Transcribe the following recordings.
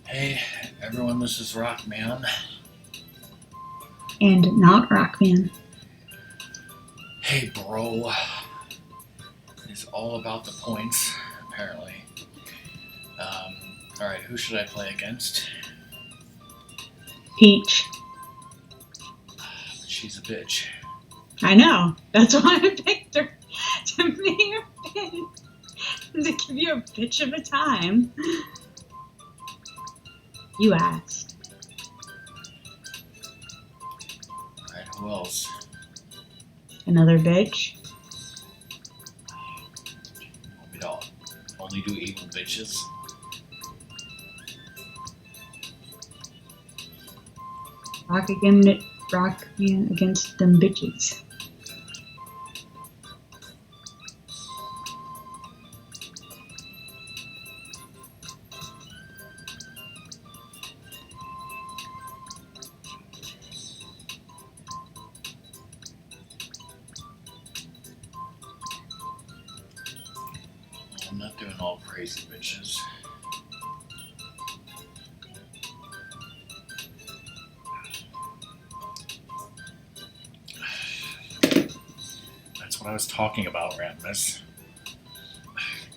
Hey, everyone, this is Rockman. And not Rockman. Hey, bro. It's all about the points, apparently. Alright, who should I play against? Peach. She's a bitch. I know. That's why I picked her. To make her bitch. To give you a bitch of a time. You asked. Alright, who else? Another bitch. We don't only do evil bitches. Rock against them bitches. I'm not doing all crazy bitches. That's what I was talking about, Ratmus.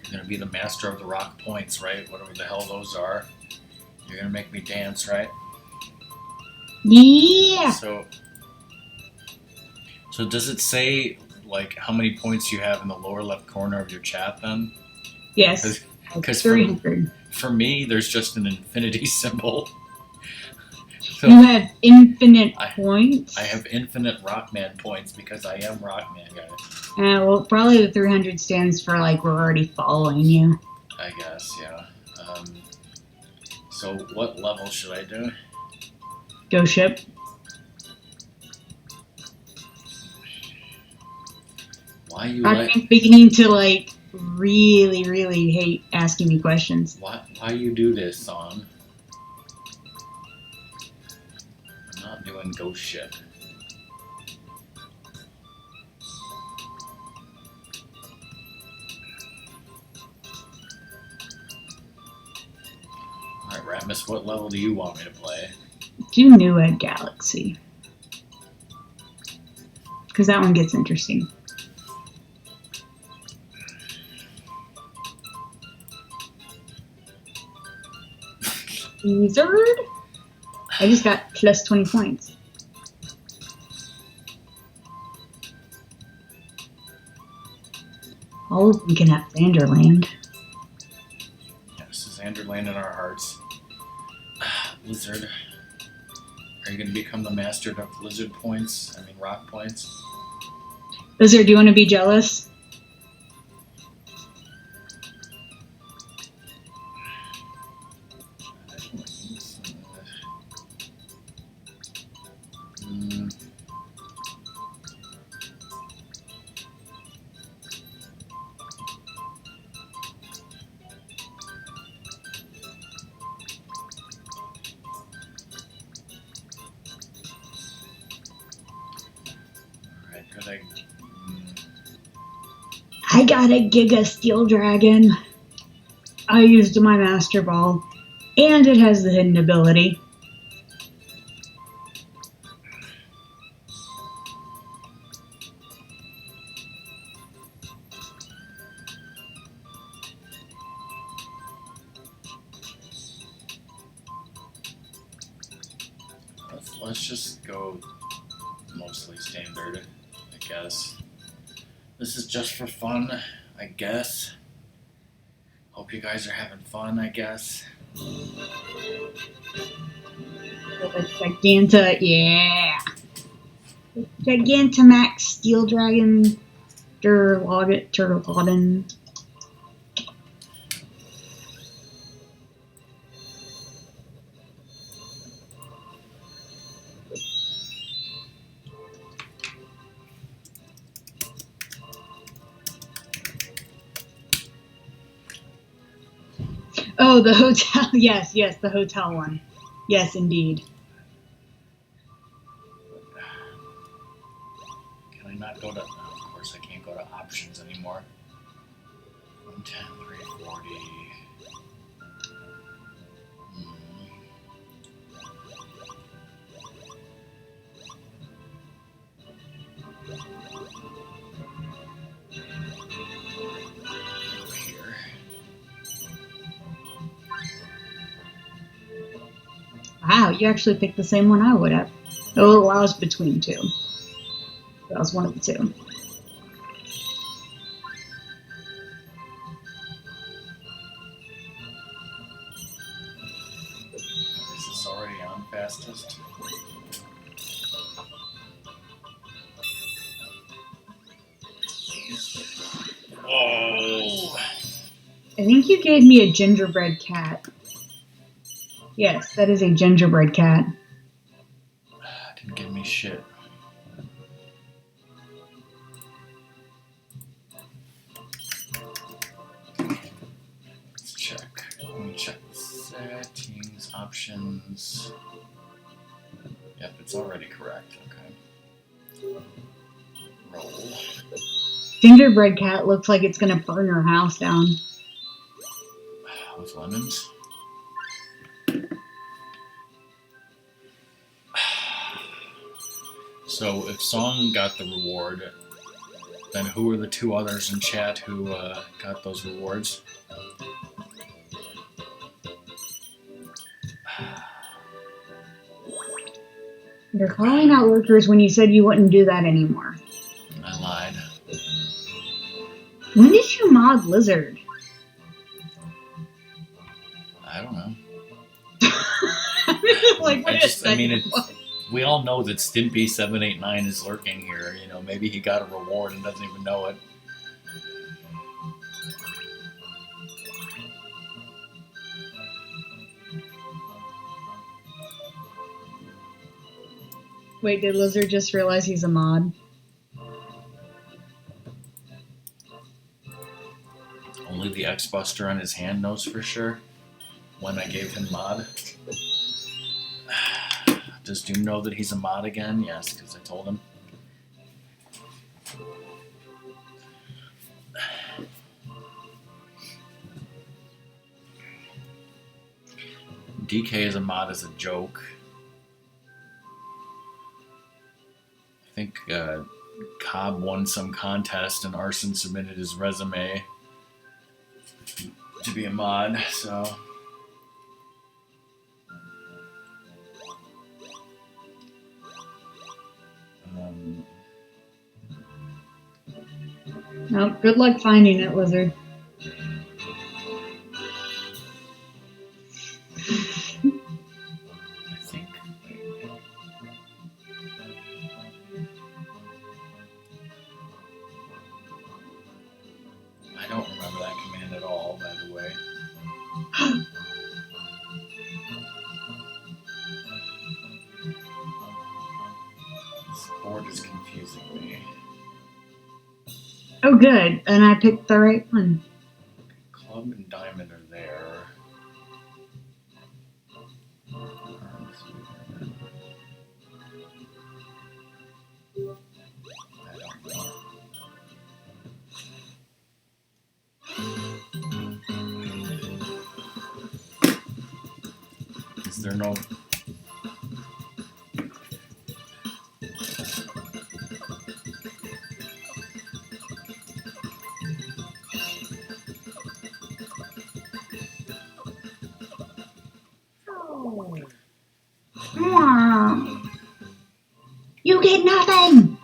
You're gonna be the master of the rock points, right? Whatever the hell those are. You're gonna make me dance, right? Yeah. So does it say like how many points you have in the lower left corner of your chat then? Yes. Because 300. for me, there's just an infinity symbol. So You have infinite points? I have infinite Rockman points because I am Rockman, guys. Well, probably the 300 stands for like we're already following you. I guess, yeah. So what level should I do? Go ship. Why you I'm beginning to like really hate asking me questions. Why you do this, son? I'm not doing ghost ship. Alright, Ratmus, what level do you want me to play? Do Newegg Galaxy. Because that one gets interesting. Wizard? I just got plus 20 points. All of them can have Vanderland. Yes, is Vanderland in our hearts. Lizard. Are you going to become the master of lizard points? I mean, rock points? Lizard, do you want to be jealous? I got a Giga Steel Dragon. I used my Master Ball. And it has the hidden ability. Let's just go mostly standard, I guess. This is just for fun, I guess. Hope you guys are having fun, I guess. Giganta, yeah. Gigantamax Steel Dragon Turtleodon. Oh, the hotel. Yes, the hotel one. Yes, indeed. Can I not go to... No, of course I can't go to options anymore. 110, 340. Over here. Wow, you actually picked the same one I would have. Oh, it allows between two. That was one of the two. Is this already on fastest? Oh! I think you gave me a gingerbread cat. Yes, that is a gingerbread cat. Didn't give me shit. Let's check. Let me check the settings, options. Yep, it's already correct. Okay. Roll. Gingerbread cat looks like it's gonna burn her house down. With lemons. So if Song got the reward, then who were the two others in chat who got those rewards? You're calling out workers when you said you wouldn't do that anymore. I lied. When did you mod Lizard? I don't know. Like, wait a second. We all know that Stimpy789 is lurking here. You know, maybe he got a reward and doesn't even know it. Wait, did Lizard just realize he's a mod? Only the X-Buster on his hand knows for sure when I gave him mod. Does Doom know that he's a mod again? Yes, because I told him. DK is a mod as a joke. I think Cobb won some contest and Arson submitted his resume to be a mod, so... Nope, good luck finding it, Lizard. I think... I don't remember that command at all, by the way. This board is confusing me. Oh, good. And I picked the right one. Club and diamond are there. I don't know. Is there no... You get nothing!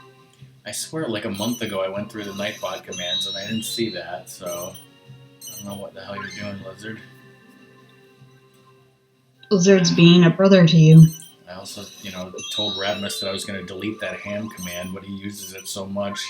I swear, like a month ago, I went through the Nightbot commands and I didn't see that, so... I don't know what the hell you're doing, Lizard. Lizard's being a brother to you. I also, told Radmus that I was going to delete that ham command, but he uses it so much.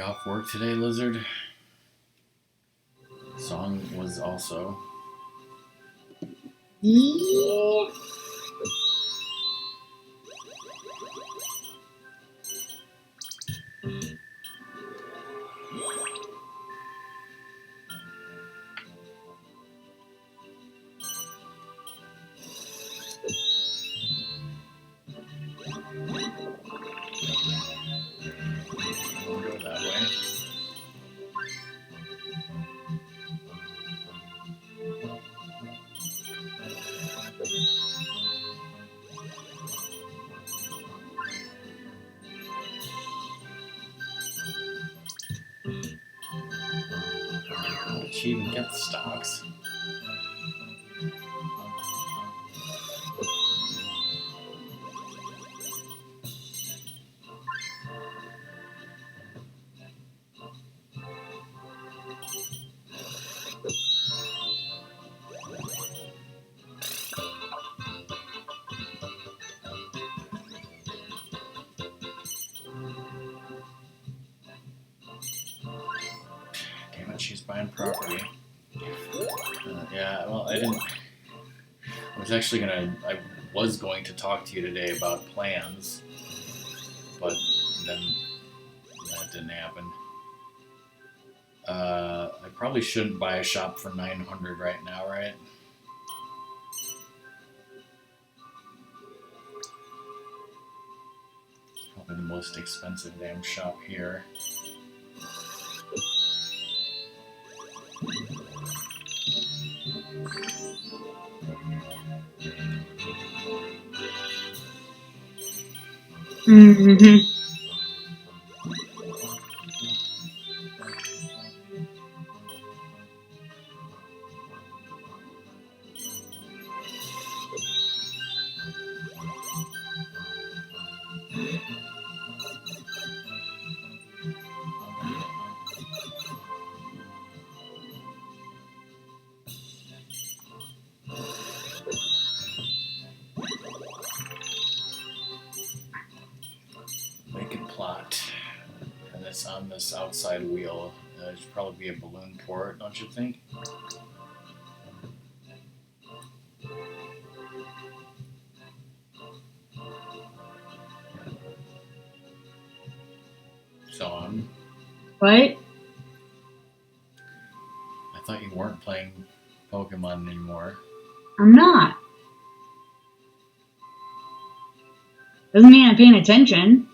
off work today, Lizard? Song was also. Yeah. We'll go that way. How did she even get the stocks? Damn it, she's buying property. Yeah, well, I didn't. I was going to talk to you today about plans, but then that didn't happen. I probably shouldn't buy a shop for 900 right now, right? Probably the most expensive damn shop here. Mm-hmm. Vacant plot. And it's on this outside wheel. It should probably be a balloon port, don't you think? So What? I thought you weren't playing Pokemon anymore. I'm not. Doesn't mean I'm paying attention.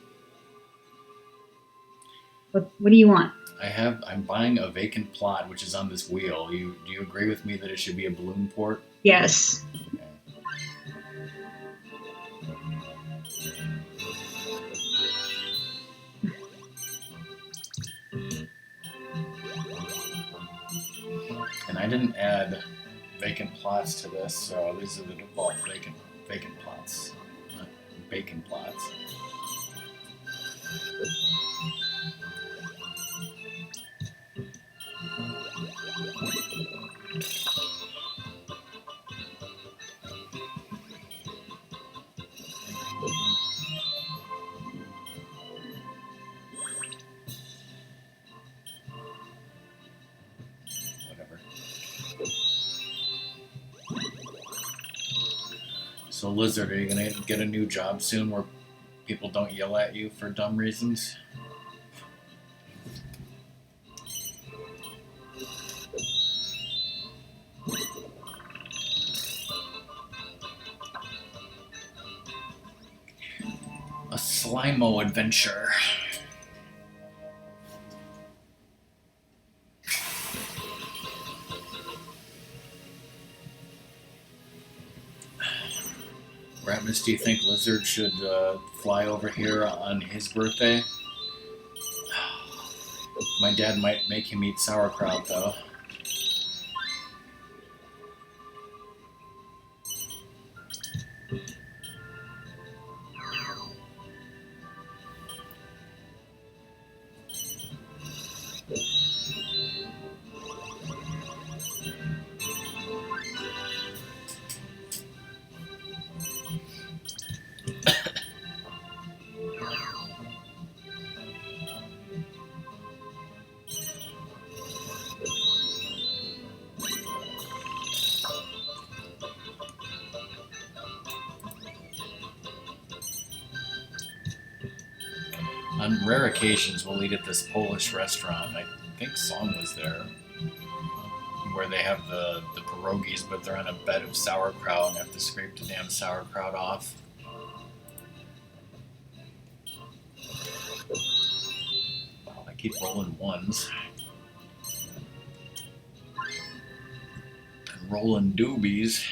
What do you want? I'm buying a vacant plot which is on this wheel. Do you agree with me that it should be a balloon port? Yes. Okay. And I didn't add vacant plots to this, so these are the default vacant plots, not bacon plots. Whatever. So Lizard, are you gonna get a new job soon where people don't yell at you for dumb reasons? A Slimo adventure. Ratmus, do you think Lizard should fly over here on his birthday? My dad might make him eat sauerkraut, though. On rare occasions, we'll eat at this Polish restaurant. I think Song was there, where they have the pierogies, but they're on a bed of sauerkraut and have to scrape the damn sauerkraut off. I keep rolling ones. And rolling doobies.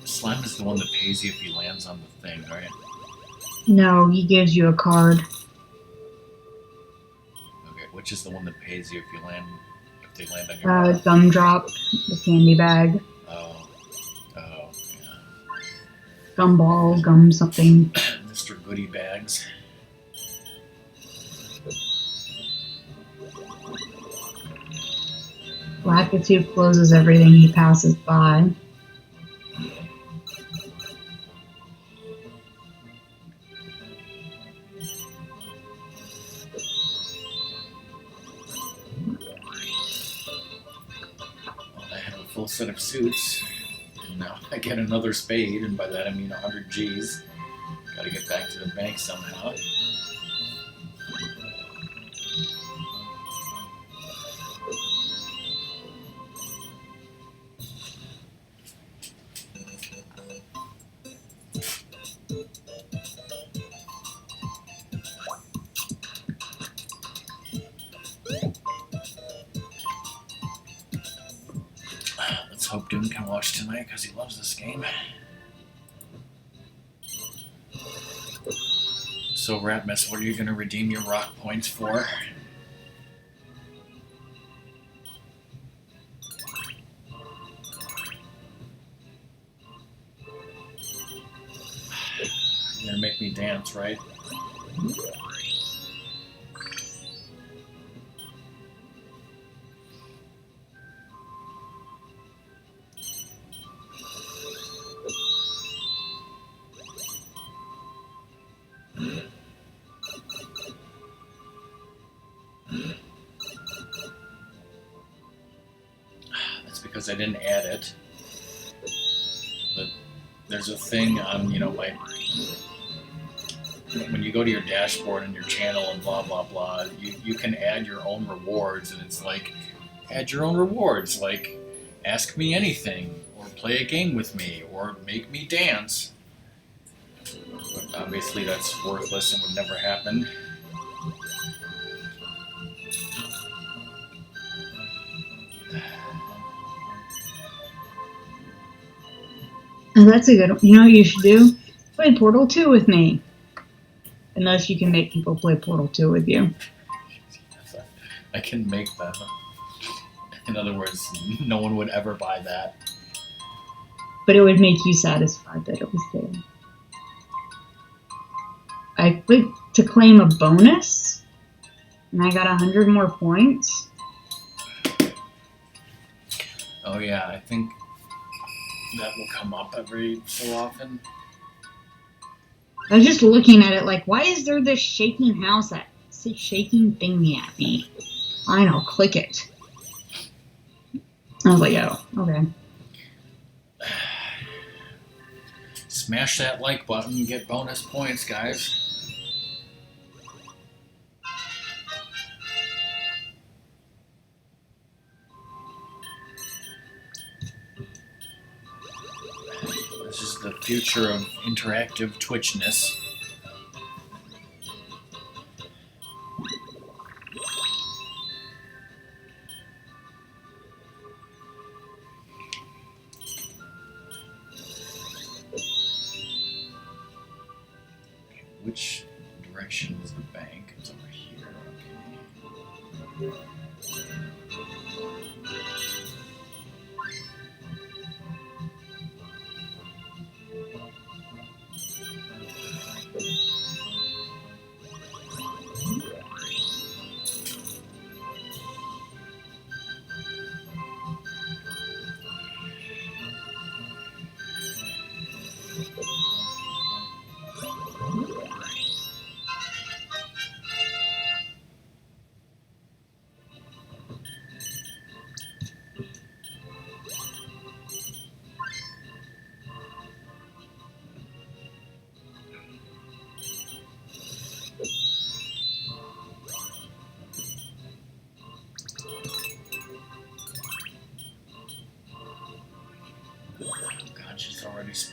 Slime is the one that pays you if he lands on the thing, right? No, he gives you a card. Okay, which is the one that pays you if you land, if they land on your Gumdrop, the candy bag. Oh, yeah. Gumball, gum something. Mr. Goodie Bags. Lakitu closes everything he passes by. I have a full set of suits. And now I get another spade, and by that I mean 100 G's. Gotta get back to the bank somehow. Let's hope Doom can watch tonight because he loves this game. So, Ratmus, what are you going to redeem your rock points for? You're going to make me dance, right? That's because I didn't add it. But there's a thing on, my... When you go to your dashboard and your channel and blah, blah, blah, you can add your own rewards, and it's like, add your own rewards, like, ask me anything, or play a game with me, or make me dance. But obviously that's worthless and would never happen. Oh, that's a good one. You know what you should do? Play Portal 2 with me. Unless you can make people play Portal 2 with you. I can make that. In other words, no one would ever buy that. But it would make you satisfied that it was there. I clicked to claim a bonus, and I got 100 more points. Oh yeah, I think that will come up every so often. I was just looking at it like, why is there this shaking shaking thingy at me? I know, click it. I was like, oh, okay. Smash that like button and get bonus points, guys. This is the future of interactive Twitchness. Which direction is the bank? It's over here. Okay.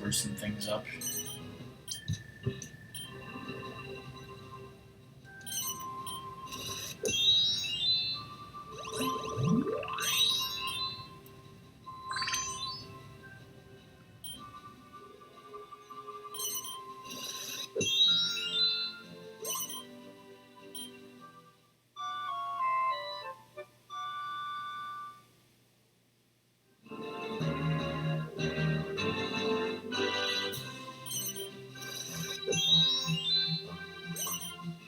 sprucing things up.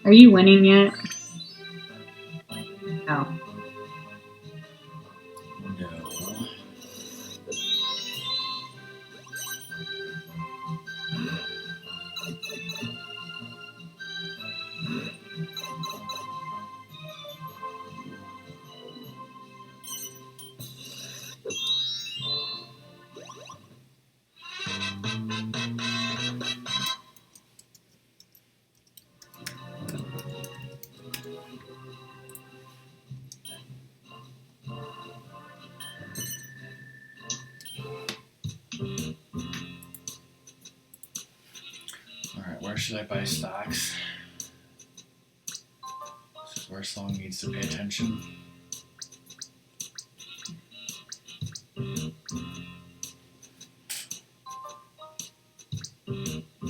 Are you winning yet? No. No. Alright, where should I buy stocks? This is where Song needs to pay attention.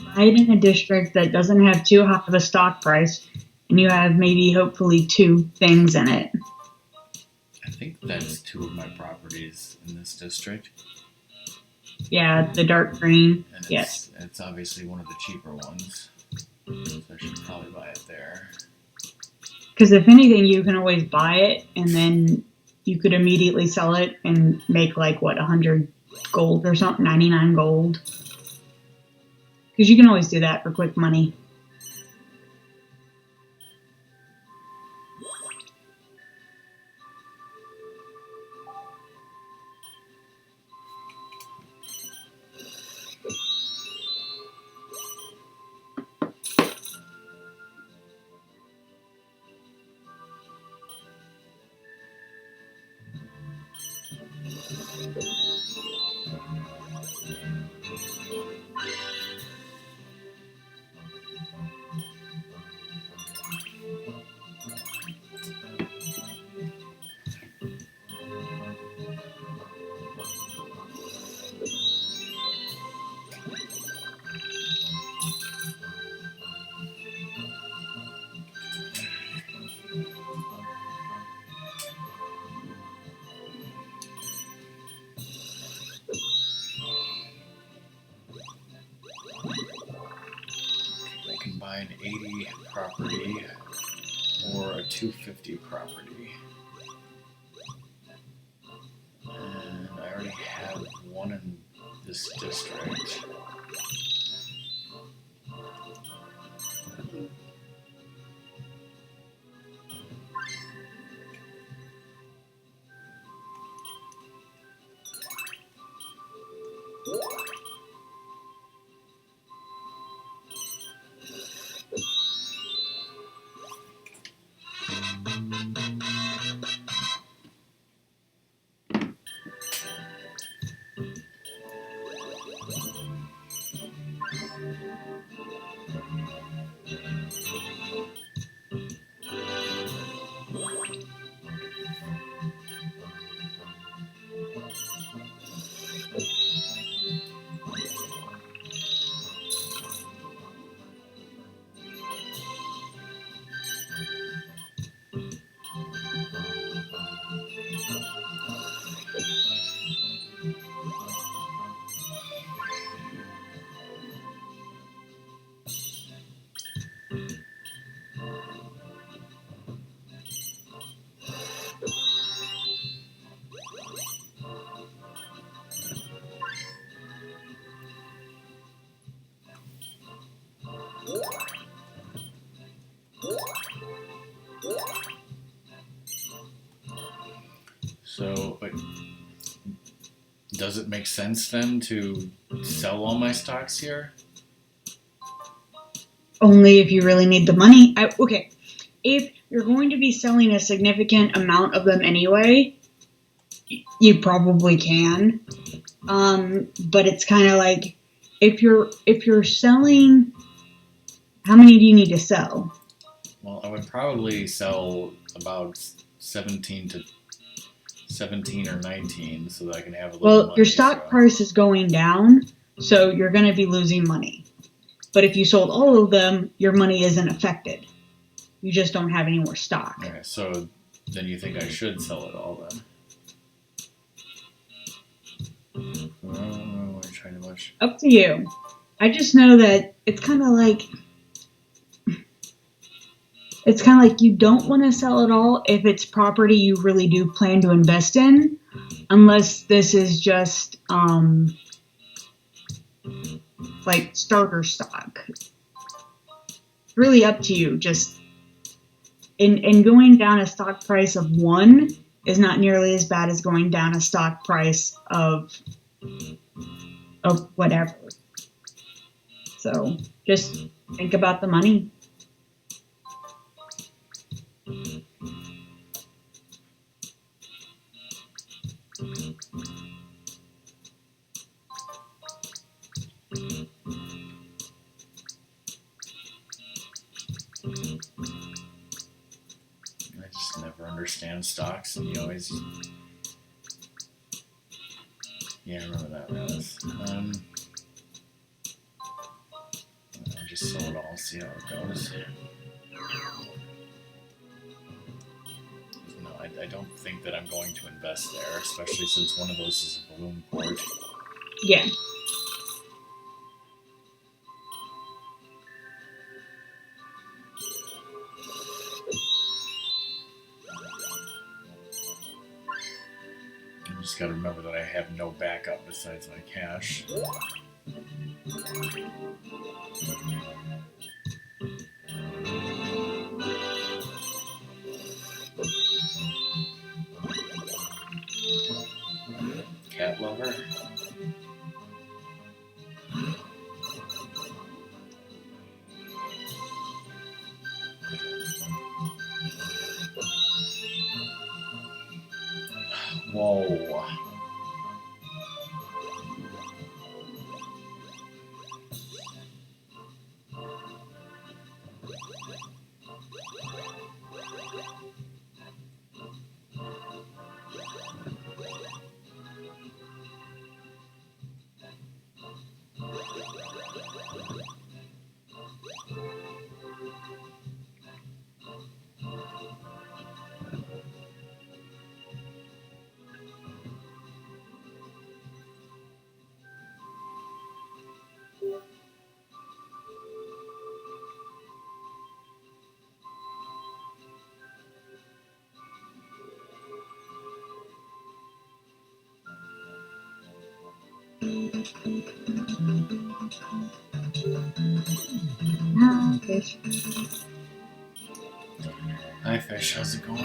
Hide in a district that doesn't have too high of a stock price, and you have maybe hopefully 2 things in it. I think that's 2 of my properties in this district. Yeah, the dark green. And Yes. it's obviously one of the cheaper ones. So I should probably buy it there. Because if anything, you can always buy it, and then you could immediately sell it and make like, what, 100 gold or something? 99 gold. Because you can always do that for quick money. I can buy an 80 property or a 250 property. And I already have one in this district. So, does it make sense then to sell all my stocks here? Only if you really need the money. Okay, if you're going to be selling a significant amount of them anyway, you probably can. But it's kind of like, if you're selling, how many do you need to sell? Well, I would probably sell about 17 or 19 so that I can have a little Well, money. your stock price is going down, so you're going to be losing money. But if you sold all of them, your money isn't affected. You just don't have any more stock. Okay, so then you think I should sell it all then? Oh, I'm trying too much. Up to you. I just know that it's kind of like you don't want to sell it all if it's property you really do plan to invest in, unless this is just like starter stock. It's really up to you. Just in going down a stock price of 1 is not nearly as bad as going down a stock price of whatever. So just think about the money. I just never understand stocks, and you always. Yeah, I remember that, Alice. I'll just sell it all, see how it goes. No, I don't think that I'm going to invest there, especially since one of those is a balloon port. Yeah. I just gotta remember that I have no backup besides my cash. Cat lover? Whoa. Hi, fish. Hi, fish. How's it going?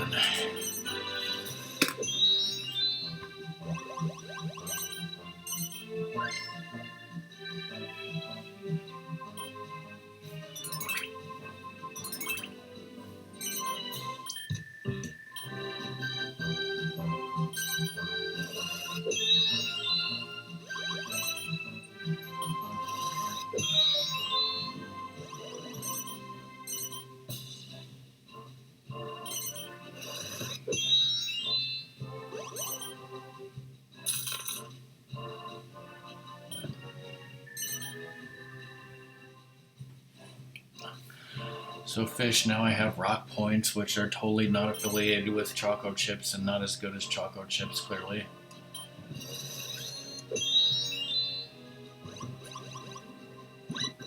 So fish, now I have rock points, which are totally not affiliated with Choco Chips and not as good as Choco Chips, clearly.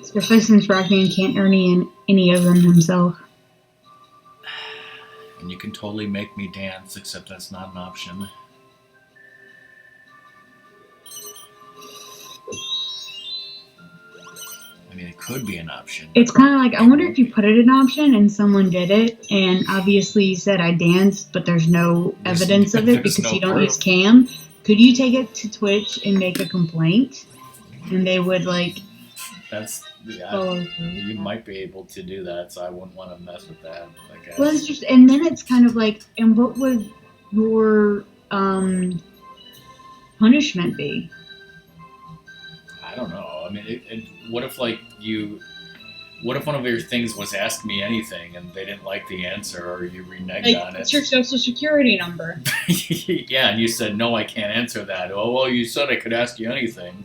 Especially since Rockman can't earn any of them himself. And you can totally make me dance, except that's not an option. I mean, it could be an option. It's kind of like, I wonder if you put it an option and someone did it, and obviously you said I danced, but there's no evidence of it because no you don't proof. use cam. Could you take it to Twitch and make a complaint? And they would, like, That's, yeah, follow through. you might be able to do that, so I wouldn't want to mess with that, I guess. Well, it's just, and then it's kind of like, and what would your punishment be? I don't know. I mean, what if like what if one of your things was ask me anything and they didn't like the answer or you reneged Like, on what's it? your social security number? Yeah, and you said no, I can't answer that. Oh well, you said I could ask you anything.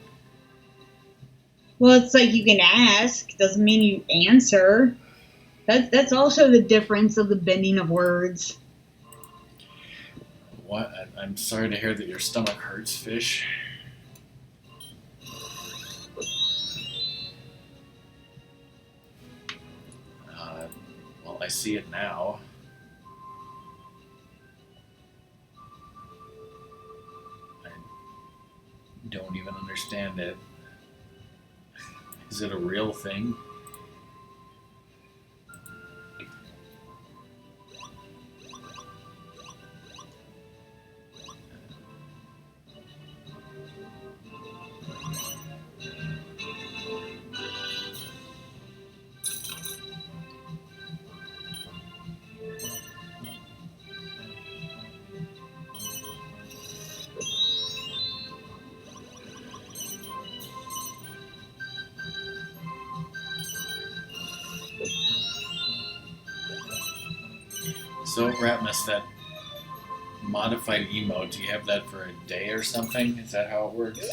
Well, it's like you can ask, doesn't mean you answer. That's also the difference of the bending of words. What? I'm sorry to hear that your stomach hurts, fish. Uh, well, I see it now. I don't even understand it. Is it a real thing? So, Ratmus, that modified emote, do you have that for a day or something? Is that how it works?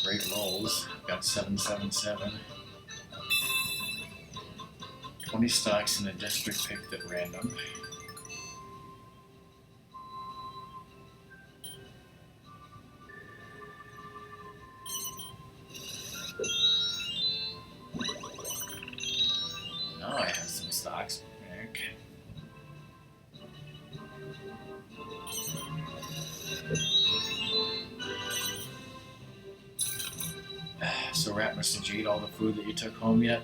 Great rolls. Got 777. 20 stocks in a district picked at random. Now I have some stocks. Okay. So, Ratmus, did you eat all the food that you took home yet?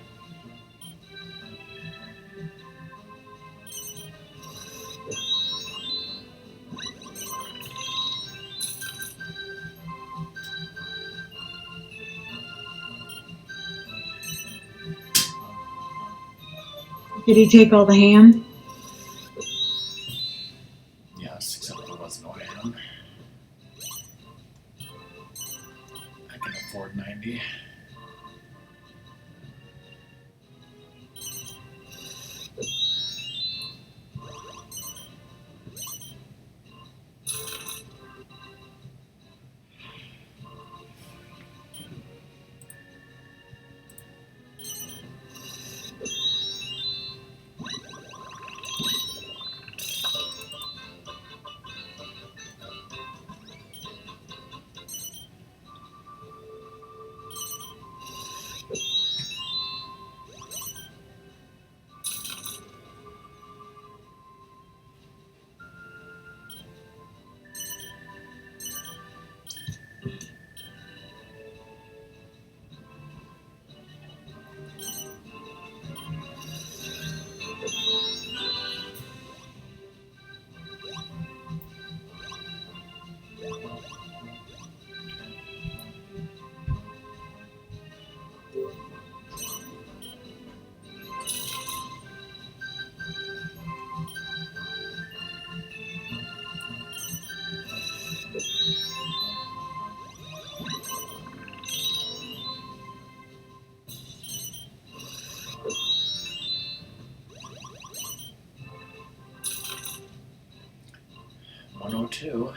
Did he take all the ham? Yes, except there was no ham. I can afford 90. $102.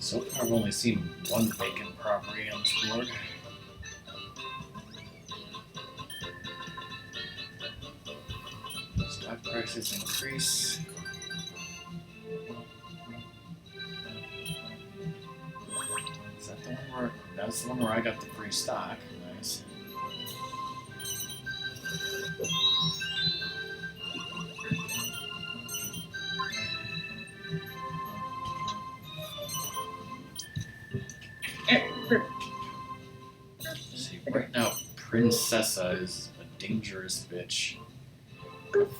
So far, I've only seen one vacant property on this board. Stock prices increase. Is that the one where? That's the one where I got the free stock. Nice. See, right now, Princessa is a dangerous bitch.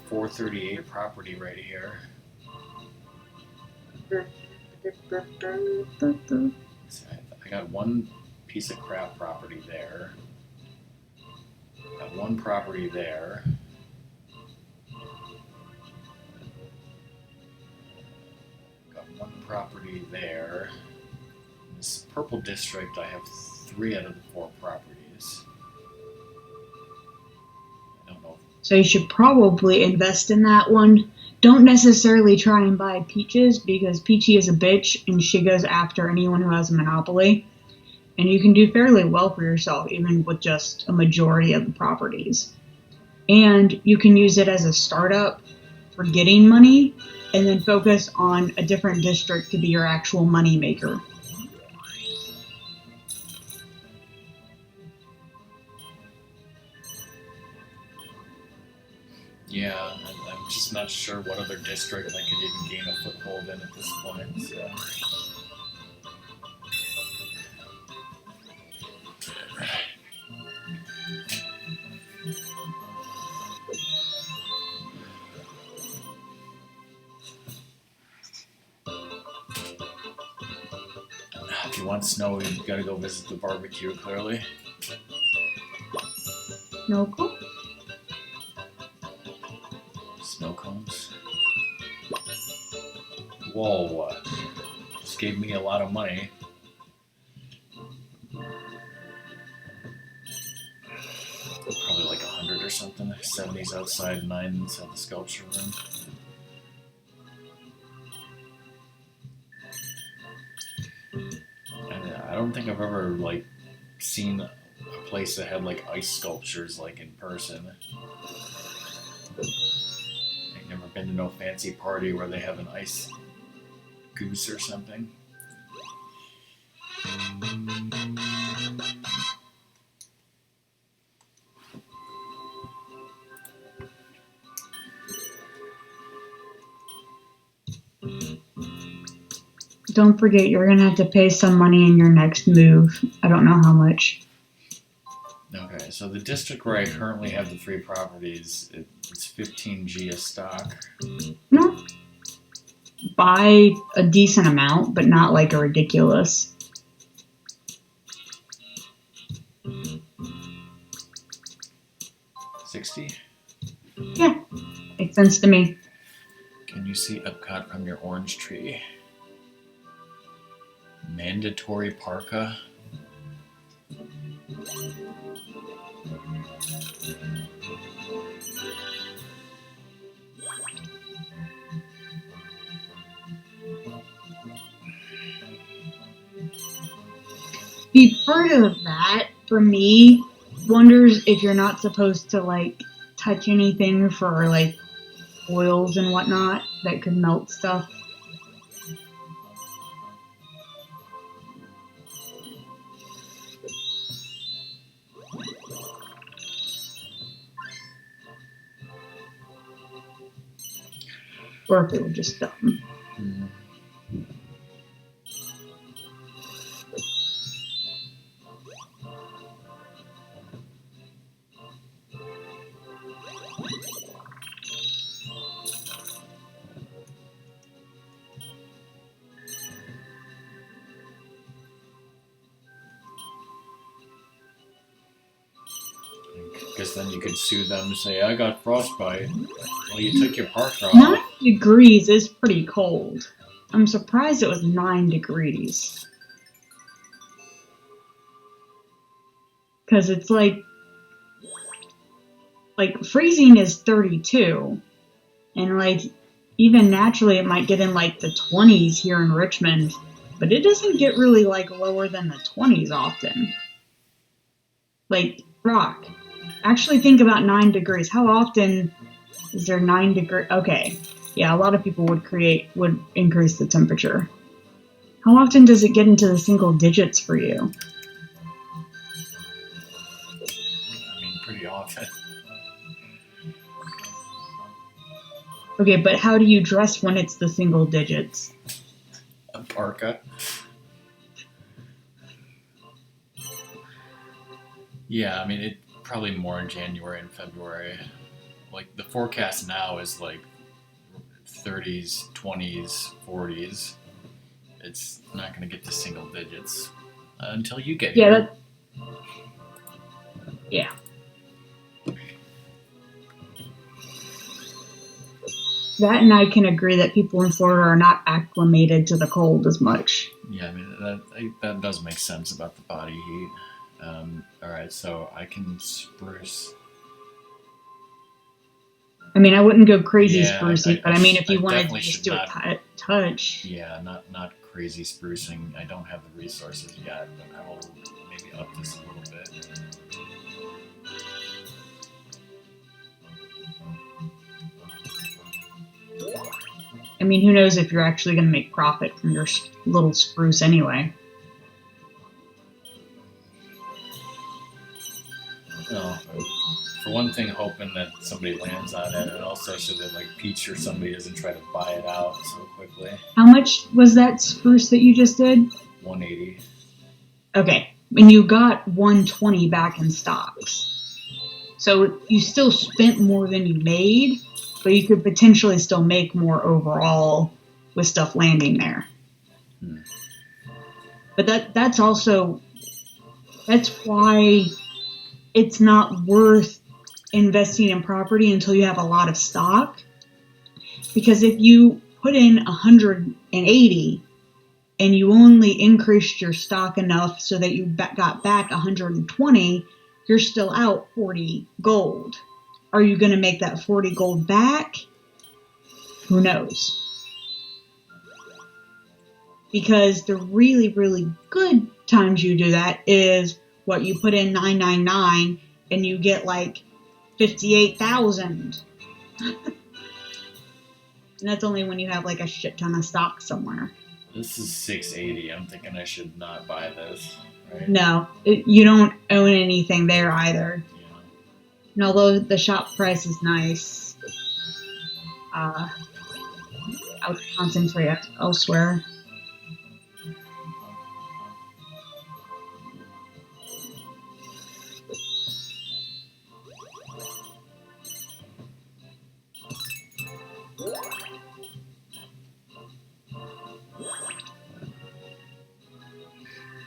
438 property right here. See, I got one piece of crap property there. Got one property there. Got one property there. In this purple district, I have 3 out of the 4 properties. I don't know. So you should probably invest in that one. Don't necessarily try and buy Peaches because Peachy is a bitch and she goes after anyone who has a monopoly. And you can do fairly well for yourself even with just a majority of the properties. And you can use it as a startup for getting money and then focus on a different district to be your actual money maker. Yeah, I'm just not sure what other district I could even gain a foothold in at this point. So. If you want snow, you gotta go visit the barbecue, clearly. No cool. Snow cones. Whoa. Just gave me a lot of money. Probably like 100 or something. 70's outside, 9 inside the sculpture room. And I don't think I've ever like seen a place that had like ice sculptures like in person. I've never been to no fancy party where they have an ice goose or something. Don't forget, you're going to have to pay some money in your next move. I don't know how much. Okay, so the district where I currently have the 3 properties, it's 15G a stock. No. Buy a decent amount, but not like a ridiculous. $60? Yeah, makes sense to me. Can you see Epcot from your orange tree? Mandatory parka? Be part of that, for me, wonders if you're not supposed to, like, touch anything for, like, oils and whatnot that could melt stuff. Or if it was just dumb. Because then you could sue them and say, I got frostbite. Well, you took your parka off. 9 degrees is pretty cold. I'm surprised it was 9 degrees. Because it's like freezing is 32. And like, even naturally it might get in like the 20s here in Richmond. but it doesn't get really like lower than the 20s often. Like, Rock, actually think about 9 degrees. How often is there 9 degree? Okay, yeah, a lot of people would increase the temperature. How often does it get into the single digits for you? I mean, pretty often. Okay, but how do you dress when it's the single digits? A parka. Yeah, I mean, it probably more in January and February. Like, the forecast now is like 30s, 20s, 40s. It's not going to get to single digits until you get here. Yeah. That and I can agree that people in Florida are not acclimated to the cold as much. Yeah, I mean, that does make sense about the body heat. Alright, so I can spruce. I mean, I wouldn't go crazy Yeah, sprucey, but I mean, if you wanted to definitely just should do not- a touch. Yeah, not crazy sprucing. I don't have the resources yet, but I will maybe up this a little bit. I mean, who knows if you're actually going to make profit from your little spruce anyway. Well, for one thing, hoping that somebody lands on it, and also so that like Peach or somebody doesn't try to buy it out so quickly. How much was that spruce that you just did? 180. Okay, and you got 120 back in stocks. So you still spent more than you made, but you could potentially still make more overall with stuff landing there. But that's why it's not worth investing in property until you have a lot of stock. Because if you put in 180 and you only increased your stock enough so that you got back 120, you're still out 40 gold. Are you going to make that 40 gold back? Who knows? Because the really, really good times you do that is what you put in 999 and you get like 58,000. And that's only when you have like a shit ton of stock somewhere. This is 680. I'm thinking I should not buy this, right? No, you don't own anything there either. Yeah. And although the shop price is nice, I would concentrate elsewhere.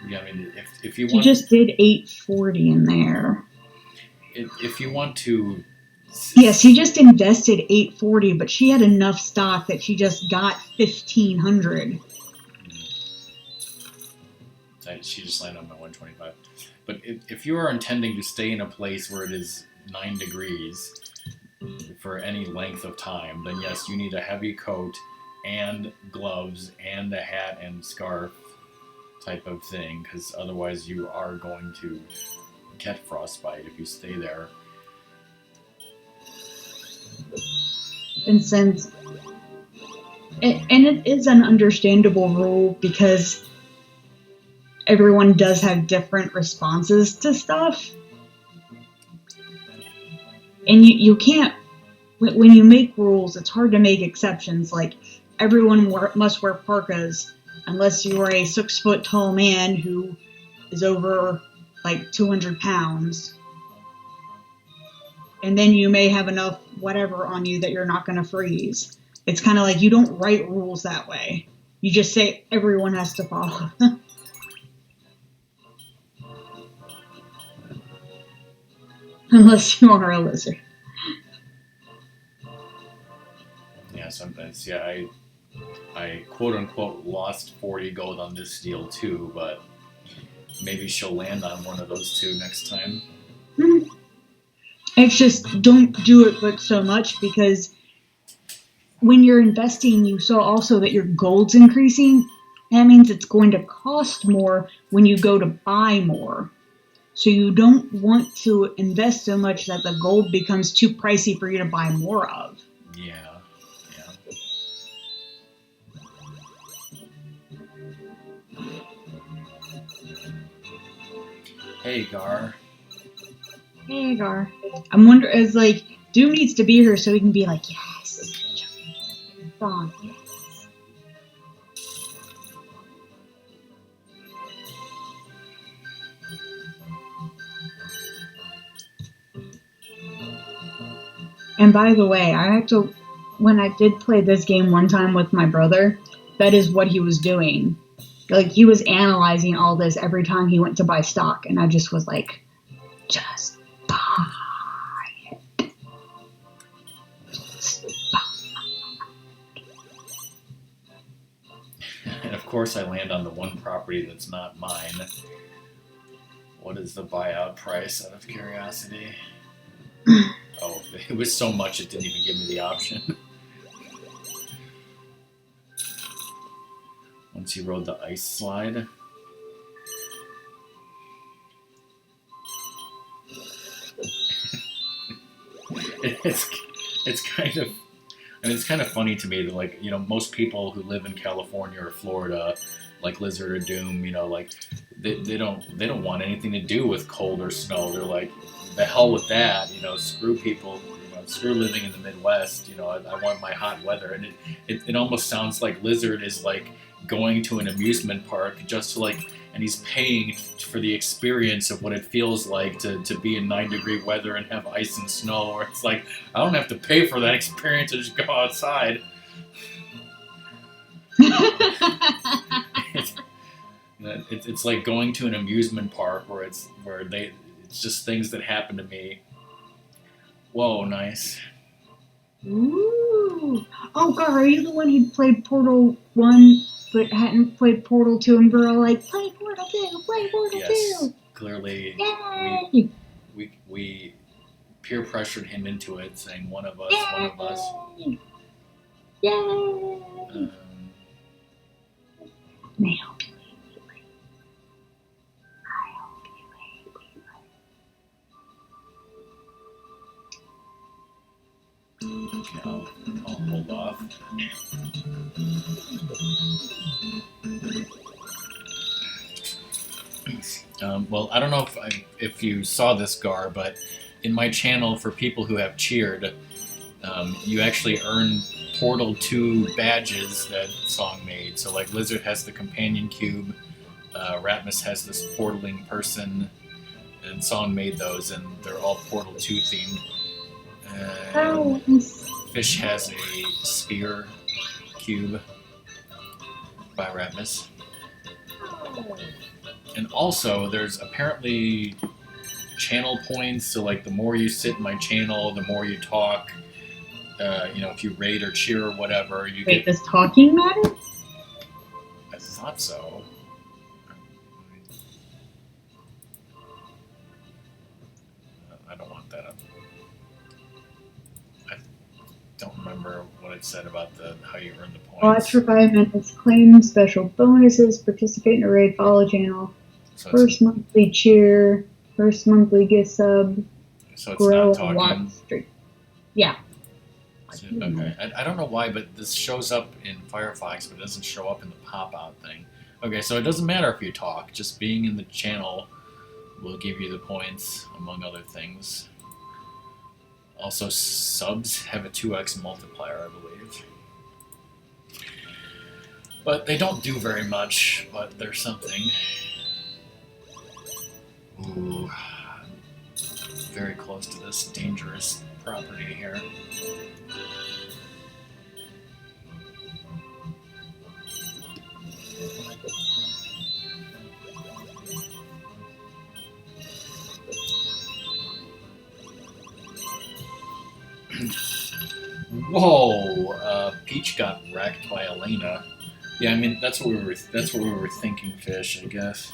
Yeah, I mean, if you You want, just did 840 in there. if you want to, Yes, she just invested 840, but she had enough stock that she just got 1,500. She just landed on my 125. But if you are intending to stay in a place where it is 9 degrees for any length of time, then yes, you need a heavy coat and gloves and a hat and scarf type of thing, because otherwise you are going to get frostbite if you stay there. And since, and it is an understandable rule because everyone does have different responses to stuff. And you can't, when you make rules, it's hard to make exceptions. Like, everyone must wear parkas unless you are a 6-foot tall man who is over like 200 pounds. And then you may have enough whatever on you that you're not going to freeze. It's kind of like you don't write rules that way. You just say everyone has to follow. Unless you are a lizard. Yeah, sometimes. Yeah, I quote unquote lost 40 gold on this deal too, but maybe she'll land on one of those two next time. It's just don't do it but so much, because when you're investing, you saw also that your gold's increasing, that means it's going to cost more when you go to buy more. So you don't want to invest so much that the gold becomes too pricey for you to buy more of. Yeah. Hey, Gar. Hey, Gar. I'm wondering, it's like, Doom needs to be here so he can be like, yes, Thong, yes. And by the way, when I did play this game one time with my brother, that is what he was doing. Like, he was analyzing all this every time he went to buy stock, and I just was like, just buy it. Just buy And of course, I land on the one property that's not mine. What is the buyout price, out of curiosity? Oh, it was so much it didn't even give me the option. Once you rode the ice slide. It's kind of, I mean, it's kind of funny to me that, like, you know, most people who live in California or Florida, like Lizard or Doom, you know, like they don't want anything to do with cold or snow. They're like, the hell with that, you know, screw people, you know, screw living in the Midwest. You know, I want my hot weather, and it almost sounds like Lizard is like going to an amusement park just to, like, and he's paying for the experience of what it feels like to be in 9-degree weather and have ice and snow. Or it's like, I don't have to pay for that experience to just go outside. It's like going to an amusement park where it's just things that happen to me. Whoa, nice. Ooh. Oh, God, are you the one who played Portal 1 but hadn't played Portal 2 and we're all like, play Portal 2, play Portal Yes, 2? clearly Yay! we peer pressured him into it, saying one of us, Yay! one of us. Yay! May I help you? I hope you. Okay, I'll hold off. Well, I don't know if you saw this, Gar, but in my channel for people who have cheered, you actually earn Portal 2 badges that Song made. So, like, Lizard has the companion cube, Ratmus has this portaling person, and Song made those, and they're all Portal 2 themed. Fish has a sphere cube by Ratmus. And also, there's apparently channel points, so, like, the more you sit in my channel, the more you talk. You know, if you raid or cheer or whatever, you Wait, get. does talking matter? I thought so. I don't want that up. I don't remember what it said about how you earn the points. Watch for 5 minutes, claim special bonuses, participate in a raid, follow channel, So first monthly cheer, first monthly gift sub, so it's grow not and watch talking. stream. Yeah. Okay. I don't know why, but this shows up in Firefox, but it doesn't show up in the pop-out thing. Okay, so it doesn't matter if you talk. Just being in the channel will give you the points, among other things. Also, subs have a 2x multiplier, I believe. But they don't do very much, but they're something. Ooh. Very close to this dangerous property here. Whoa! Peach got wrecked by Elena. Yeah, I mean that's what we were thinking, Fish. I guess.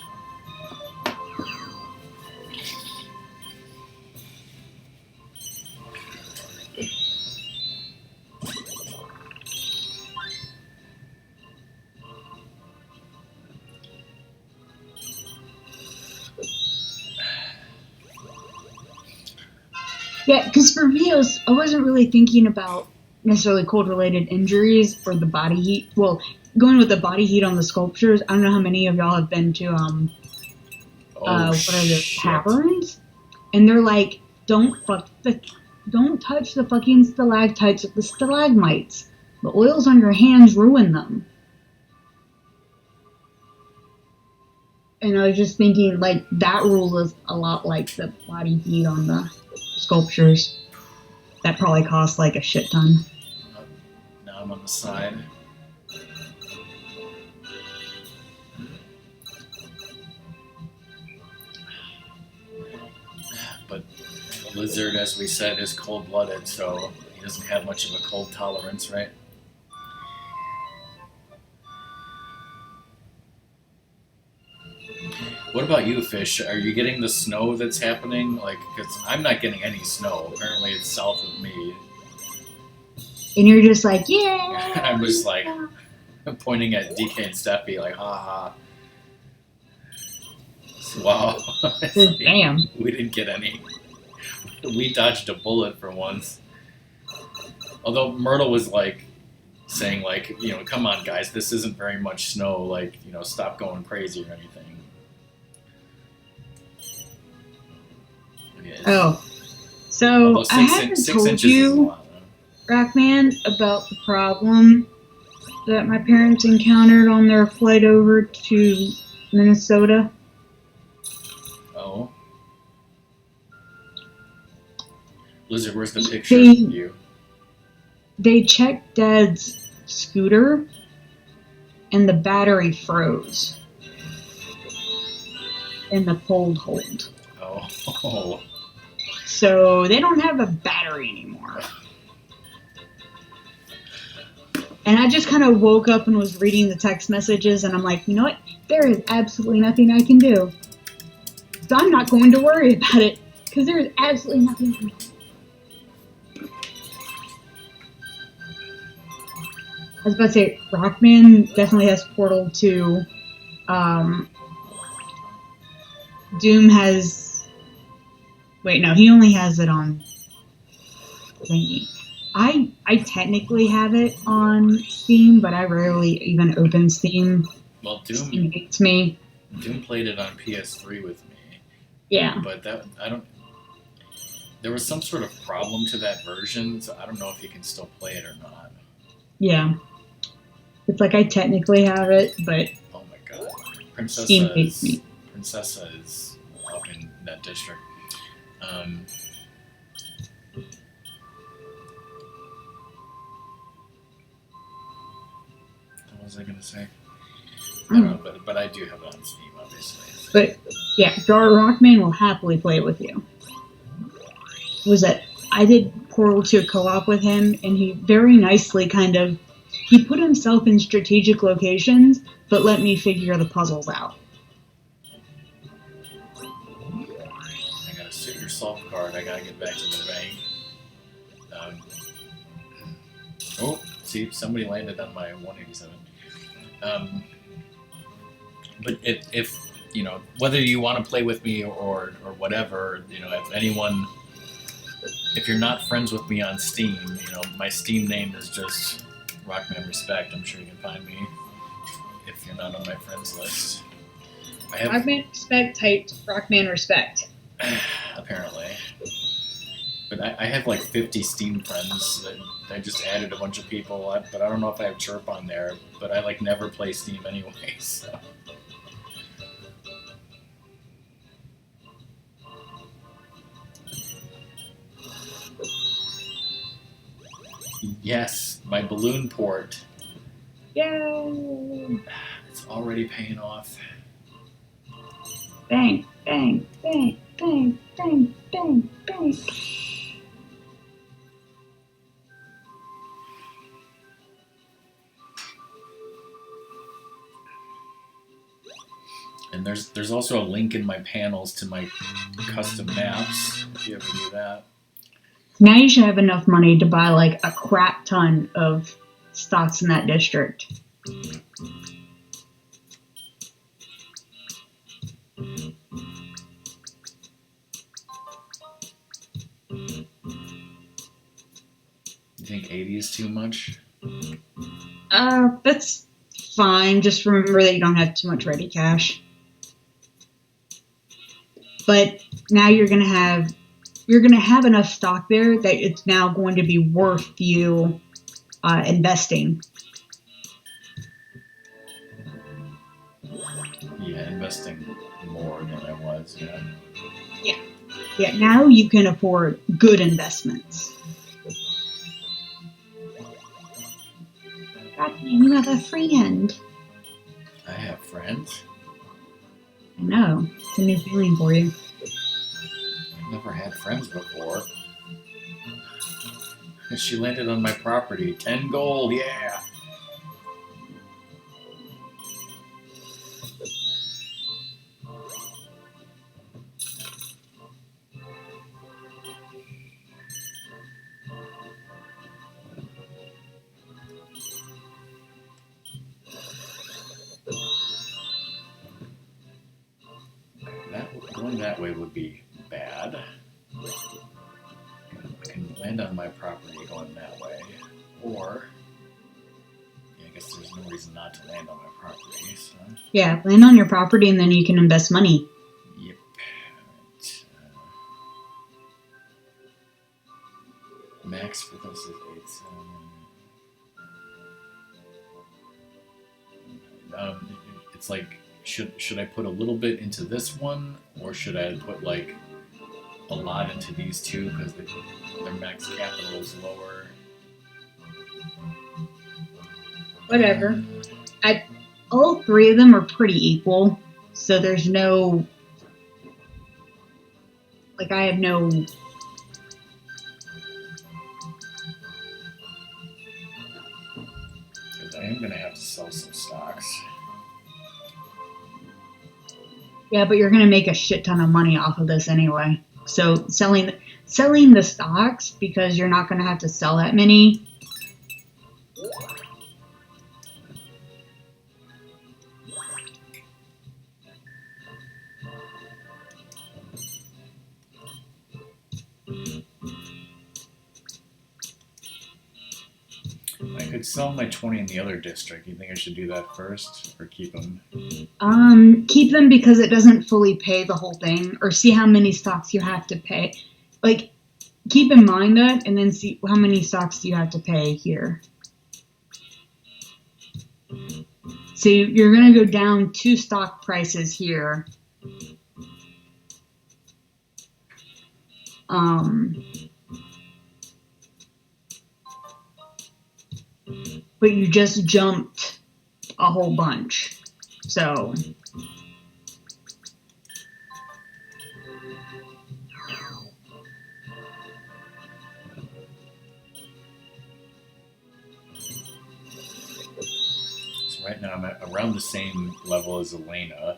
Yeah, because for me, I wasn't really thinking about necessarily cold-related injuries or the body heat. Well, going with the body heat on the sculptures, I don't know how many of y'all have been to Oh what are those shit! taverns? And they're like, don't touch the fucking stalactites with the stalagmites. The oils on your hands ruin them. And I was just thinking, like, that rule is a lot like the body heat on the sculptures. That probably costs like a shit ton. Now I'm on the side. But the lizard, as we said, is cold-blooded, so he doesn't have much of a cold tolerance, right? What about you, Fish? Are you getting the snow that's happening? Like, because I'm not getting any snow. Apparently, it's south of me. And you're just like, yeah. I'm just like pointing at DK and Steffi, like, ha ha. Wow. Damn. We didn't get any. We dodged a bullet for once. Although Myrtle was like saying, like, come on, guys, this isn't very much snow. Like, stop going crazy or anything. Yeah, Oh. So I haven't six told inches is a you, lot, though. Rockman, about the problem that my parents encountered on their flight over to Minnesota. Oh. Lizard, where's the picture of you? They checked Dad's scooter, and the battery froze in the cold hold. Oh. So they don't have a battery anymore. And I just kind of woke up and was reading the text messages, and I'm like, you know what? There is absolutely nothing I can do. So I'm not going to worry about it, because there is absolutely nothing I can do. I was about to say, Rockman definitely has Portal 2. Doom has... Wait, no, he only has it on thingy. I technically have it on Steam, but I rarely even open Steam. Well, Doom Steam hates me. Doom played it on PS3 with me. Yeah. But there was some sort of problem to that version, so I don't know if you can still play it or not. Yeah. It's like I technically have it, but oh my god, Steam hates me. Princessa is up in that district. What was I gonna say? I don't know, but I do have it on Steam, obviously. But yeah, Rockman will happily play it with you. Was that I did Portal 2 co-op with him, and he very nicely he put himself in strategic locations, but let me figure the puzzles out. I gotta sit your salt card. I gotta get back to the bank. Oh, see, somebody landed on my 187. But if whether you want to play with me or whatever, if you're not friends with me on Steam, my Steam name is just Rockman Respect. I'm sure you can find me if you're not on my friends list. Rockman Respect typed Rockman Respect. Apparently. But I have like 50 Steam friends that I just added a bunch of people, but I don't know if I have Chirp on there, but I like never play Steam anyway, so. Yes, my balloon port. Yay! It's already paying off. Bang, bang, bang, bang, bang, bang, bang. And there's also a link in my panels to my custom maps, if you ever do that. Now you should have enough money to buy like a crap ton of stocks in that district. too much? That's fine. Just remember that you don't have too much ready cash. But now you're gonna have enough stock there that it's now going to be worth you investing. Yeah, investing more than I was. Yeah. Yeah, now you can afford good investments. Batman, you have a friend. I have friends. I know. It's a new feeling for you. I've never had friends before. She landed on my property. 10 gold, yeah. Going that way would be bad. I can land on my property going that way. Or, yeah, I guess there's no reason not to land on my property, so. Yeah, land on your property and then you can invest money. Yep. Right. Max for this is 8. It's like, should I put a little bit into this one, or should I put like a lot into these two because their max capital is lower? Whatever. All three of them are pretty equal, so there's no. Like, I have no. Because I am going to have to sell some stocks. Yeah, but you're gonna make a shit ton of money off of this anyway. So selling the stocks, because you're not gonna have to sell that many. I could sell my 20 in the other district. You think I should do that first, or keep them? Keep them because it doesn't fully pay the whole thing, or see how many stocks you have to pay. Like, keep in mind that, and then see how many stocks you have to pay here. So you're gonna go down 2 stock prices here. But you just jumped a whole bunch. So right now I'm at around the same level as Elena.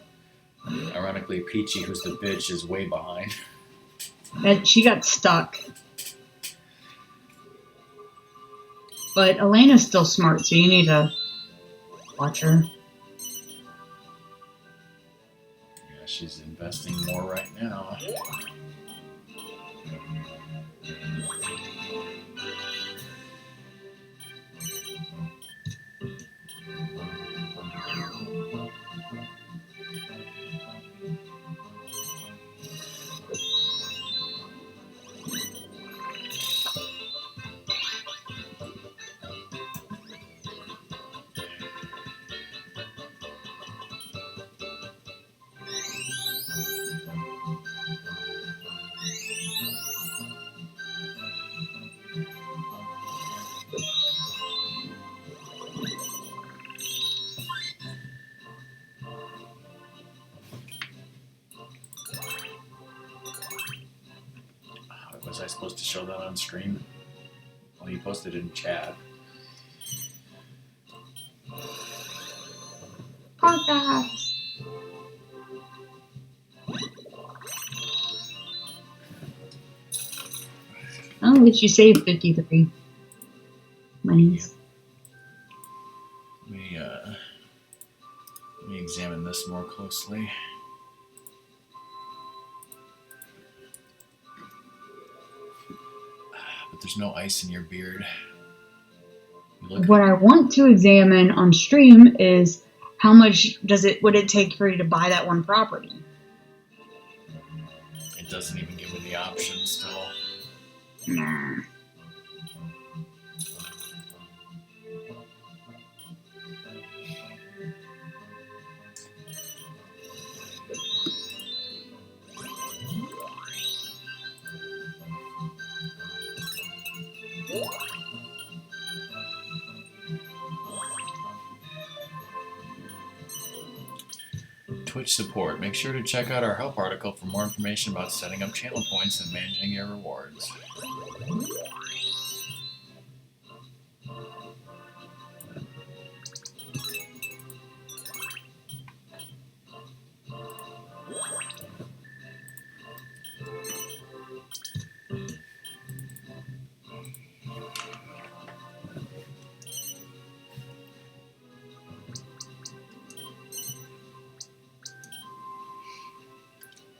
Ironically, Peachy, who's the bitch, is way behind. She got stuck. But Elena's still smart, so you need to watch her. Yeah, she's investing more right now. Was I supposed to show that on stream? Well, you posted it in chat. Podcast. Oh, at least you saved 53 monies. Let me examine this more closely. But there's no ice in your beard. Look, What I want to examine on stream is how much would it take for you to buy that one property? it doesn't even give me the option still. Nah. Twitch support. Make sure to check out our help article for more information about setting up channel points and managing your rewards.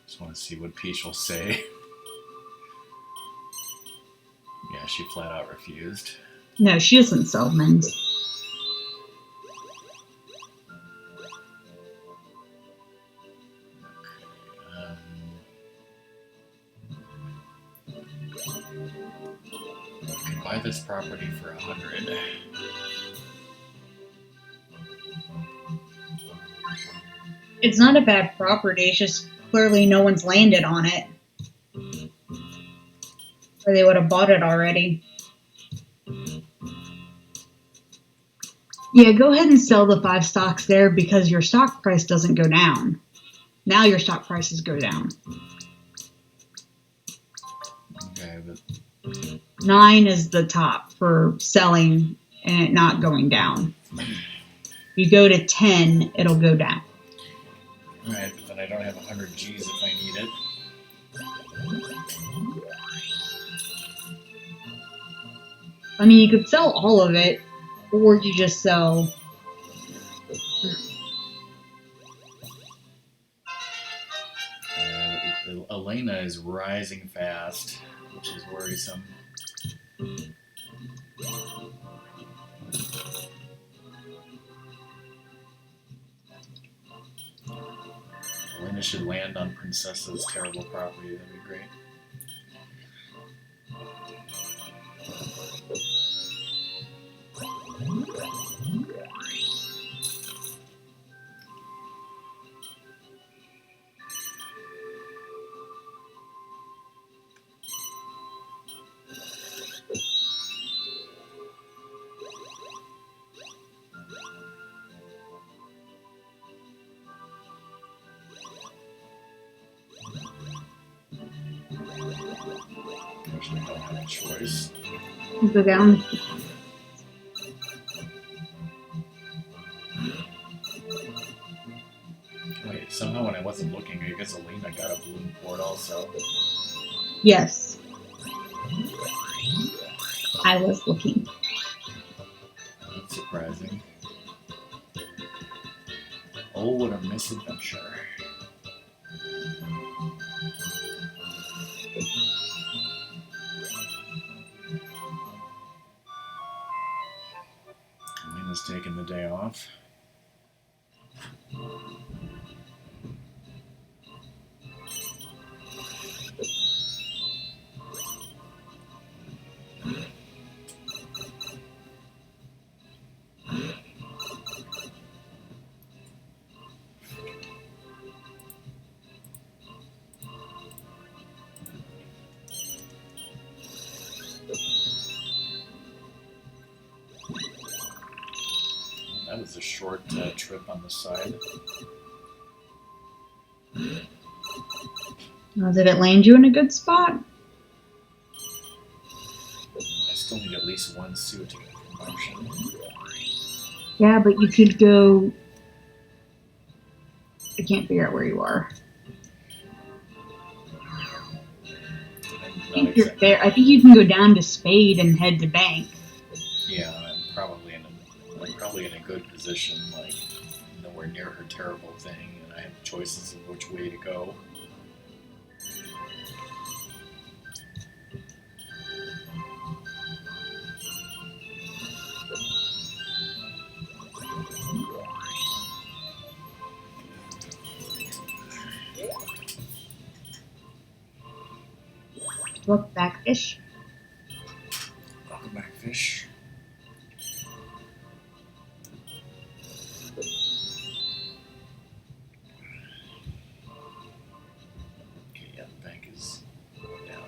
Just want to see what Peach will say. Yeah, she flat out refused. No, she doesn't sell men's. You can buy this property for 100. It's not a bad property, it's just clearly no one's landed on it. Or they would have bought it already. Yeah, go ahead and sell the 5 stocks there because your stock price doesn't go down. Now your stock prices go down. Okay, but 9 is the top for selling and it not going down. You go to 10, it'll go down. alright, but then I don't have 100 G's if I need it. I mean, you could sell all of it, or you just sell. Elena is rising fast, which is worrisome. Elena should land on Princessa's terrible property, that'd be great. Actually, I don't have a choice. Go down. Wait, somehow when I wasn't looking, I guess Elena got a balloon port also. Yes. I was looking. That's surprising. Oh, what a misadventure. Elena's taking the day off. That was a short trip on the side. Did it land you in a good spot? I still need at least one suit to get promotion. Yeah, but you could go. I can't figure out where you are. I think you're there. I think you can go down to Spade and head to Bank. Yeah, I'm probably in a good position, like nowhere near her terrible thing, and I have choices of which way to go. Welcome back, fish. Welcome back, fish. Okay, yeah, the bank is down.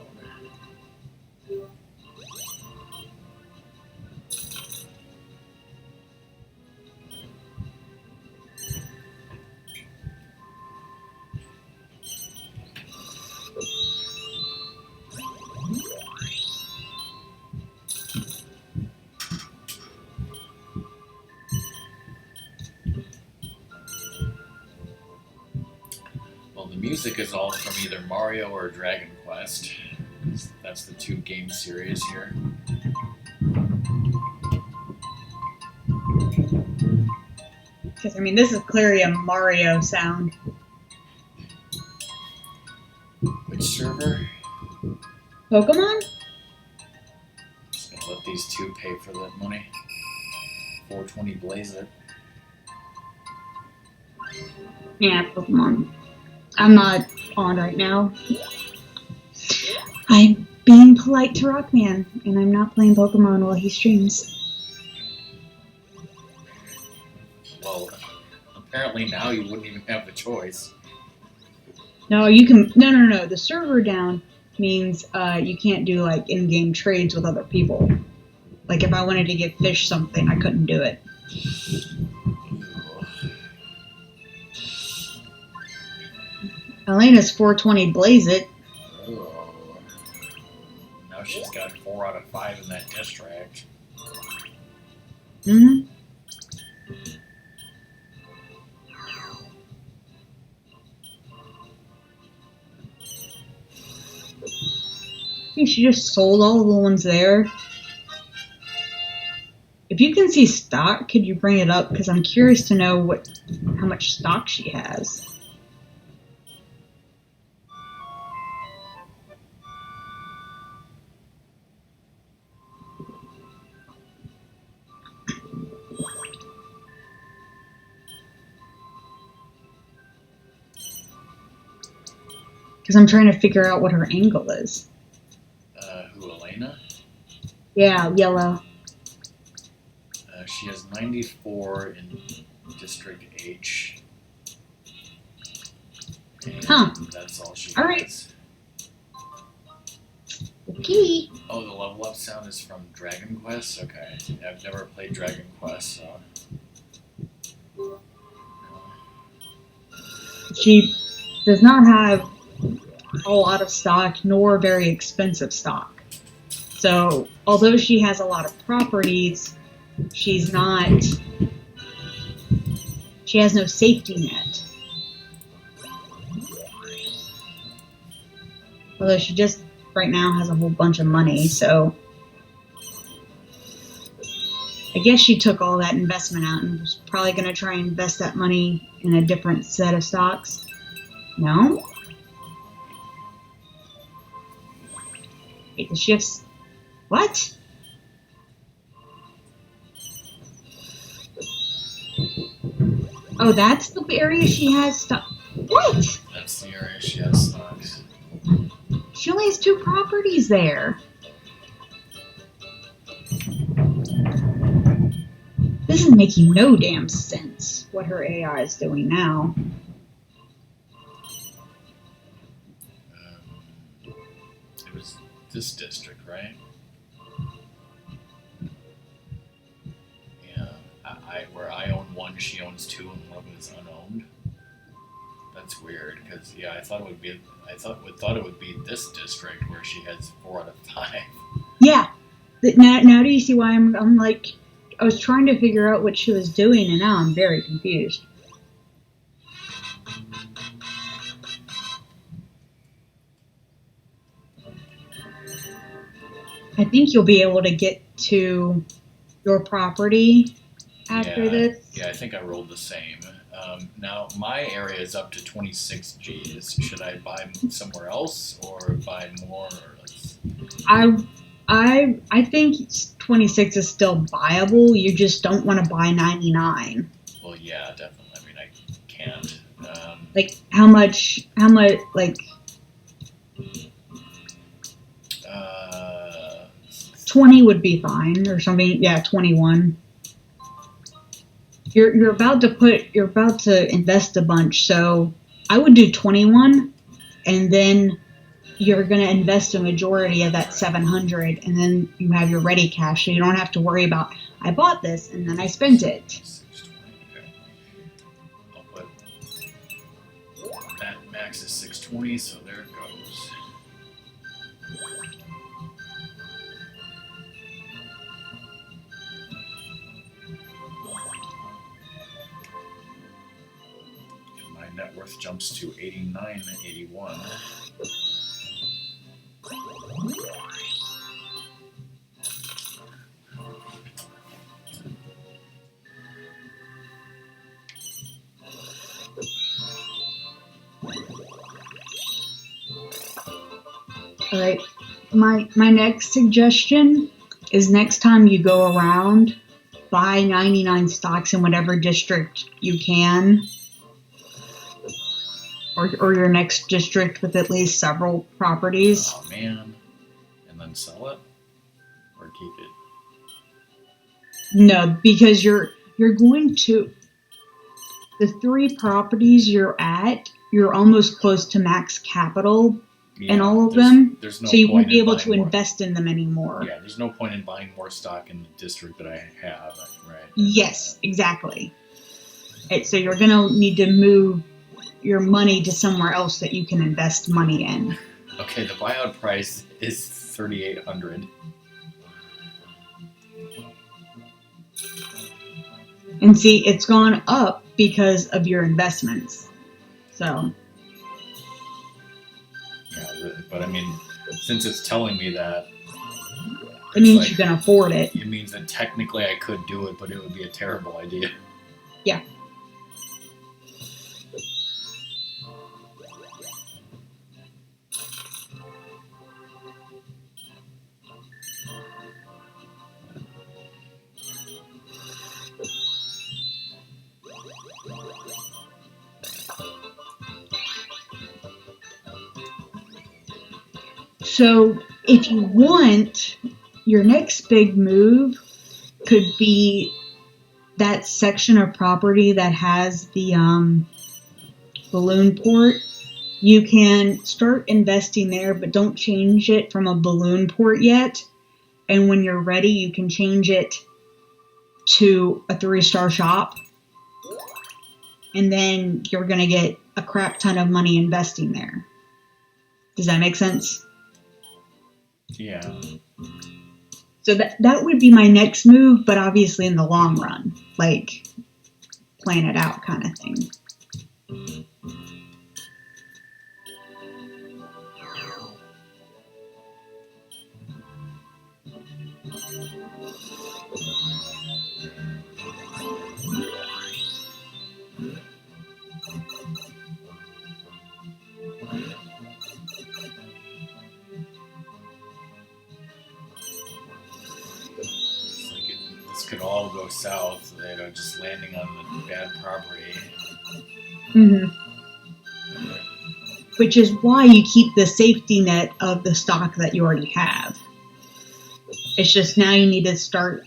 Well, the music is all from either Mario or Dragon Quest. That's the two game series here. Because, I mean, this is clearly a Mario sound. Which server? Pokemon? Just gonna let these two pay for that money. 420 blaze it. Yeah, Pokemon. I'm not on right now. I'm being polite to Rockman, and I'm not playing Pokemon while he streams. Well, apparently now you wouldn't even have the choice. No, you can. No. The server down means you can't do like in-game trades with other people. Like if I wanted to give Fish something, I couldn't do it. Elena's 420 blaze it. Oh. Now she's got 4 out of 5 in that district. Mm-hmm. I think she just sold all the ones there. If you can see stock, could you bring it up? Because I'm curious to know how much stock she has. Because I'm trying to figure out what her angle is. Who, Elena? Yeah, yellow. She has 94 in District H. And Huh. that's all she All right. has. Okay. Oh, the level up sound is from Dragon Quest? Okay. I've never played Dragon Quest, so. She does not have a lot of stock, nor very expensive stock. So, although she has a lot of properties, she has no safety net. Although she just right now has a whole bunch of money, so I guess she took all that investment out and was probably going to try and invest that money in a different set of stocks. No? Wait, the shifts. What? Oh, that's the area she has stock. What? That's the area she has stocks. She only has 2 properties there. This is making no damn sense, what her AI is doing now. It was this district, right? Yeah. Where I own 1, she owns 2, and 1 is unowned. That's weird, because yeah, I thought it would be this district where she has 4 out of 5. Yeah. Now do you see why I'm like, I was trying to figure out what she was doing, and now I'm very confused. I think you'll be able to get to your property after this. Yeah, I think I rolled the same. Now, my area is up to 26 Gs. Should I buy somewhere else or buy more? I think 26 is still buyable. You just don't want to buy 99. Well, yeah, definitely. I mean, I can't. Like, how much, like... 20 would be fine, or something. Yeah, 21. You're about to invest a bunch, so I would do 21, and then you're going to invest a majority of that 700, and then you have your ready cash, so you don't have to worry about, I bought this and then I spent it. 620. Okay. I'll put that max is 620, so there it goes. My net worth jumps to 89.81. All right. My next suggestion is next time you go around, buy 99 stocks in whatever district you can, or your next district with at least several properties. Oh man. And then sell it? Or keep it? No, because you're going to, the 3 properties you're at, you're almost close to max capital in all of them, There's no so you point won't be in able buying to more. invest in them anymore. Yeah, there's no point in buying more stock in the district that I have, right? Yes, exactly. So you're going to need to move your money to somewhere else that you can invest money in. Okay, the buyout price is 3,800. And see, it's gone up because of your investments. So, Yeah, but I mean, since it's telling me that, it means like, you can afford it. it means that technically I could do it, but it would be a terrible idea. Yeah. So, if you want, your next big move could be that section of property that has the balloon port. You can start investing there, but don't change it from a balloon port yet. And when you're ready, you can change it to a 3-star shop. And then you're going to get a crap ton of money investing there. Does that make sense? Yeah. So that would be my next move, but obviously in the long run, like plan it out kind of thing. It's like this could all go south, you know, just landing on the bad property. Mm-hmm. Which is why you keep the safety net of the stock that you already have. It's just now you need to start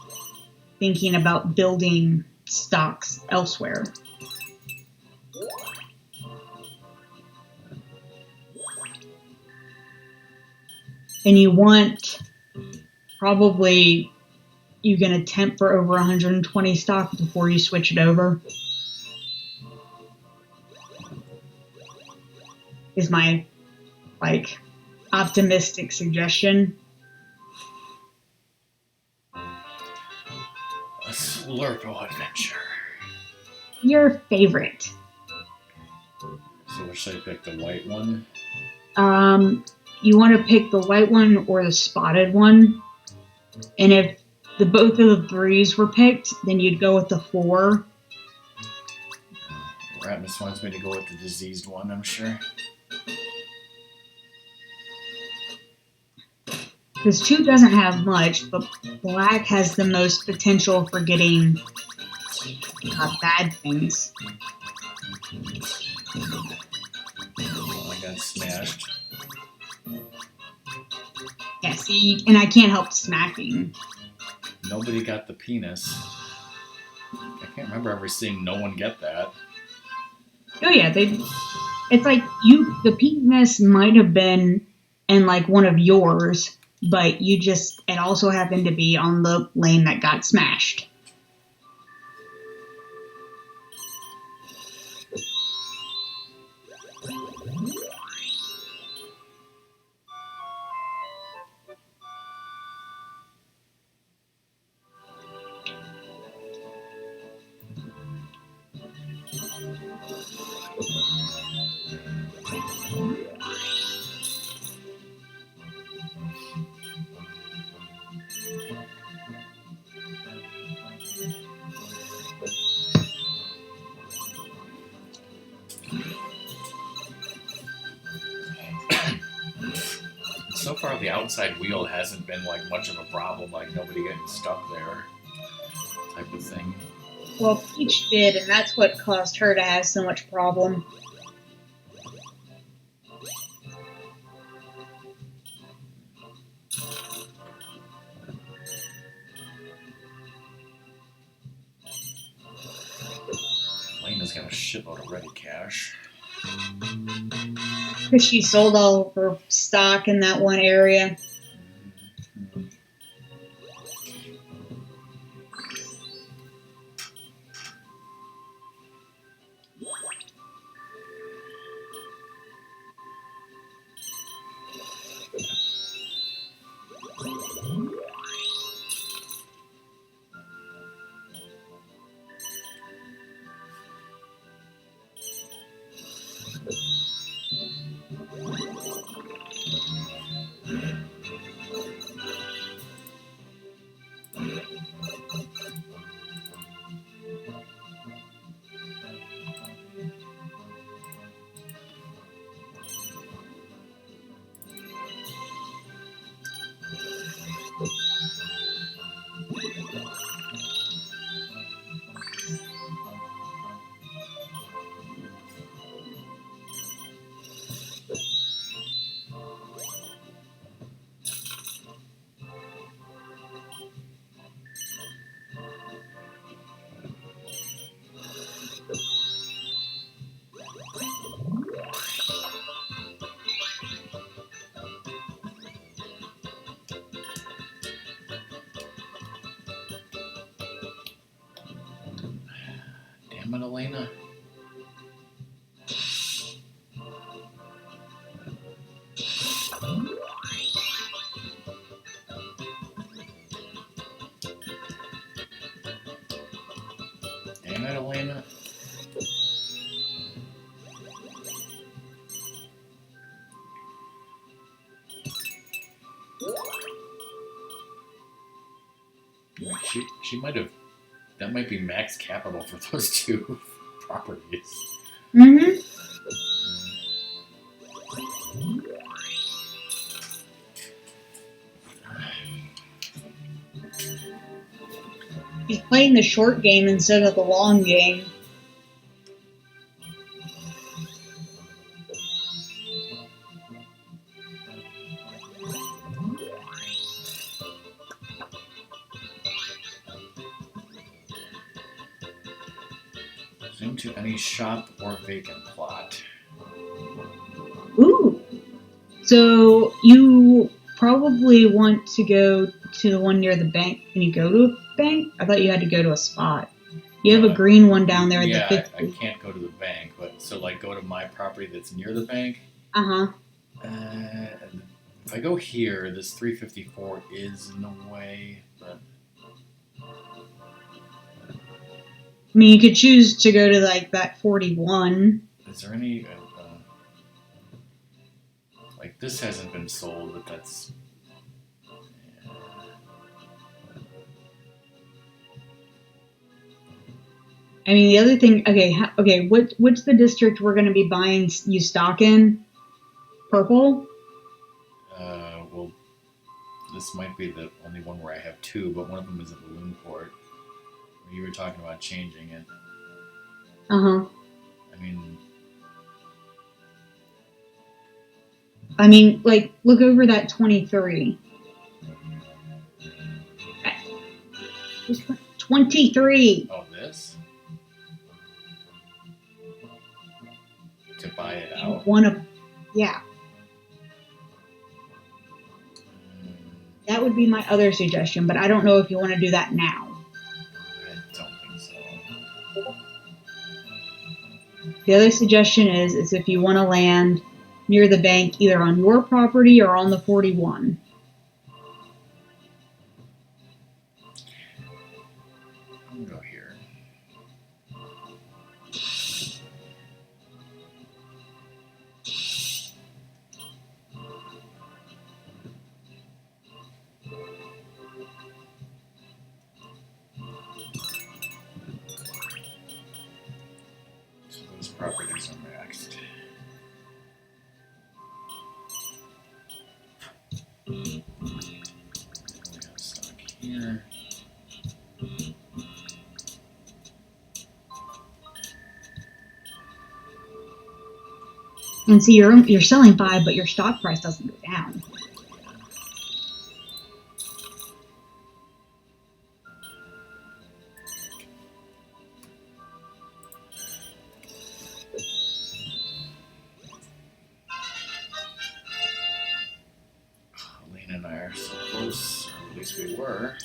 thinking about building stocks elsewhere. And you want, probably, you can attempt for over 120 stock before you switch it over. Is my, like, optimistic suggestion. A Slurpo adventure. Your favorite. So what should I pick? The white one? You want to pick the white one or the spotted one. And if both of the 3s were picked, then you'd go with the 4. Ratmus wants me to go with the diseased one, I'm sure. Because 2 doesn't have much, but black has the most potential for getting bad things. Oh, I got smashed. Yes. See, and I can't help smacking. Nobody got the penis. I can't remember ever seeing no one get that. Oh yeah, it's like the penis might have been in like one of yours, but it also happened to be on the lane that got smashed. So far, the outside wheel hasn't been like much of a problem, like nobody getting stuck there, type of thing. Well, Peach did, and that's what caused her to have so much problem. Lena's got a shitload of ready cash. Because she sold all of her stock in that one area. Damn it, Elena. Damn it, Elena. She might have. That might be max capital for those two properties. Mm-hmm. He's playing the short game instead of the long game. Zoom to any shop or vacant plot. Ooh. So you probably want to go to the one near the bank. Can you go to a bank? I thought you had to go to a spot. You have a green one down there at yeah, the 50. I can't go to the bank, but so like go to my property that's near the bank. Uh-huh. If I go here, this 354 is in the way, but I mean, you could choose to go to like that 41. is there any like this hasn't been sold, but that's I mean, the other thing. Okay. What's the district we're going to be buying you stock in? Purple. well, this might be the only one where I have two, but one of them is a balloon port. You were talking about changing it. Uh-huh. I mean, like, look over that 23. $23. Oh, this? To buy it out? Yeah, Mm, that would be my other suggestion, but I don't know if you want to do that now. I don't think so. The other suggestion is if you want to land near the bank, either on your property or on the 41. I'm gonna go here. So those properties are maxed. We have stock here. And see, you're selling 5, but your stock price doesn't go down. Lane and I are so close, or at least we were.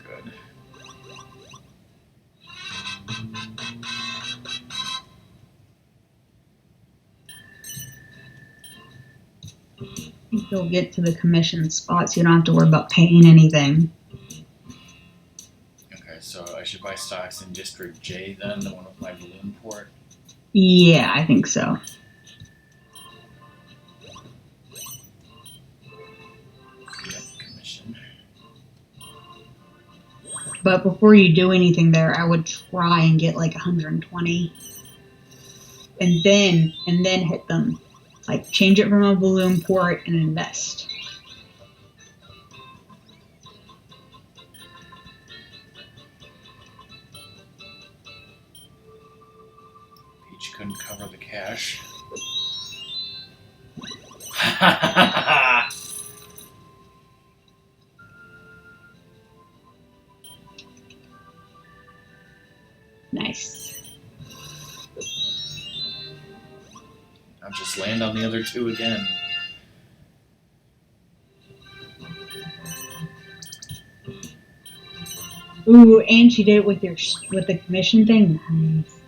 Good. You'll get to the commission spot, so you don't have to worry about paying anything. Okay, so I should buy stocks in District J then, the one with my balloon port. Yeah, I think so. Yep, commission. But before you do anything there, I would try and get like 120, and then hit them. Like change it from a balloon port and invest. Peach couldn't cover the cash. Nice. I'll just land on the other two again. Ooh, and she did it with the commission thing. Nice.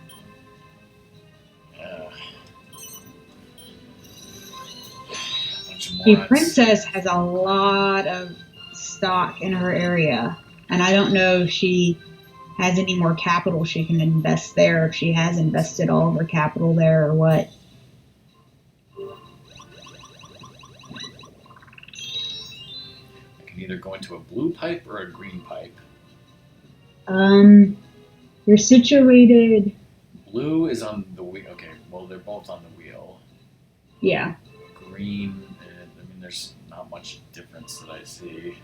Bunch of The morons. princess has a lot of stock in her area, and I don't know if she has any more capital she can invest there, if she has invested all of her capital there or what. I can either go into a blue pipe or a green pipe. You're situated. Blue is on the wheel. Okay, well, they're both on the wheel. Yeah. Green, I mean, there's not much difference that I see.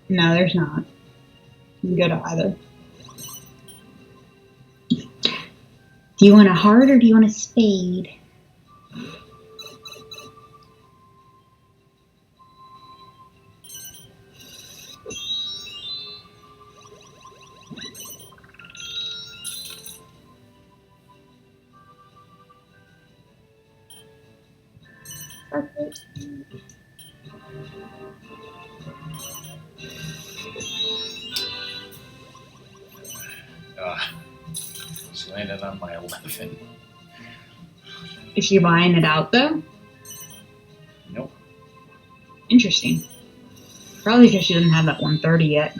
No, there's not. You can go to either. Do you want a heart or do you want a spade? Okay. She landed on my 11. Is she buying it out though? Nope. Interesting. Probably because she doesn't have that 130 yet.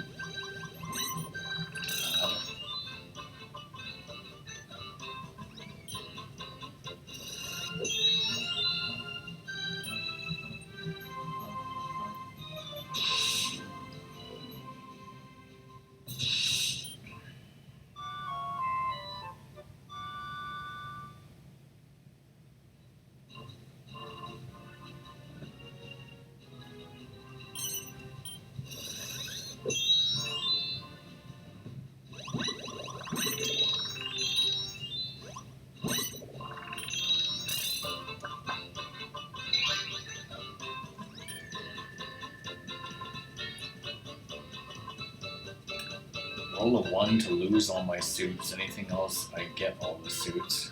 roll a 1 to lose all my suits. Anything else, I get all the suits.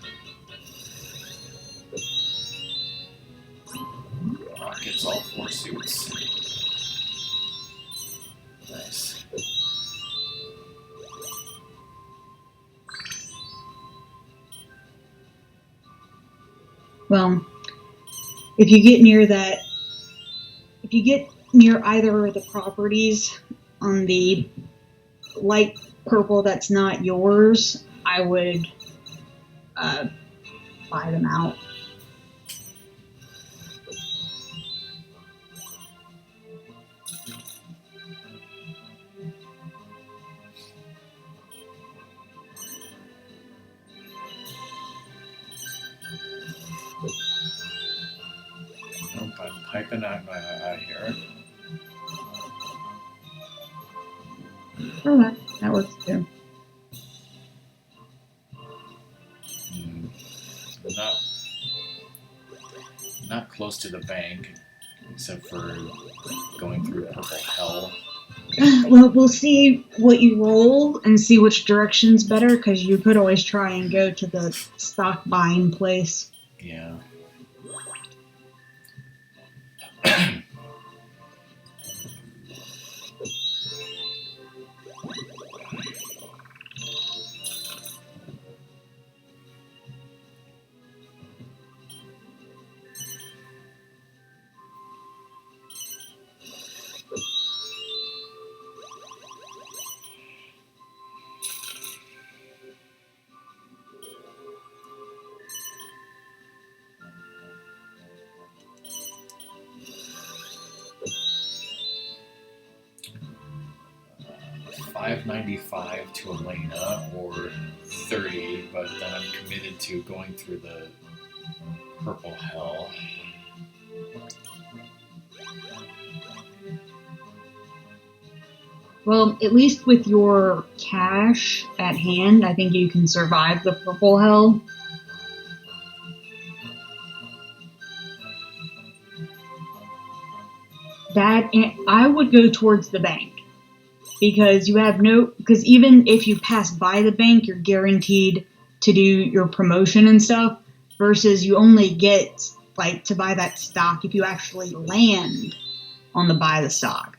Rock gets all 4 suits. Nice. Well, if you get near that, if you get near either of the properties on the light purple that's not yours, I would buy them out. Nope, I'm piping out here. Oh, that works too. I'm not close to the bank, except for going through purple hell. Well, we'll see what you roll and see which direction's better, because you could always try and go to the stock buying place. Yeah. $5.95 to Elena, or 30, but then I'm committed to going through the purple hell. Well, at least with your cash at hand, I think you can survive the purple hell. I would go towards the bank, because because even if you pass by the bank, you're guaranteed to do your promotion and stuff, versus you only get to buy that stock if you actually land on the buy the stock.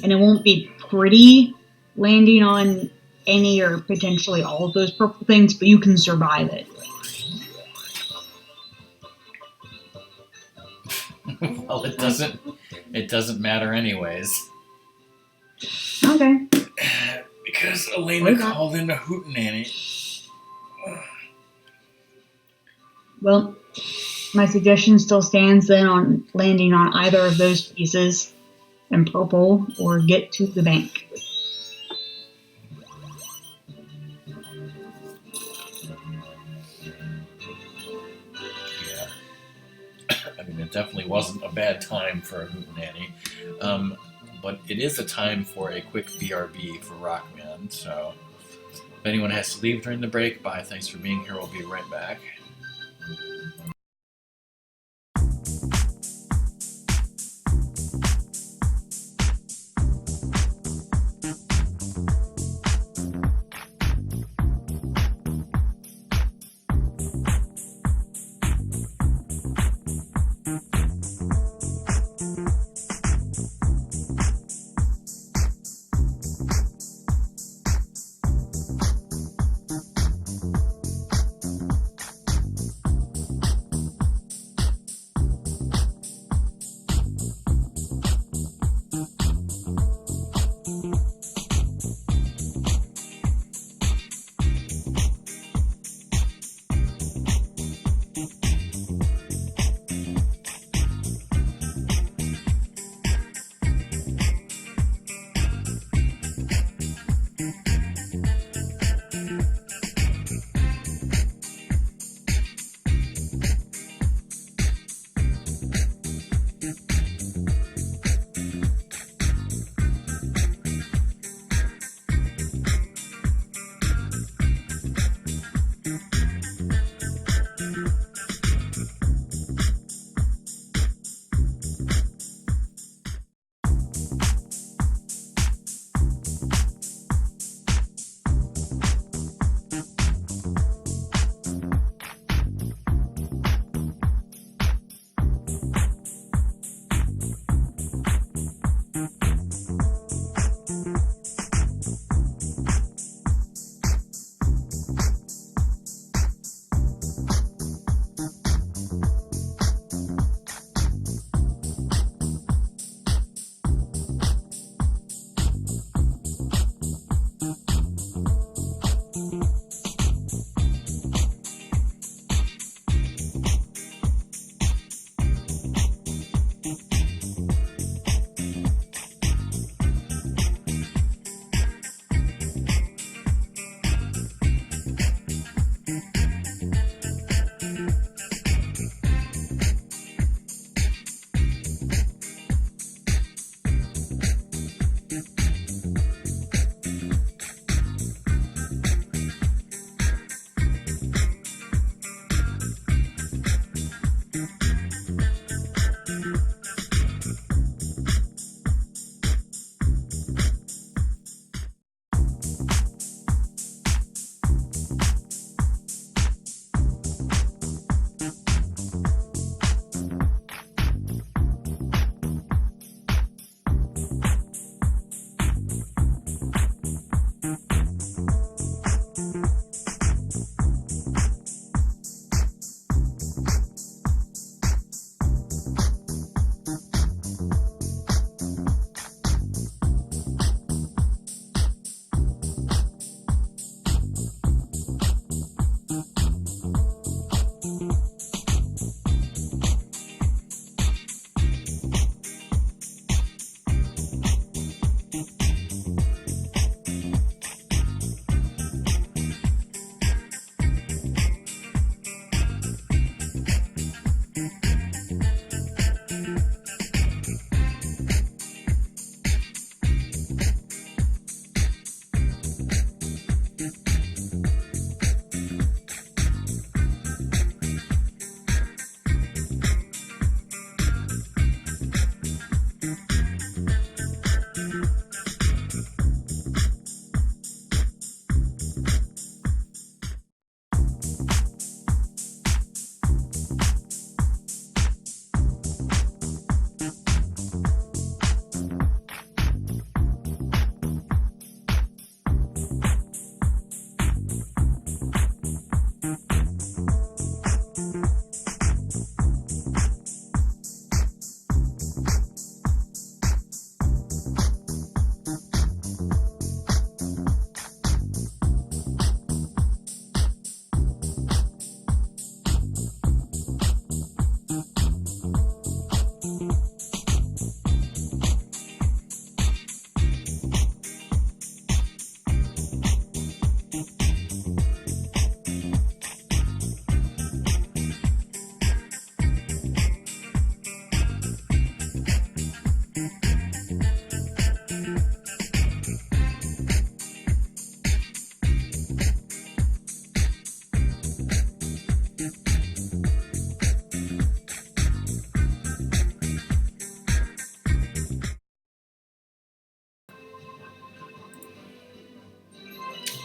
And it won't be pretty landing on any or potentially all of those purple things, but you can survive it. Well, it doesn't matter anyways. Okay. Because Elena called in a hootenanny. Well, my suggestion still stands then on landing on either of those pieces in purple, or get to the bank. Yeah. I mean, it definitely wasn't a bad time for a hootenanny. But it is a time for a quick BRB for Rockman, so if anyone has to leave during the break, bye. Thanks for being here. We'll be right back.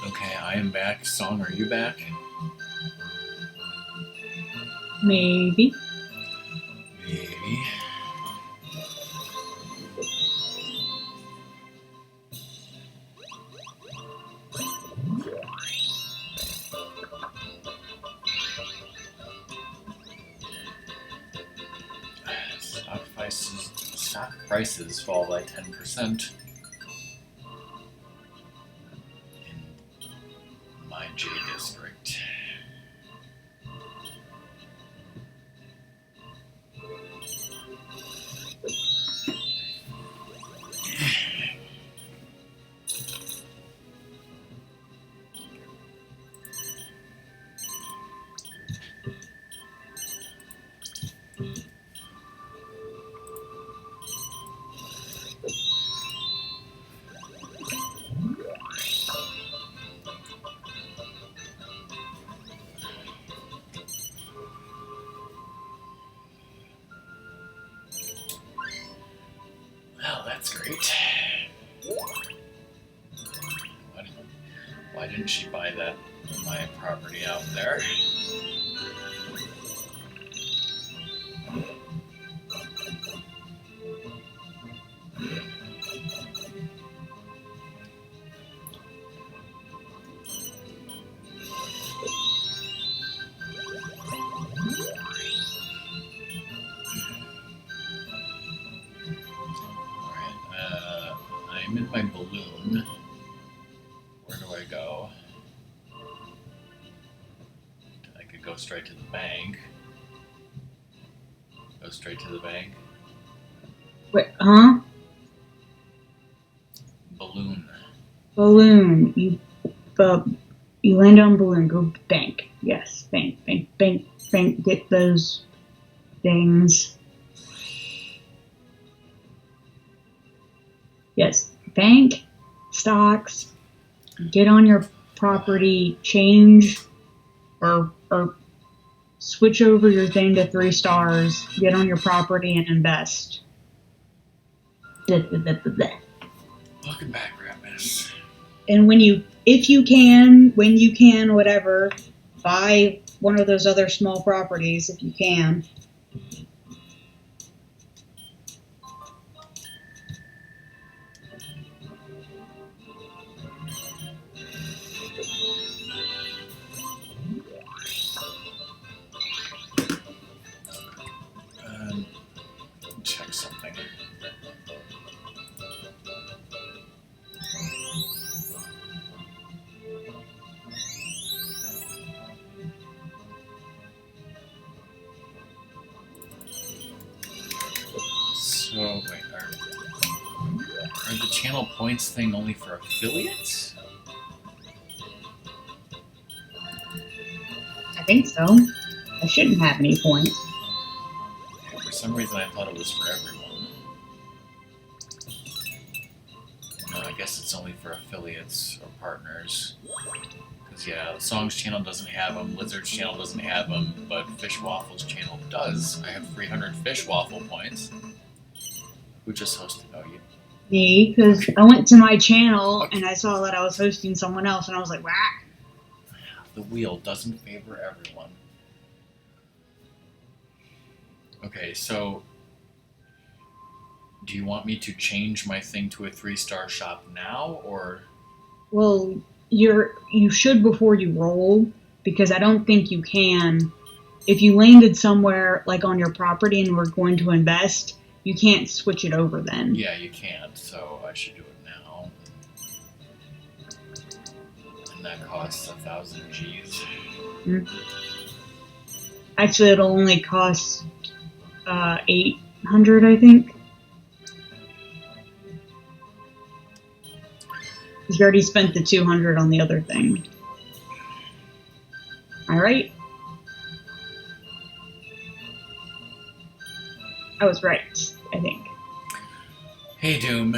Okay, I am back. Song, are you back? Maybe. Maybe. Stock prices fall by 10% in my J district. Well, that's great. Why didn't she buy my property out there? Alright, I'm in my balloon. Where do I go? I could go straight to the bank. Go straight to the bank. Wait, huh? Balloon. Balloon. You land on balloon. Go bank. Yes, bank. Get those things. Yes, bank, stocks. Get on your property. Change or switch over your thing to 3 stars. Get on your property and invest. Welcome back, Ratmus. And if you can, whatever, buy one of those other small properties if you can. Are the channel points thing only for affiliates? I think so. I shouldn't have any points. For some reason, I thought it was for everyone. No, I guess it's only for affiliates or partners. Because, yeah, Song's channel doesn't have them, Lizard's channel doesn't have them, but Fish Waffle's channel does. I have 300 Fish Waffle points. Who just hosted? Oh, you. Me, because I went to my channel and I saw that I was hosting someone else, and I was like, whack. The wheel doesn't favor everyone. Okay, so do you want me to change my thing to a 3-star shop now, or? Well, you should before you roll, because I don't think you can. If you landed somewhere like on your property and were going to invest, you can't switch it over then. Yeah, you can't, so I should do it now. And that costs 1,000 Gs. Actually, it'll only cost 800, I think. Because you already spent the 200 on the other thing. Alright? I was right, I think. Hey, Doom.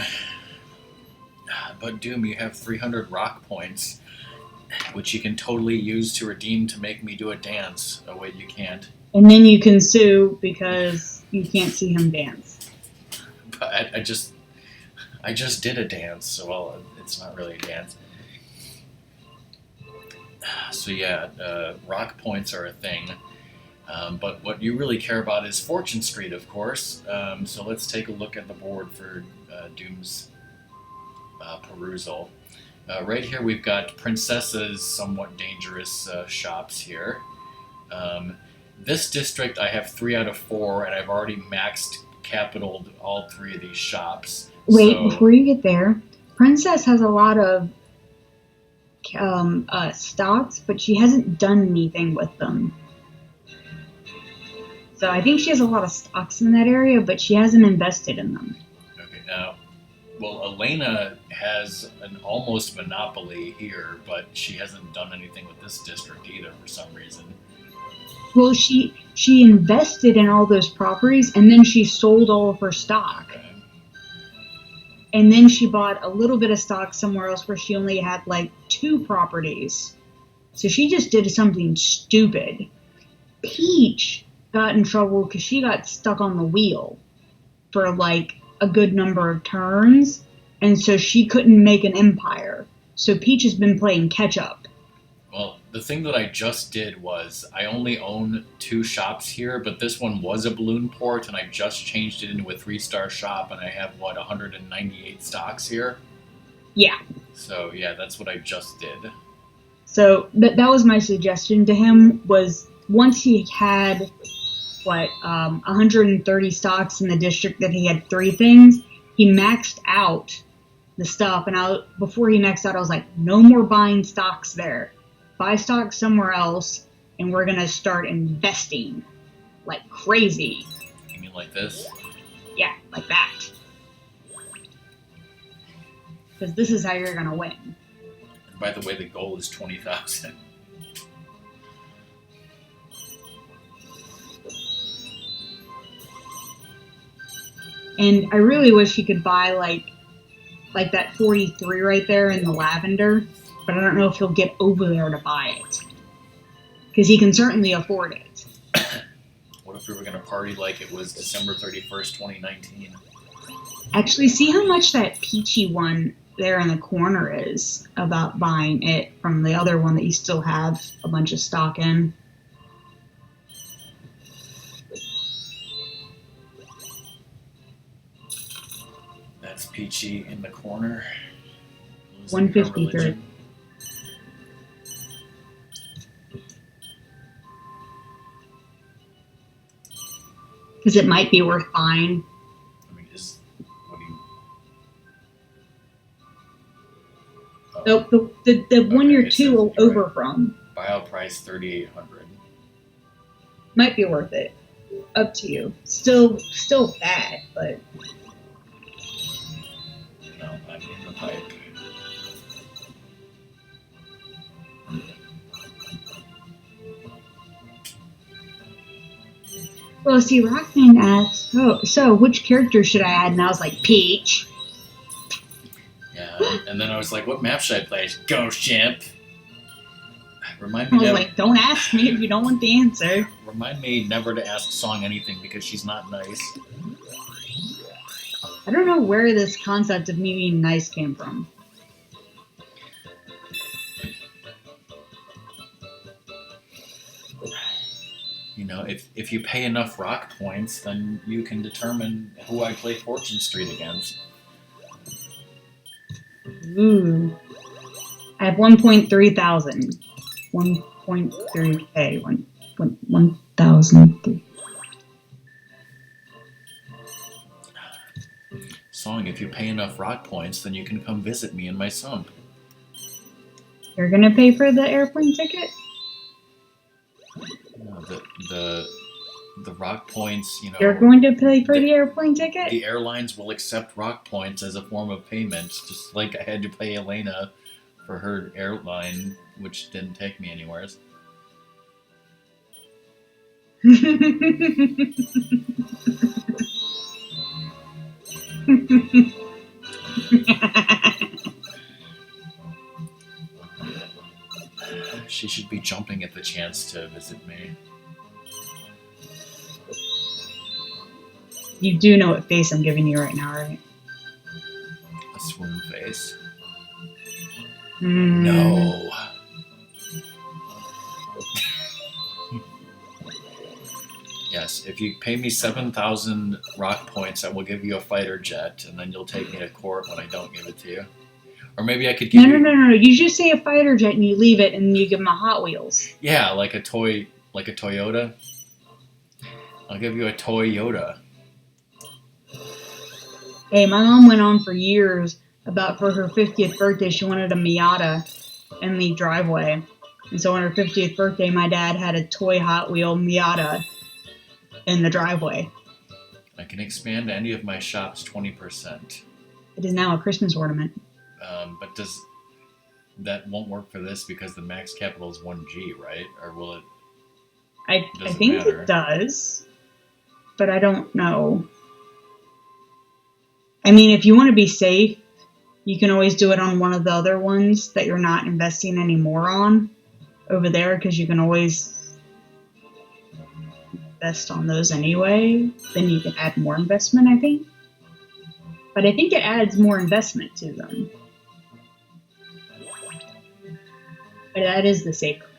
But, Doom, you have 300 rock points, which you can totally use to redeem to make me do a dance. Oh, wait, you can't. And then you can sue because you can't see him dance. But I just did a dance, so, well, it's not really a dance. So, yeah, rock points are a thing. But what you really care about is Fortune Street, of course. So let's take a look at the board for Doom's perusal. Right here we've got Princessa's somewhat dangerous shops here. This district I have 3 out of 4, and I've already capitaled all 3 of these shops. Wait, so, before you get there, Princess has a lot of stocks, but she hasn't done anything with them. So I think she has a lot of stocks in that area, but she hasn't invested in them. Okay, now, well, Elena has an almost monopoly here, but she hasn't done anything with this district either for some reason. Well, she invested in all those properties, and then she sold all of her stock. Okay. And then she bought a little bit of stock somewhere else where she only had like 2 properties. So she just did something stupid. Peach got in trouble because she got stuck on the wheel for like a good number of turns, and so she couldn't make an empire. So Peach has been playing catch up. Well, the thing that I just did was I only own 2 shops here, but this one was a balloon port, and I just changed it into a 3-star shop, and I have, 198 stocks here? Yeah. So, yeah, that's what I just did. So that was my suggestion to him, was once he had 130 stocks in the district that he had 3 things, he maxed out the stuff, and before he maxed out, I was like, no more buying stocks there. Buy stocks somewhere else, and we're gonna start investing like crazy. You mean like this? Yeah, like that. Because this is how you're gonna win. And by the way, the goal is 20,000. And I really wish he could buy like that 43 right there in the lavender, but I don't know if he'll get over there to buy it. Because he can certainly afford it. What if we were going to party like it was December 31st, 2019? Actually, see how much that peachy one there in the corner is about buying it from the other one that you still have a bunch of stock in. That's Peachy in the corner. 153. Because it might be worth buying. I mean, what do you... Oh, the one you're it says 2 over right. from Buyout price 3,800. might be worth it. Up to you. Still bad, but No. I'm in the pipe. Well, see, Rockman asked, "Oh, so which character should I add?" And I was like, Peach. Yeah, and then I was like, what map should I play? Ghost Ship. Remind I me was never. like, "Don't ask me if you don't want the answer." Remind me never to ask Song anything because she's not nice. I don't know where this concept of me being nice came from. You know, if you pay enough rock points, then you can determine who I play Fortune Street against. Ooh. I have 1.3 thousand. 1.3K. 1,003. Song, if you pay enough rock points, then you can come visit me in my sump. You're gonna pay for the airplane ticket? No, the rock points, you know. You're going to pay for the airplane ticket? The airlines will accept rock points as a form of payment, just like I had to pay Elena for her airline, which didn't take me anywhere. She should be jumping at the chance to visit me. You do know what face I'm giving you right now, right? A swoon face. Mm. No. Yes, if you pay me 7,000 rock points, I will give you a fighter jet, and then you'll take me to court when I don't give it to you. Or maybe I could give you... No. You just say a fighter jet and you leave it and you give them a Hot Wheels. Yeah, like a Toyota. I'll give you a Toyota. Hey, my mom went on for years about for her 50th birthday, she wanted a Miata in the driveway. And so on her 50th birthday, my dad had a toy Hot Wheel Miata in the driveway. I can expand any of my shops 20%. It is now a Christmas ornament. But that won't work for this because the max capital is 1G, right? Or will it? I Doesn't think matter. it does, but I don't know. I mean, if you want to be safe, you can always do it on one of the other ones that you're not investing any more on over there, because you can always invest on those anyway. Then you can add more investment, I think. But I think it adds more investment to them. But that is the safer bet.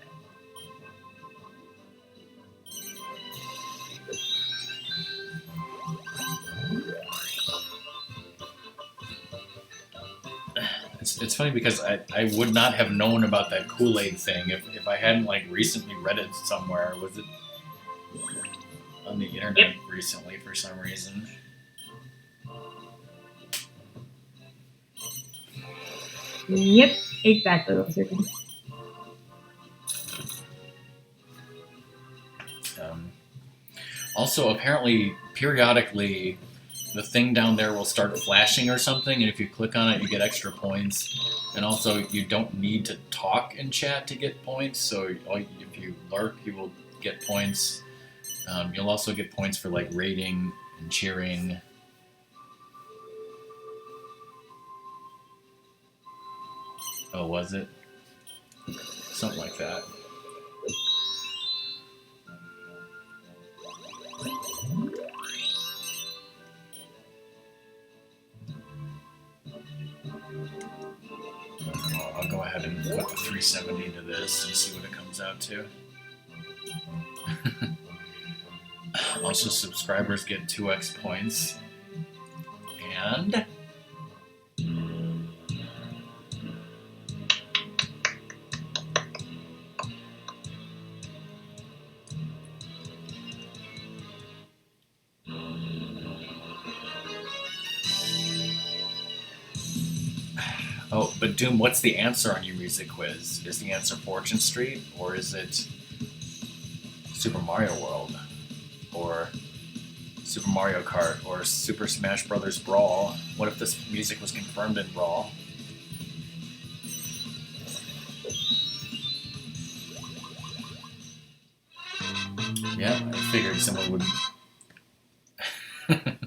It's funny because I would not have known about that Kool-Aid thing if I hadn't like recently read it somewhere. Was it on the internet recently for some reason? Yep, exactly what I was thinking. Also, apparently, periodically, the thing down there will start flashing or something, and if you click on it, you get extra points. And also, you don't need to talk in chat to get points, so if you lurk, you will get points. You'll also get points for like rating and cheering. Oh, was it? Something like that. I'll go ahead and put the 370 to this and see what it comes out to. Also, subscribers get 2x points. And... Oh, but Doom, what's the answer on your music quiz? Is the answer Fortune Street, or is it Super Mario World, or Super Mario Kart or Super Smash Brothers Brawl. What if this music was confirmed in Brawl? Yeah, I figured someone would. I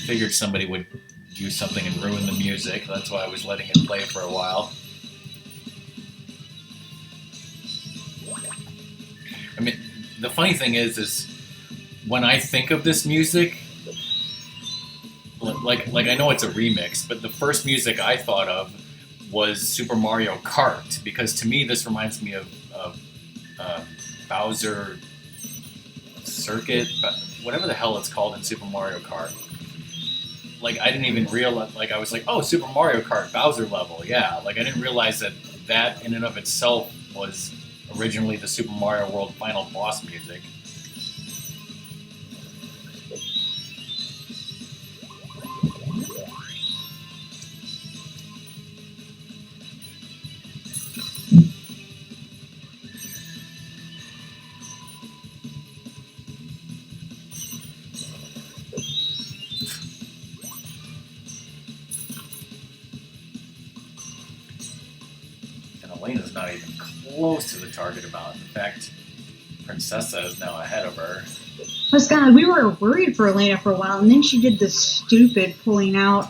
figured somebody would do something and ruin the music. That's why I was letting it play for a while. I mean, the funny thing is when I think of this music, like I know it's a remix, but the first music I thought of was Super Mario Kart, because to me this reminds me of Bowser Circuit, whatever the hell it's called in Super Mario Kart. Like, I didn't even realize, like, I was like, oh, Super Mario Kart, Bowser level, yeah. Like, I didn't realize that in and of itself was originally the Super Mario World final boss music. Elena's not even close to the target amount. In fact, Princessa is now ahead of her. We were worried for Elena for a while, and then she did this stupid pulling out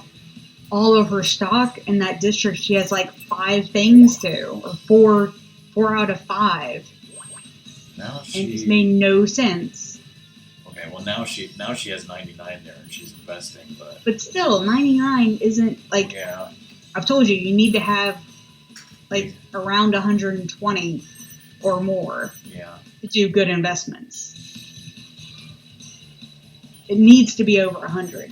all of her stock in that district. She has like 5 things to, or four out of 5. Now And it just made no sense. Okay, well now she has 99 there, and she's investing, But still, 99 isn't like. Yeah. I've told you need to have like around 120 or more. Yeah. To do good investments. It needs to be over 100.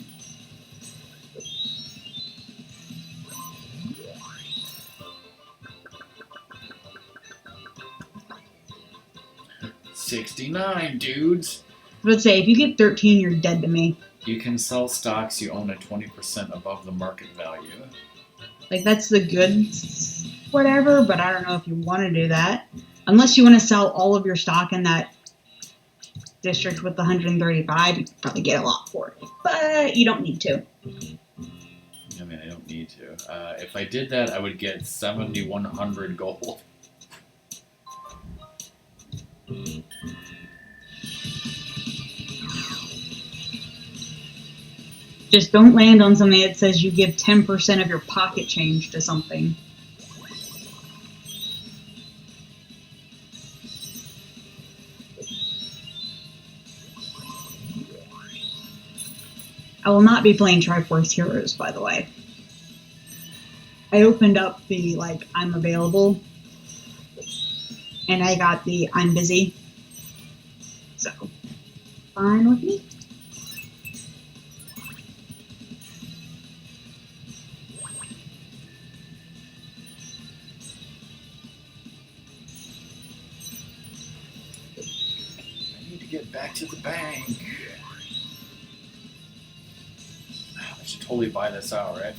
$69, dudes. Let's say if you get 13, you're dead to me. You can sell stocks you own at 20% above the market value. Like, that's the good whatever, but I don't know if you want to do that. Unless you want to sell all of your stock in that district with the 135, you could probably get a lot for it. But you don't need to. I mean, I don't need to. If I did that, I would get 7,100 gold. Just don't land on something that says you give 10% of your pocket change to something. I will not be playing Triforce Heroes, by the way. I opened up the, like, I'm available, and I got the I'm busy. So, fine with me. I need to get back to the bank. I should totally buy this out, right?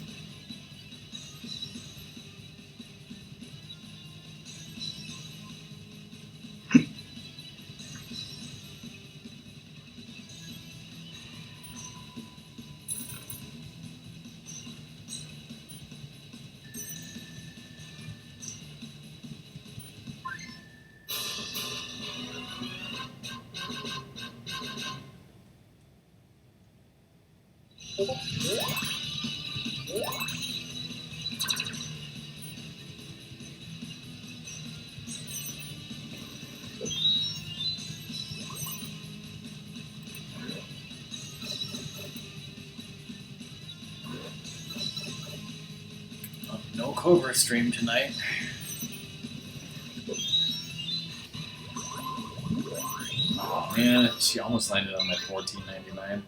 No Cobra stream tonight. Oh man, she almost landed on my $14.99.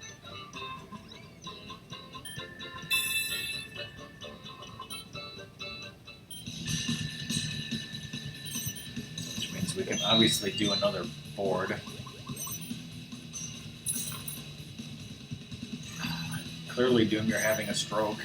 Which means we can obviously do another board. Clearly, Doom, you're having a stroke.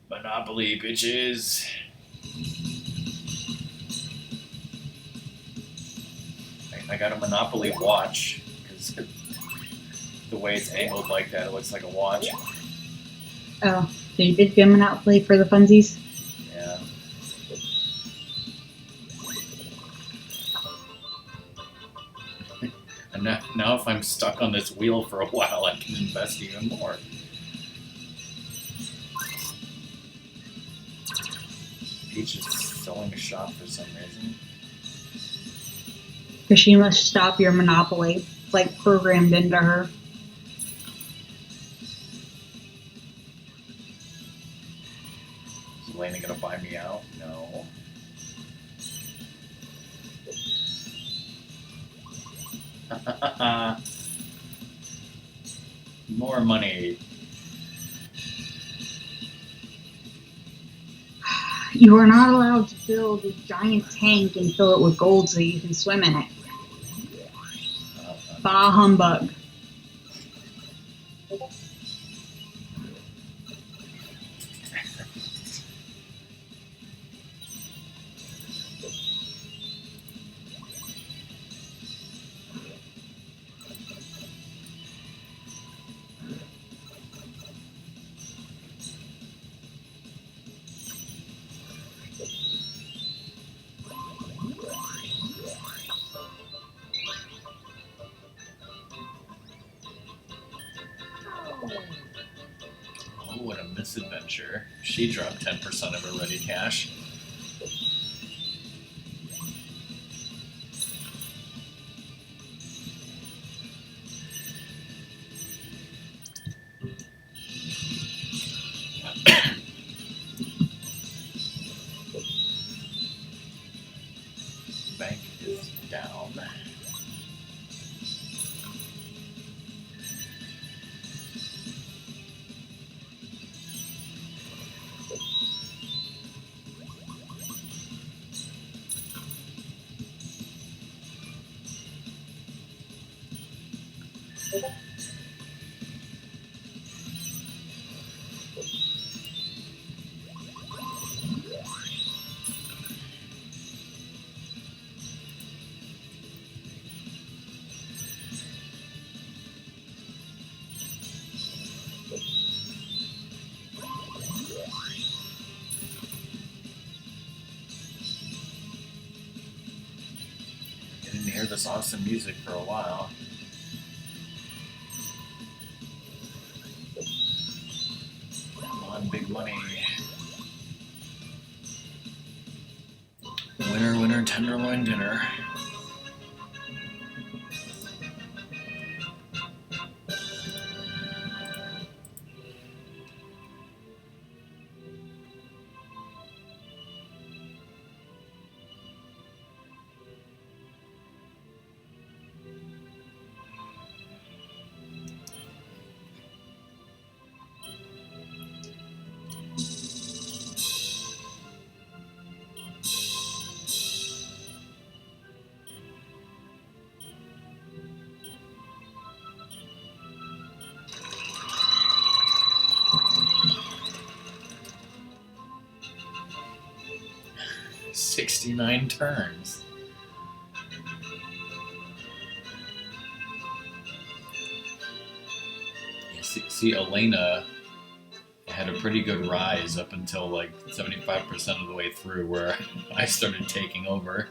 Monopoly, bitches. I got a Monopoly watch because the way it's angled like that, it looks like a watch. Oh, so you did get Monopoly for the funsies? Yeah. And now if I'm stuck on this wheel for a while, I can invest even more. Peach is selling a shop for some reason. Because she must stop your Monopoly. It's like programmed into her. Is Elena gonna buy me out? No. More money. You are not allowed to build a giant tank and fill it with gold so you can swim in it. Bah humbug. Oh, what a misadventure. She dropped 10% of her ready cash. Bank is down. I didn't hear this awesome music for a while. Come on, big money. Winner, winner, tenderloin dinner. $69 turns. Yeah, see, Elena had a pretty good rise up until like 75% of the way through, where I started taking over.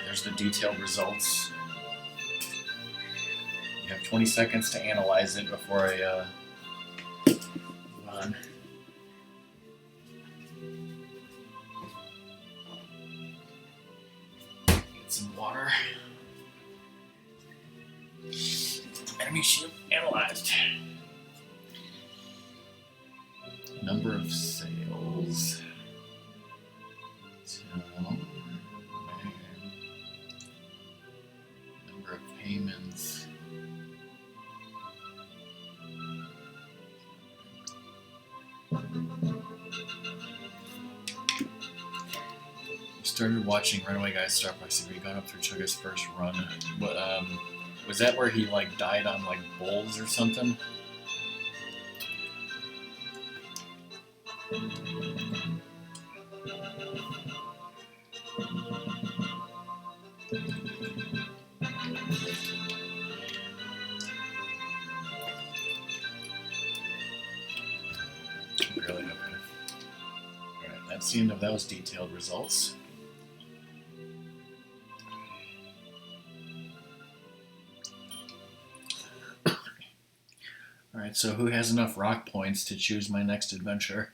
There's the detailed results. You have 20 seconds to analyze it before I move on. Get some water. Enemy shield analyzed. Number of sales. Number of payments. We started watching Runaway Guy Starbucks. Have we gone up through Chugga's first run? Was that where he like died on like bulls or something? Really? Okay. Alright, that's the end of those detailed results. Alright, so who has enough rock points to choose my next adventure?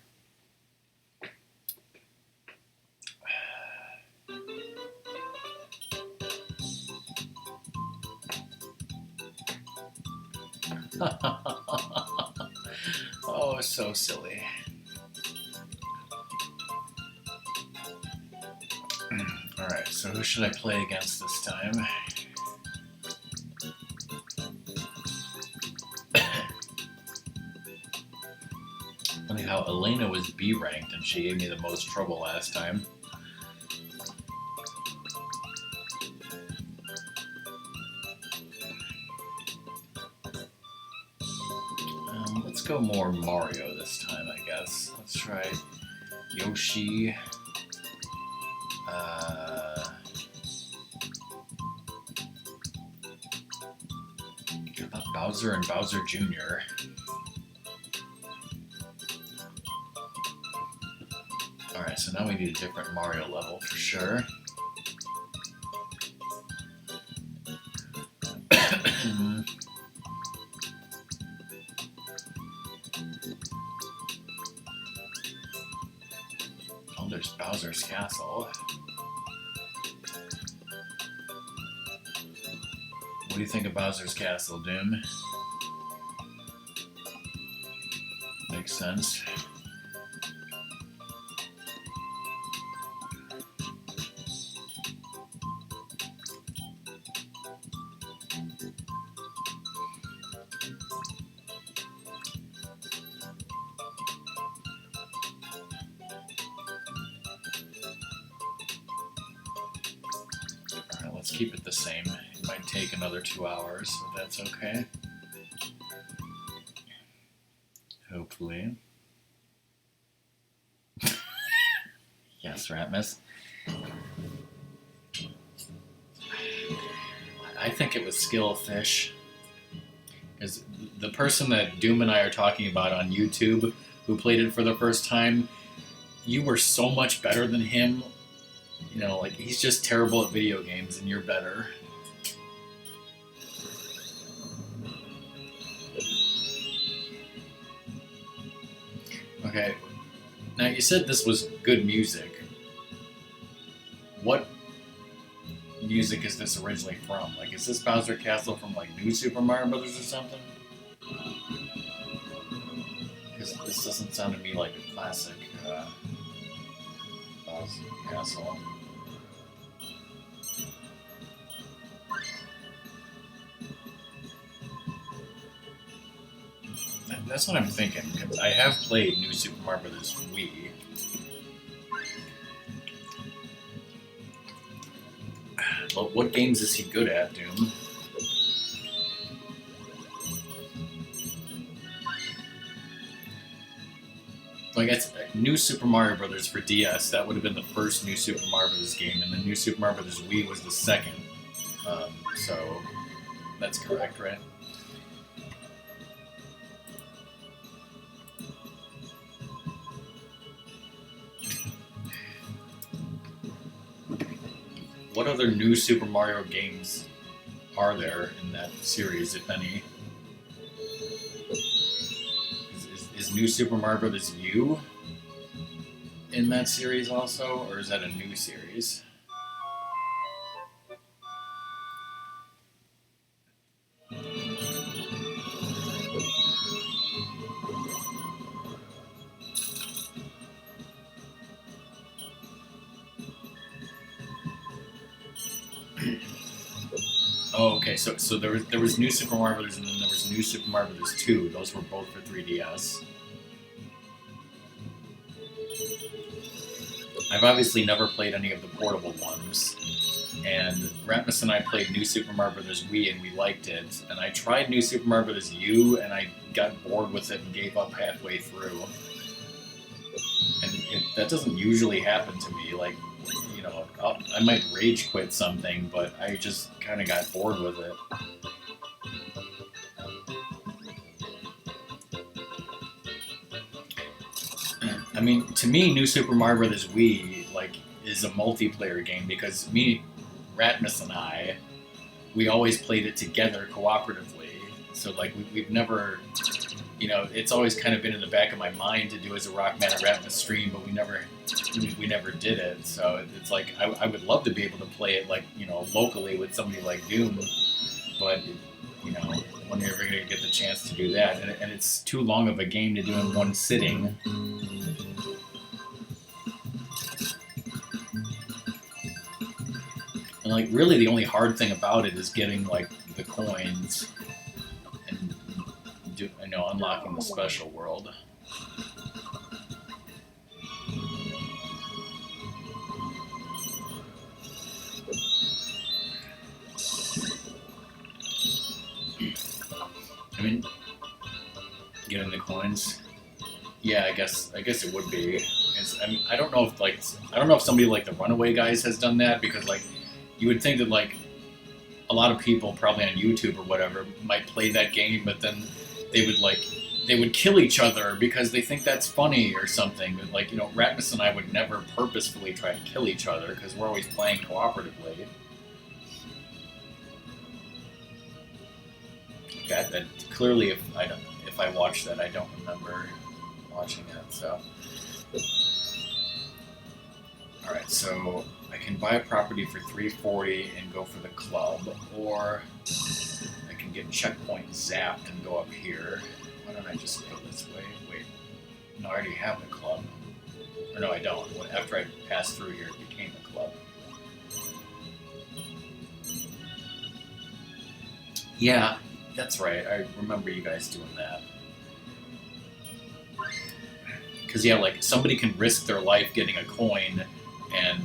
Oh, so silly. Alright, so who should I play against this time? Funny how Elena was B ranked and she gave me the most trouble last time. Let's go more Mario this time, I guess. Let's try Yoshi. How about Bowser and Bowser Jr.? Alright, so now we need a different Mario level for sure. Oh, there's Bowser's Castle. What do you think of Bowser's Castle, Doom? Makes sense. Alright, let's keep it the same. It might take another 2 hours, so that's okay. Hopefully. Yes, Ratmus. I think it was Skillfish. Because the person that Doom and I are talking about on YouTube, who played it for the first time, you were so much better than him. You know, like, he's just terrible at video games and you're better. Okay, now you said this was good music. What music is this originally from? Like, is this Bowser Castle from, like, New Super Mario Brothers or something? Because this doesn't sound to me like a classic Bowser Castle. That's what I'm thinking, because I have played New Super Mario Bros. Wii. But what games is he good at, Doom? Like, it's New Super Mario Bros. For DS, that would have been the first New Super Mario Bros. Game, and the New Super Mario Bros. Wii was the second. So, that's correct, right? What other new Super Mario games are there in that series, if any? Is New Super Mario Bros. U in that series also, or is that a new series? Oh, okay. So there was New Super Mario Bros. And then there was New Super Mario Bros. 2. Those were both for 3DS. I've obviously never played any of the portable ones, and Ratmus and I played New Super Mario Bros. Wii, and we liked it. And I tried New Super Mario Bros. U, and I got bored with it and gave up halfway through. And that doesn't usually happen to me. Like, you know, I might rage quit something, but I just kind of got bored with it. I mean, to me, New Super Mario Bros. Wii is a multiplayer game because me, Ratmus, and we always played it together cooperatively. So we've never, you know, it's always kind of been in the back of my mind to do as a Rockman and Ratmus stream, but we never did it. So it's like I would love to be able to play it locally with somebody like Doom, but you know, when you're ever gonna get the chance to do that, and it's too long of a game to do in one sitting. And really the only hard thing about it is getting the coins and unlocking the special world. I mean, getting the coins. Yeah, I guess it would be. I don't know if somebody like the Runaway Guys has done that, because you would think that a lot of people probably on YouTube or whatever might play that game, but then they would kill each other because they think that's funny or something. But Ratmus and I would never purposefully try to kill each other because we're always playing cooperatively. That clearly, if I watched that, I don't remember watching it. So, all right, so I can buy a property for $340 and go for the club, or I can get checkpoint zapped and go up here. Why don't I just go this way? Wait, no, I already have the club. Or no, I don't. After I passed through here, it became a club. Yeah, that's right. I remember you guys doing that. Because, yeah, somebody can risk their life getting a coin and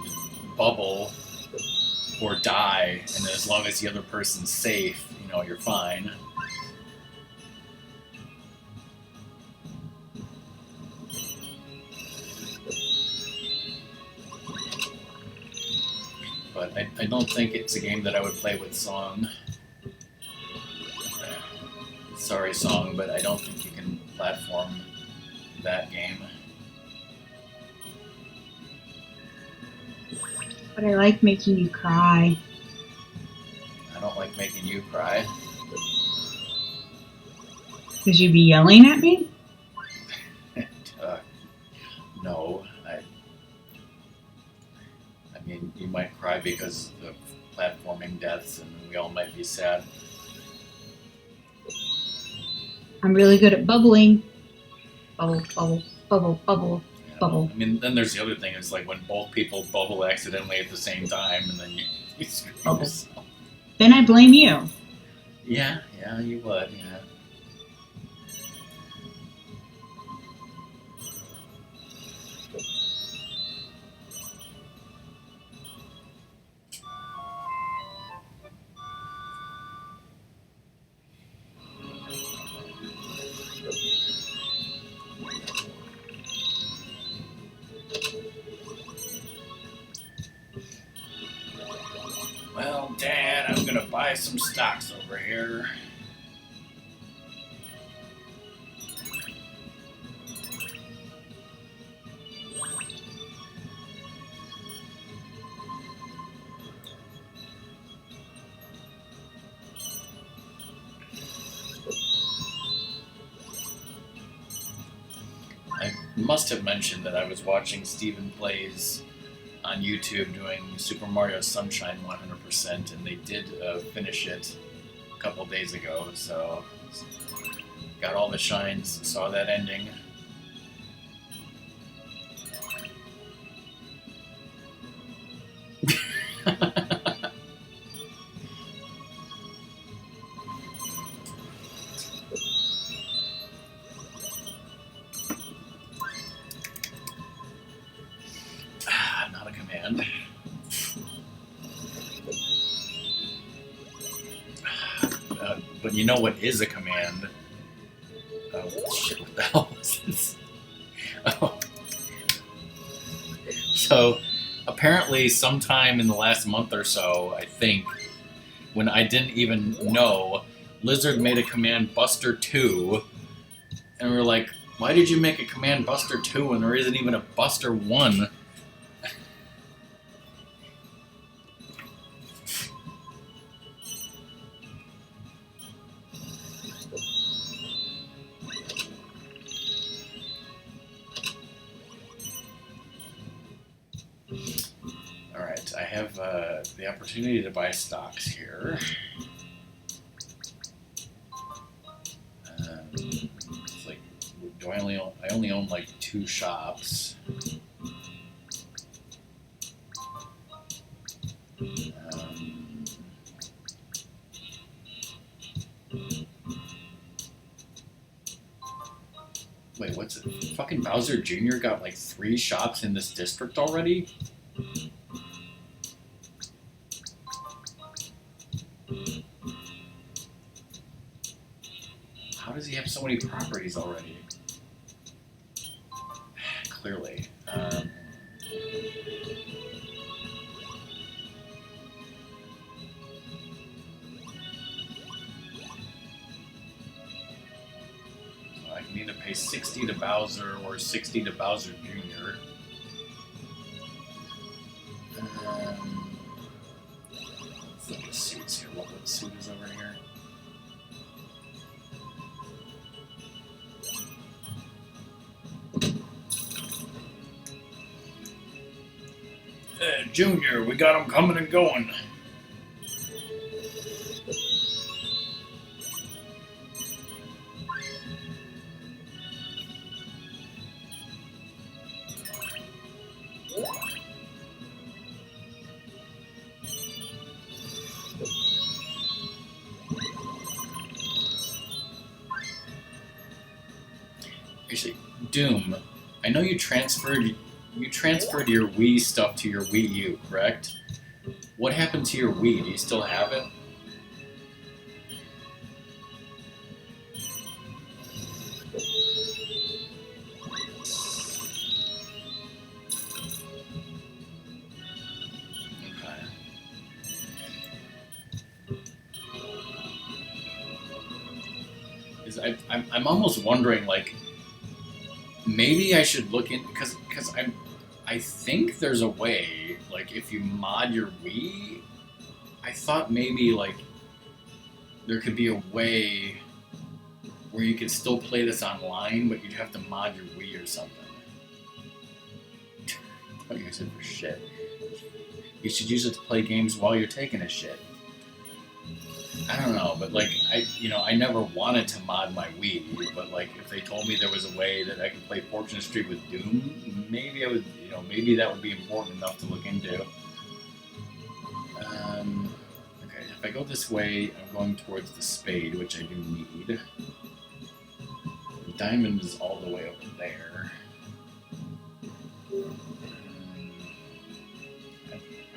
bubble or die, and then as long as the other person's safe, you're fine. But I don't think it's a game that I would play with Song. Sorry, Song, but I don't think you can platform that game. But I like making you cry. I don't like making you cry. Could you be yelling at me? No. I mean, you might cry because of platforming deaths, and we all might be sad. I'm really good at bubbling. Bubble, bubble, bubble, bubble, bubble. I mean, then there's the other thing, is when both people bubble accidentally at the same time, and then you screw yourself. Then I blame you. Yeah, you would, yeah. Well, Dad, I'm gonna buy some stocks over here. I must have mentioned that I was watching Steven Plays on YouTube doing Super Mario Sunshine 100%, and they did finish it a couple days ago, so got all the shines, saw that ending. Not a command. But you know what is a command? Oh shit! What the hell was this? Oh. So apparently, sometime in the last month or so, I think, when I didn't even know, Blizzard made a command Buster 2, and we were like, why did you make a command Buster 2 when there isn't even a Buster 1? Alright, I have the opportunity to buy stocks here. It's like, I only own like 2 shops. Wait, what's it? Fucking Bowser Jr. got like 3 shops in this district already? How does he have so many properties already? Clearly. I can either pay 60 to Bowser or 60 to Bowser Jr. Let's look at suits here. What suit is over here? Junior, we got him coming and going. Actually, Doom, I know you transferred your Wii stuff to your Wii U, correct? What happened to your Wii? Do you still have it? Okay. I'm almost wondering, like, maybe I should look in, because I think there's a way, like, if you mod your Wii, I thought maybe, like, there could be a way where you could still play this online, but you'd have to mod your Wii or something. Don't use it for shit. You should use it to play games while you're taking a shit. I don't know, but like I never wanted to mod my Wii, but like if they told me there was a way that I could play Fortune Street with Doom, maybe I would, maybe that would be important enough to look into. Okay, if I go this way, I'm going towards the spade, which I do need. The diamond is all the way over there.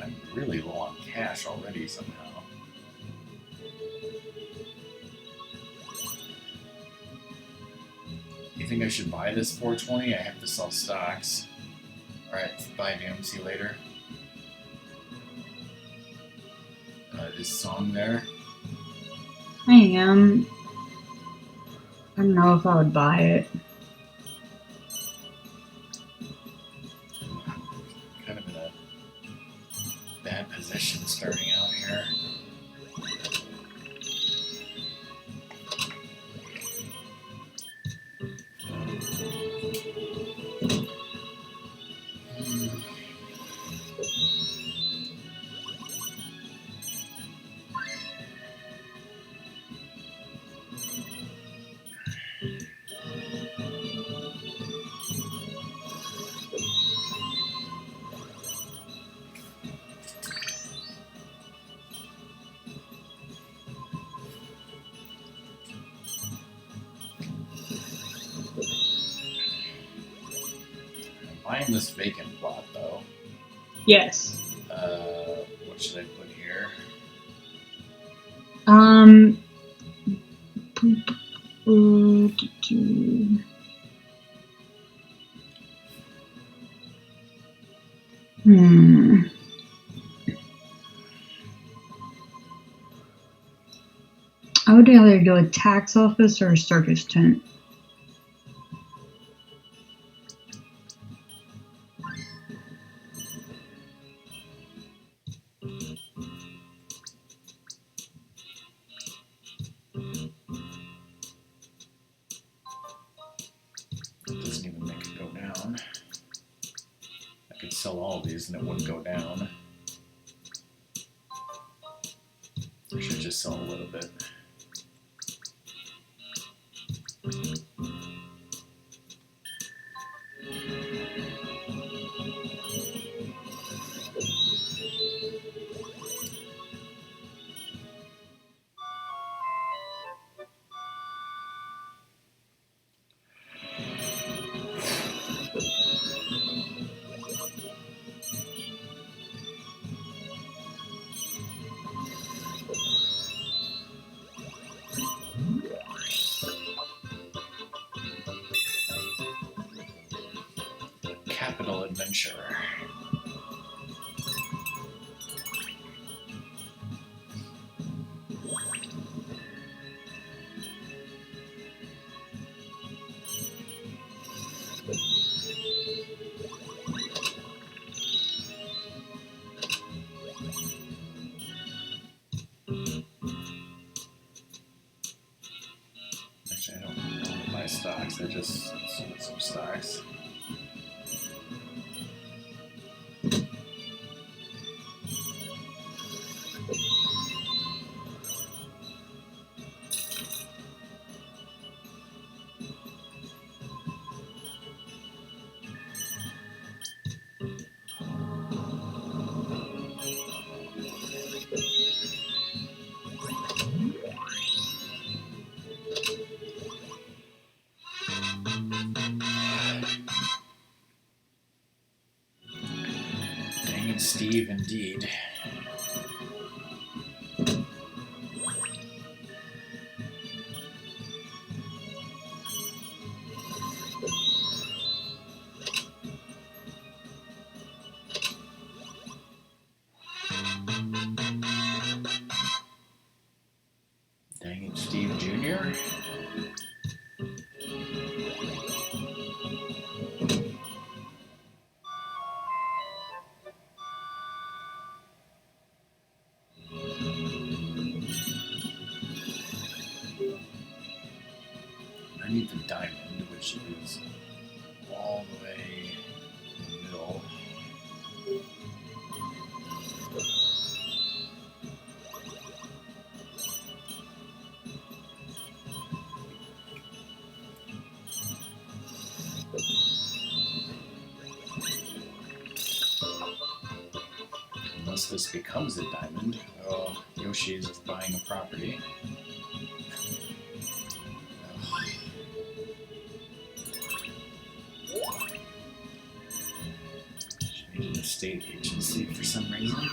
I'm really low on cash already somehow. You think I should buy this 420? I have to sell stocks. Alright, bye Doom, see you later. This song there. I am. I don't know if I would buy it. Kind of in a bad position starting out here. Buying this vacant plot though. Yes. What should I put here? Hmm. I would either do a tax office or a circus tent. It doesn't even make it go down. I could sell all of these and it wouldn't go down. I should just sell a little bit. Capital Adventure. Actually, I don't want to buy stocks. I just sold some stocks. Dang it, Steve, indeed. Dang it, Steve Jr. I need the diamond, which is all the way in the middle. Unless this becomes a diamond. Oh, Yoshi is buying a property. She needed a state agency for some reason.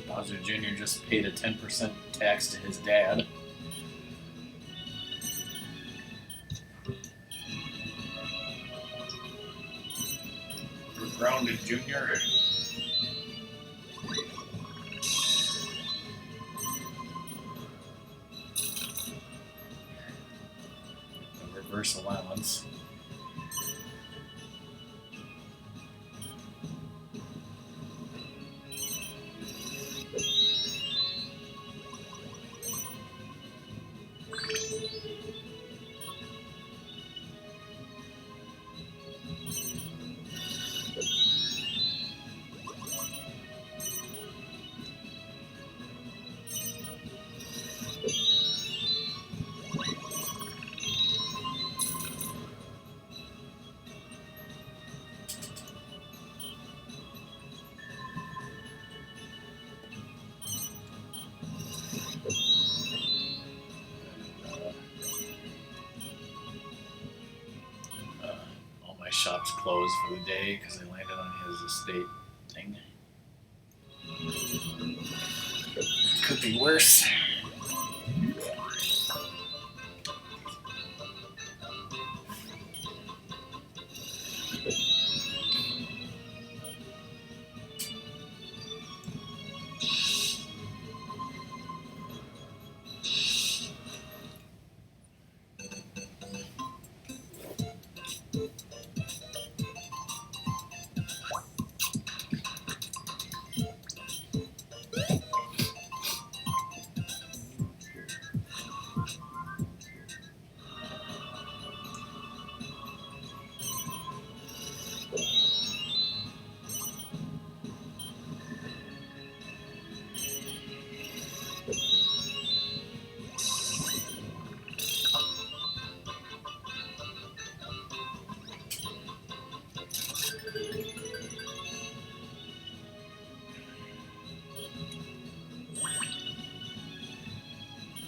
Bowser Jr. just paid a 10% tax to his dad. We're grounded, Junior. A reverse allowance. shop's closed for the day because I landed on his estate thing. Could be worse.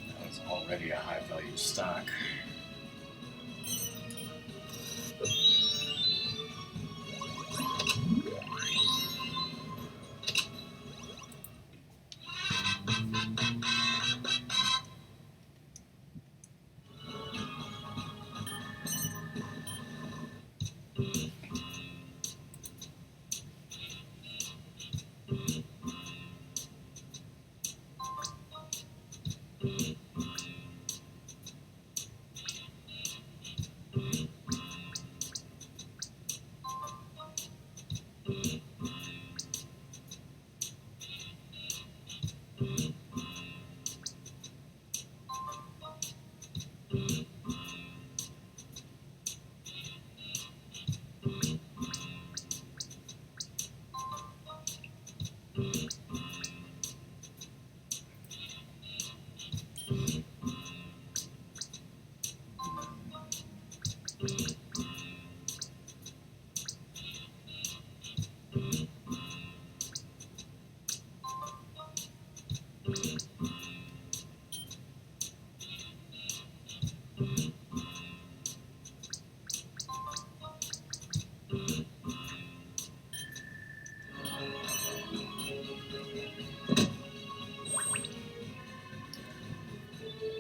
That was already a high value stock.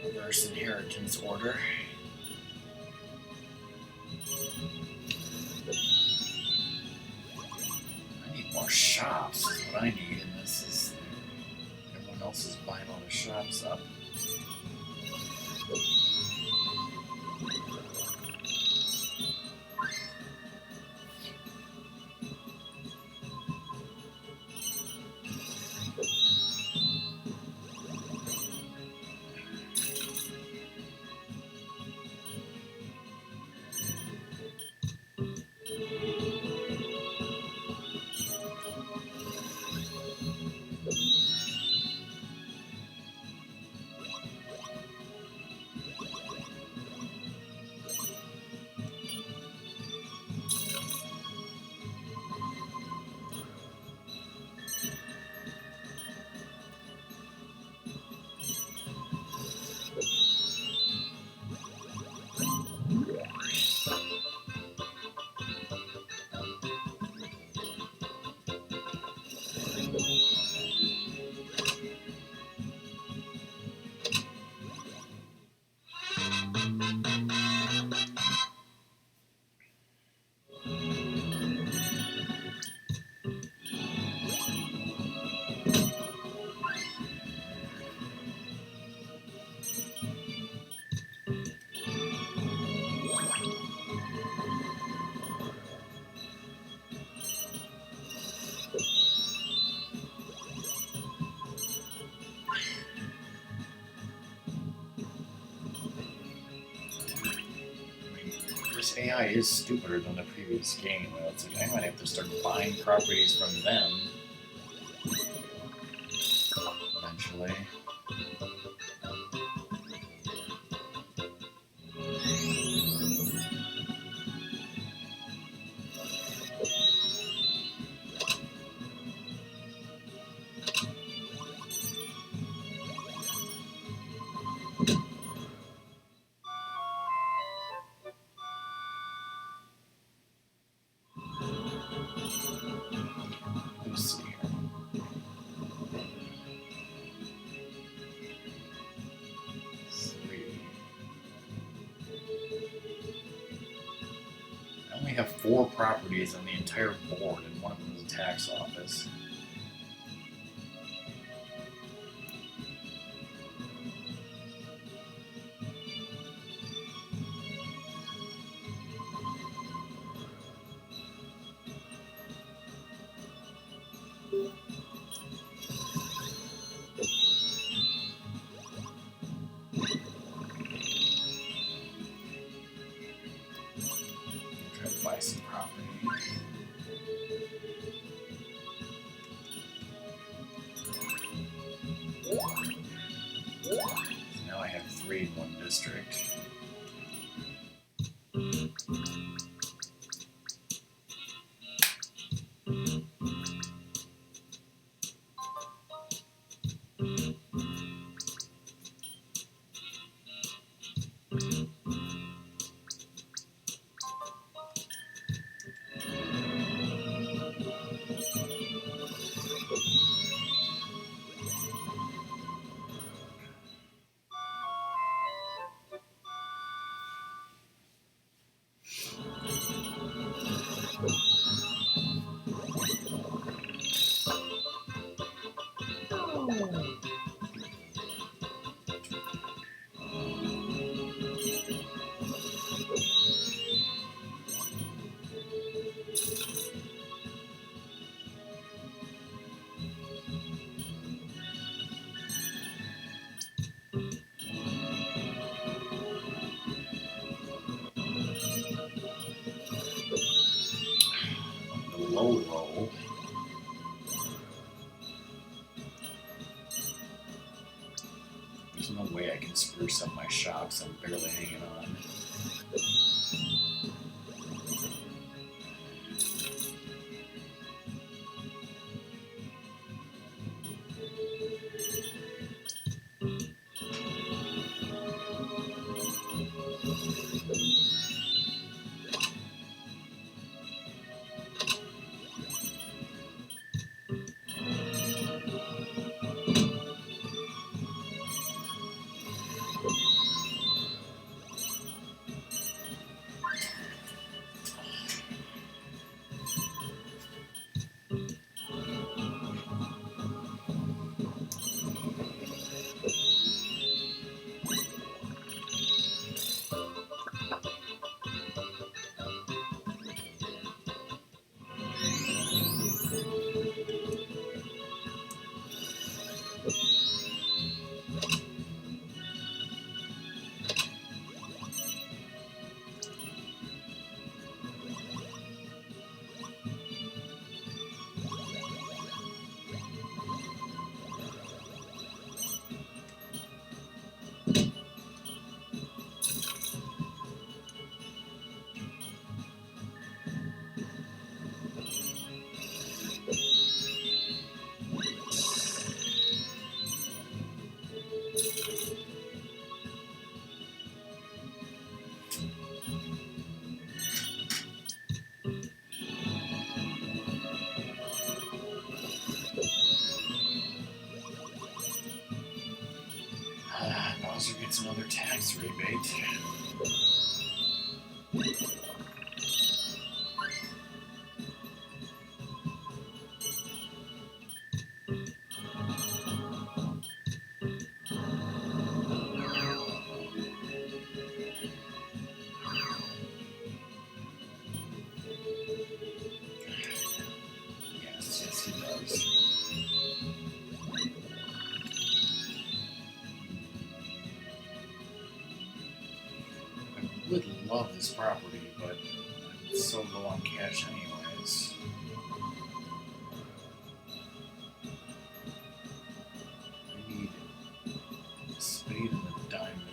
Reverse inheritance order. I need more shops is what I need, and this is everyone else is buying all the shops up. This AI is stupider than the previous game. It's like I might have to start buying properties from them eventually. have 4 properties on the entire board, and one of them is a tax office. Try to buy some property. Now I have 3 in one district. The low roll. There's no way I can spruce up my shops. I'm barely hanging on. Bowser gets another tax rebate. Yes, yes, he does. I would love this property, but I'm so low on cash anyways. I need a spade and a diamond.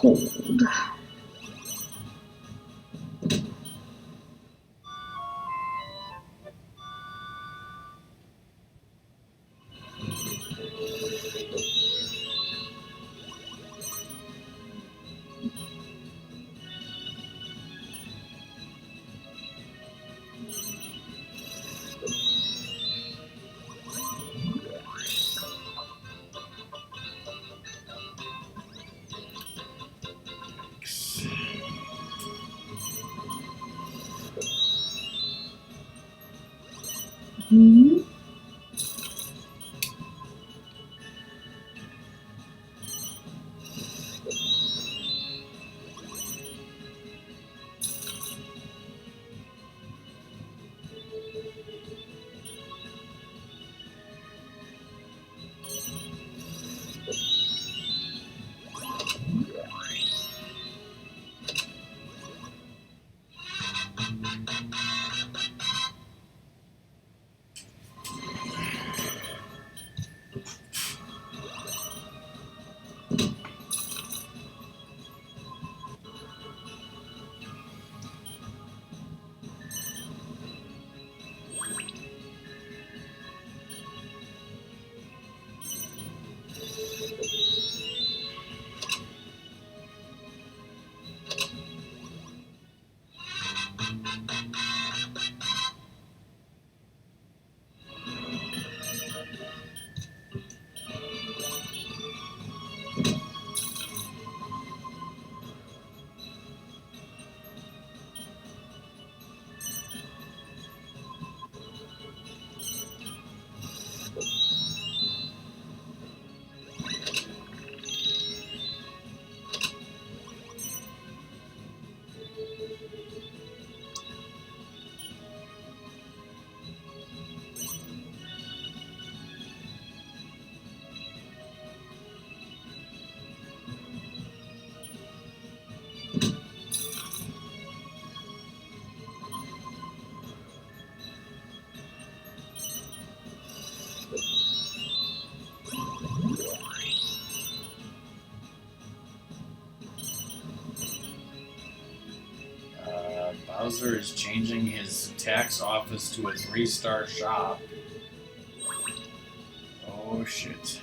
cold. Hmm. Bowser is changing his tax office to a 3-star shop. Oh shit.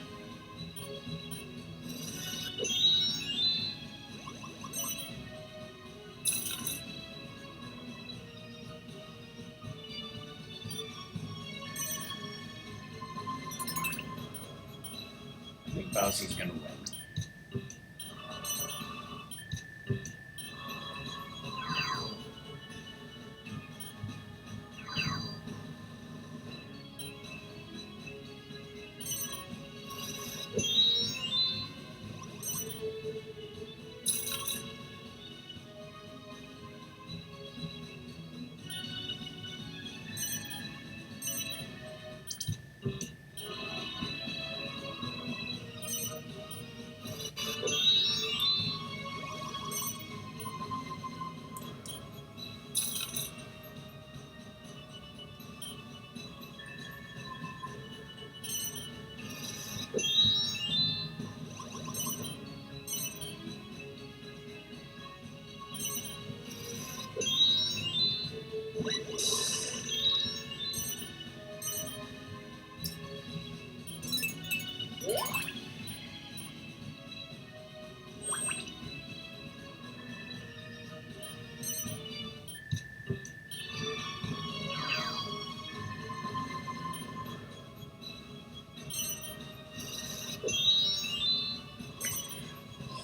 I think Bowser's gonna win.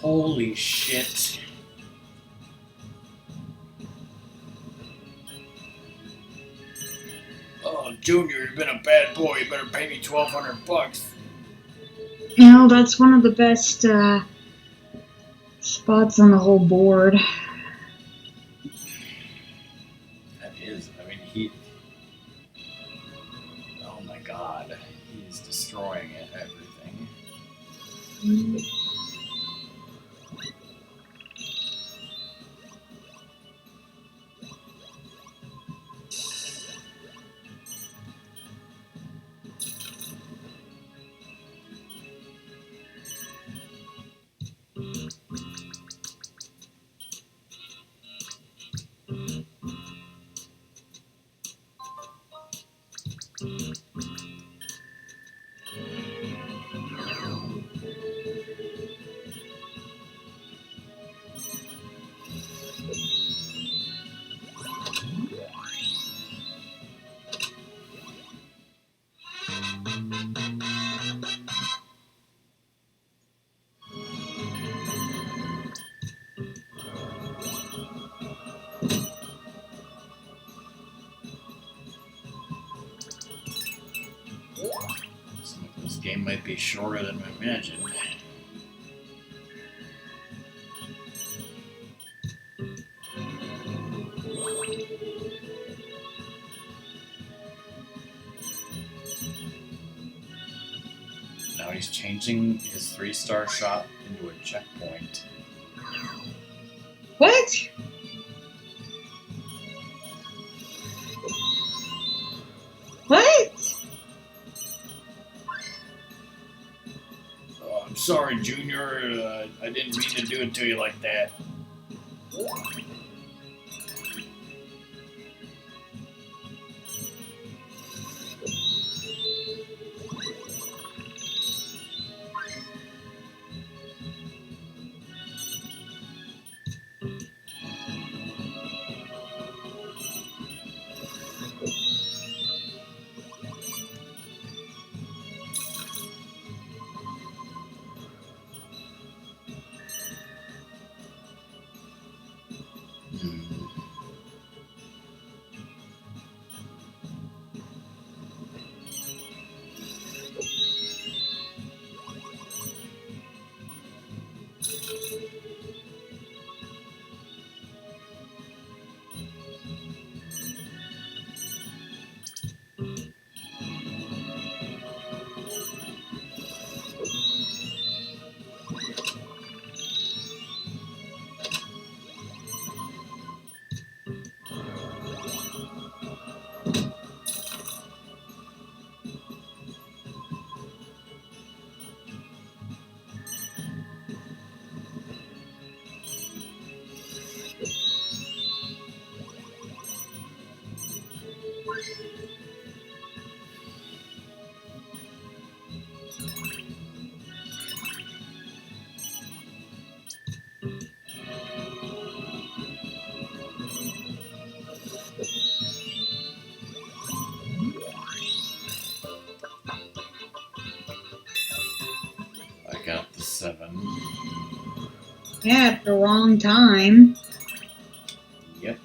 Holy shit. Oh, Junior, you've been a bad boy. You better pay me $1,200. You know, that's one of the best spots on the whole board. That is. I mean, he. Oh my god. He's destroying it, everything. This game might be shorter than I imagined. Now he's changing his 3-star shop into a checkpoint. What? What? Oh, I'm sorry, Junior. I didn't mean to do it to you like that. I got the 7. Yeah, at the wrong time. Yep.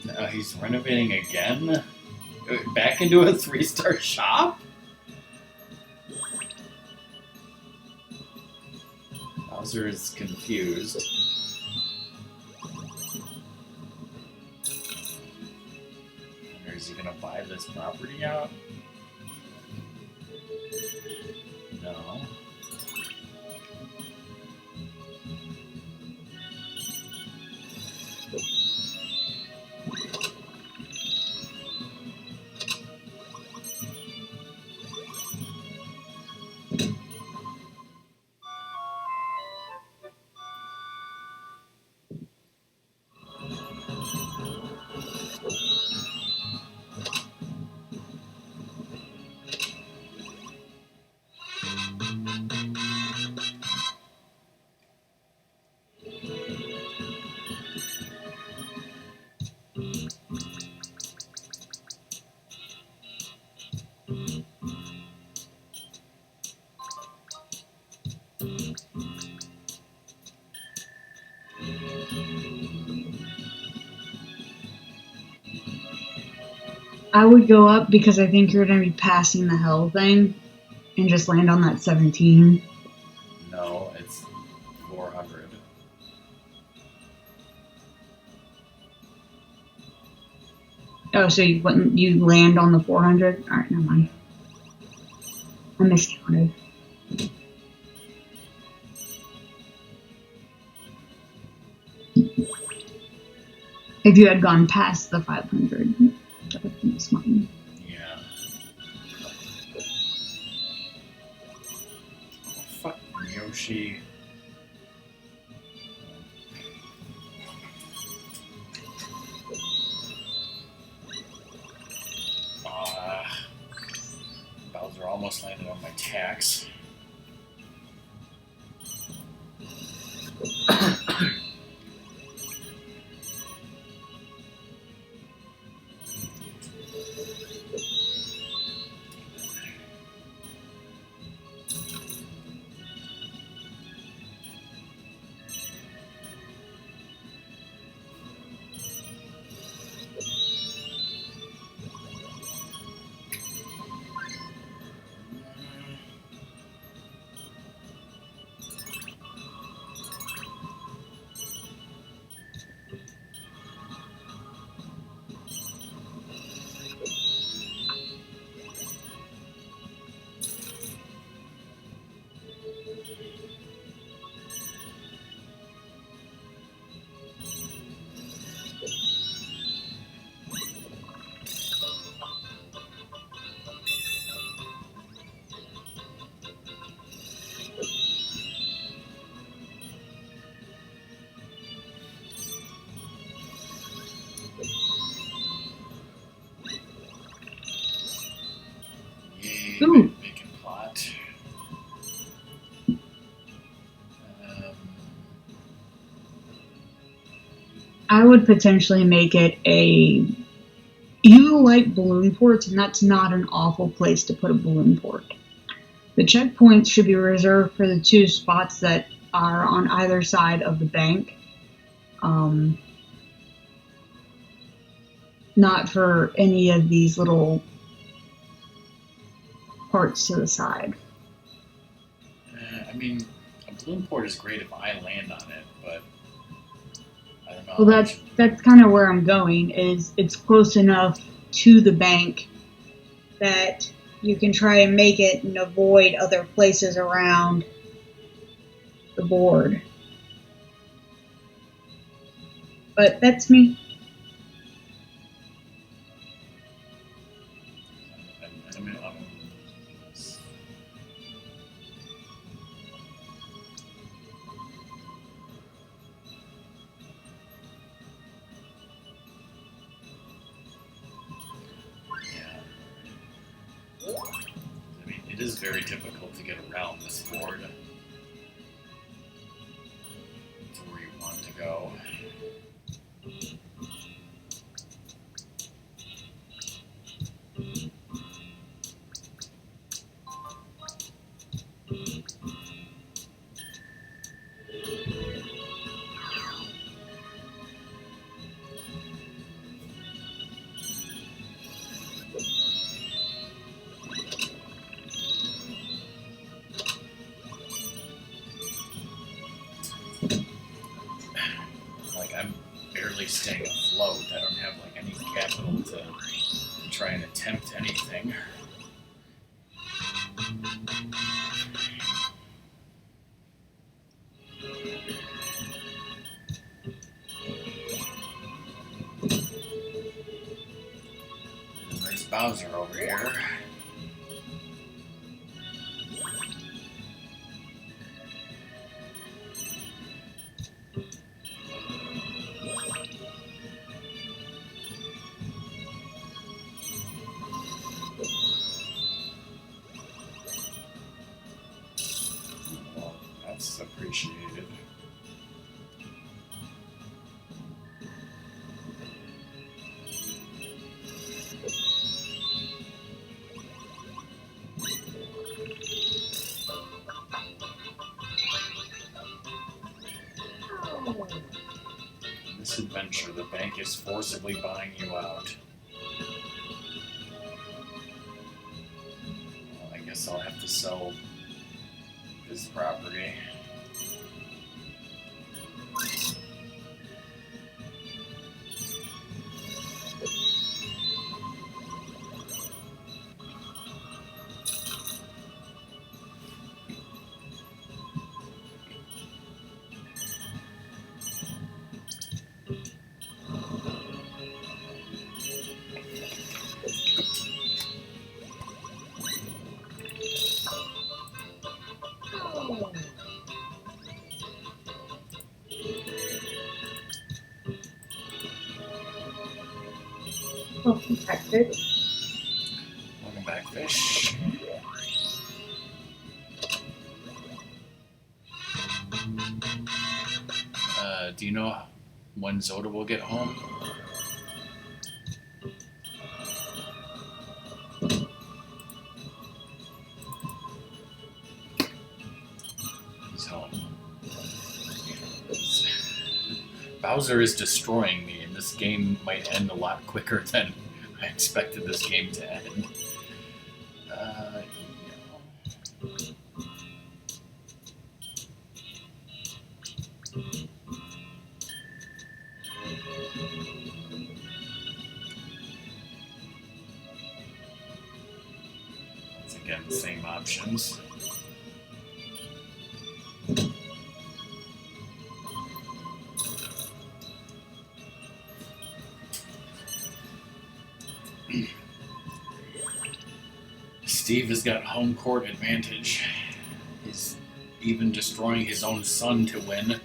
Now he's renovating again? Back into a 3-star shop? Bowser is confused. Or is he gonna buy this property out? No. I would go up because I think you're going to be passing the hell thing and just land on that 17. No, it's 400. Oh, so you land on the 400? All right, never mind. I miscounted. If you had gone past the 500, that would be smart. Yeah. Oh, fuck Yoshi. Bowser almost landed on my tax. Yay, Ooh. bacon plot. I would potentially make it a. You like balloon ports, and that's not an awful place to put a balloon port. The checkpoints should be reserved for the two spots that are on either side of the bank. Not for any of these little parts to the side. I mean, a balloon port is great if I land on it, but I don't know. Well, that's kind of where I'm going. Is it's close enough to the bank that you can try and make it and avoid other places around the board. But that's me. It is very difficult to get around this board to where you want to go. Staying afloat. I don't have like any capital to try and attempt anything. And there's Bowser over here. That's appreciated. In this adventure, the bank is forcibly buying you out. Well, I guess I'll have to sell this property. Welcome back, fish. Welcome back, fish. Do you know when Zoda will get home? He's home. Bowser is destroying me, and this game might end a lot quicker than I expected this game to end. Once again, same options. Steve has got home court advantage. He's even destroying his own son to win.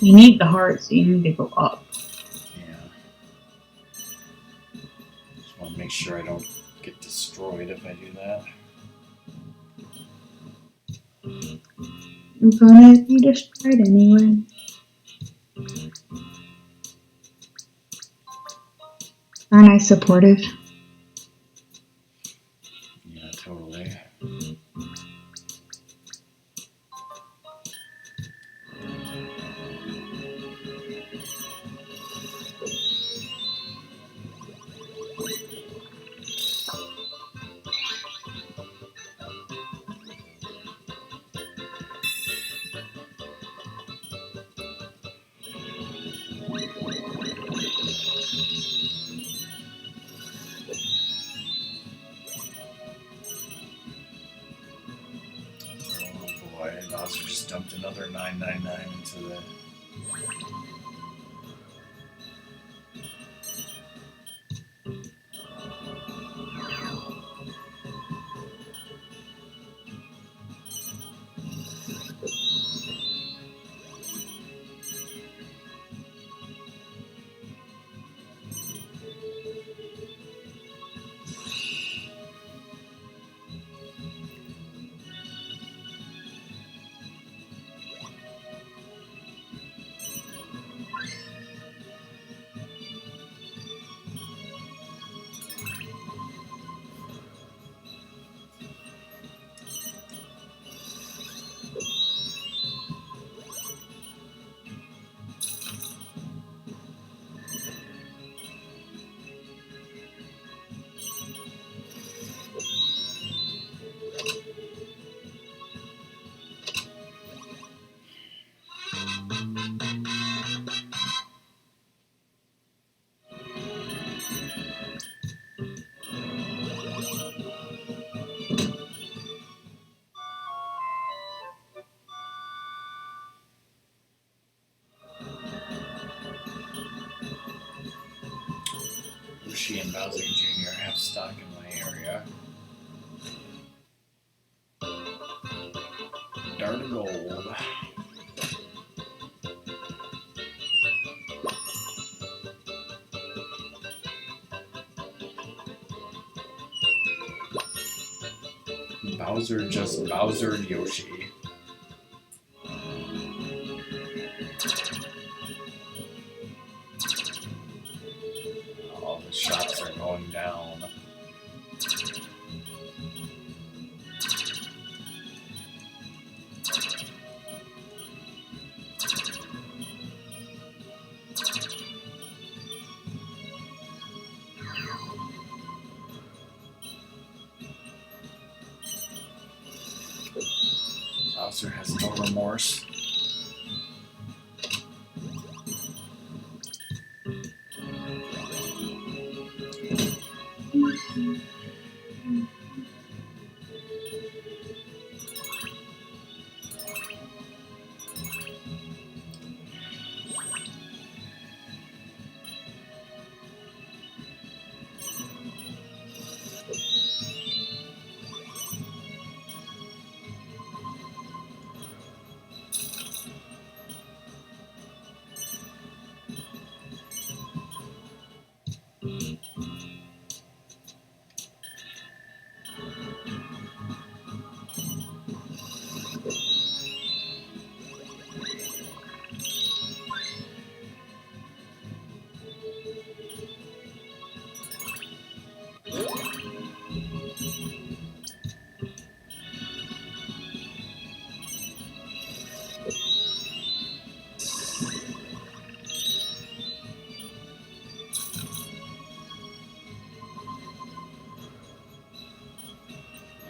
You need the heart, so you need to go up. Yeah. Just want to make sure I don't get destroyed if I do that. I'm gonna be destroyed anyway. Aren't I supportive? Yeah, totally. Oh boy, Bowser just dumped another 999 into the... Yoshi and Bowser Jr. have stock in my area. Dart of gold. Bowser just Bowser Yoshi. All the shots are going down. Bowser has no remorse.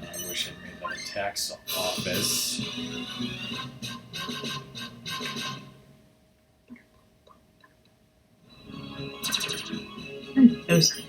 I wish I'd made that a tax office. Those.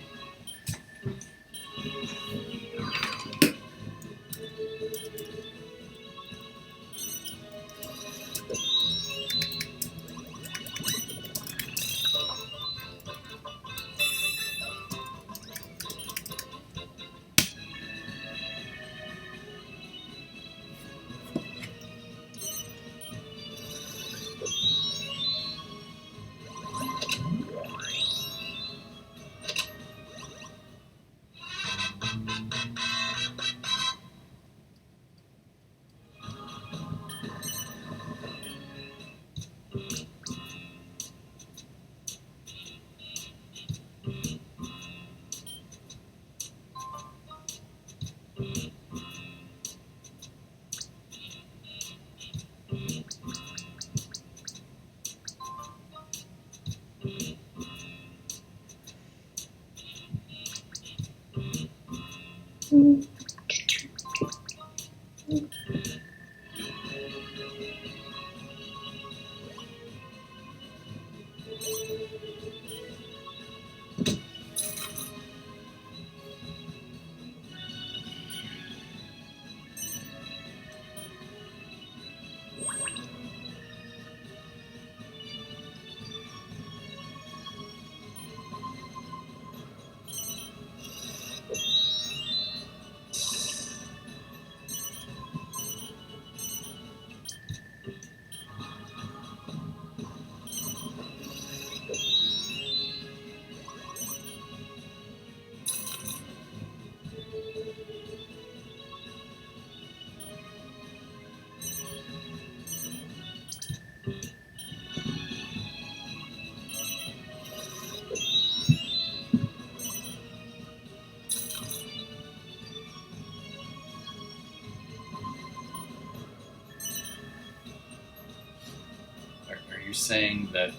Are you saying that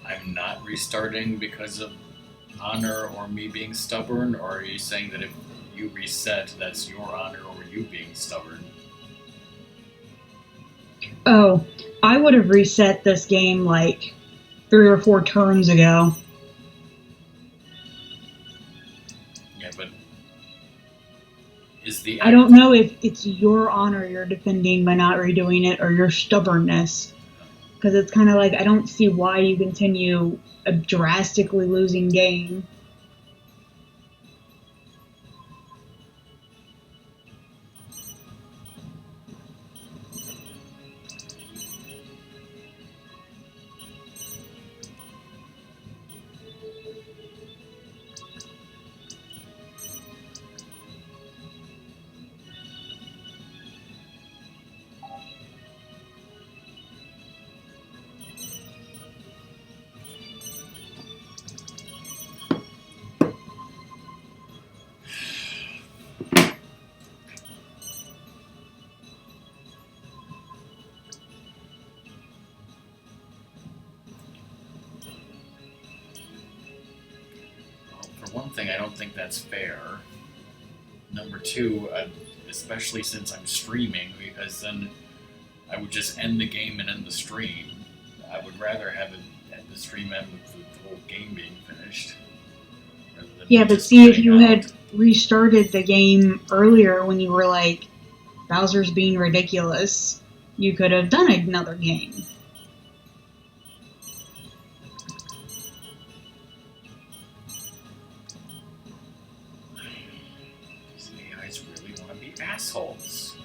I'm not restarting because of honor or me being stubborn, or are you saying that if you reset, that's your honor over you being stubborn? Oh, I would have reset this game like 3 or 4 turns ago. Yeah, but is the I don't know if it's your honor you're defending by not redoing it or your stubbornness. Because it's kind of like, I don't see why you continue a drastically losing game. For one thing, I don't think that's fair. Number two, especially since I'm streaming, because then I would just end the game and end the stream. I would rather have it end the stream end with the whole game being finished. rather than Yeah, but just see, if quitting you out. had restarted the game earlier when you were like, Bowser's being ridiculous, you could have done another game. These AIs really want to be assholes.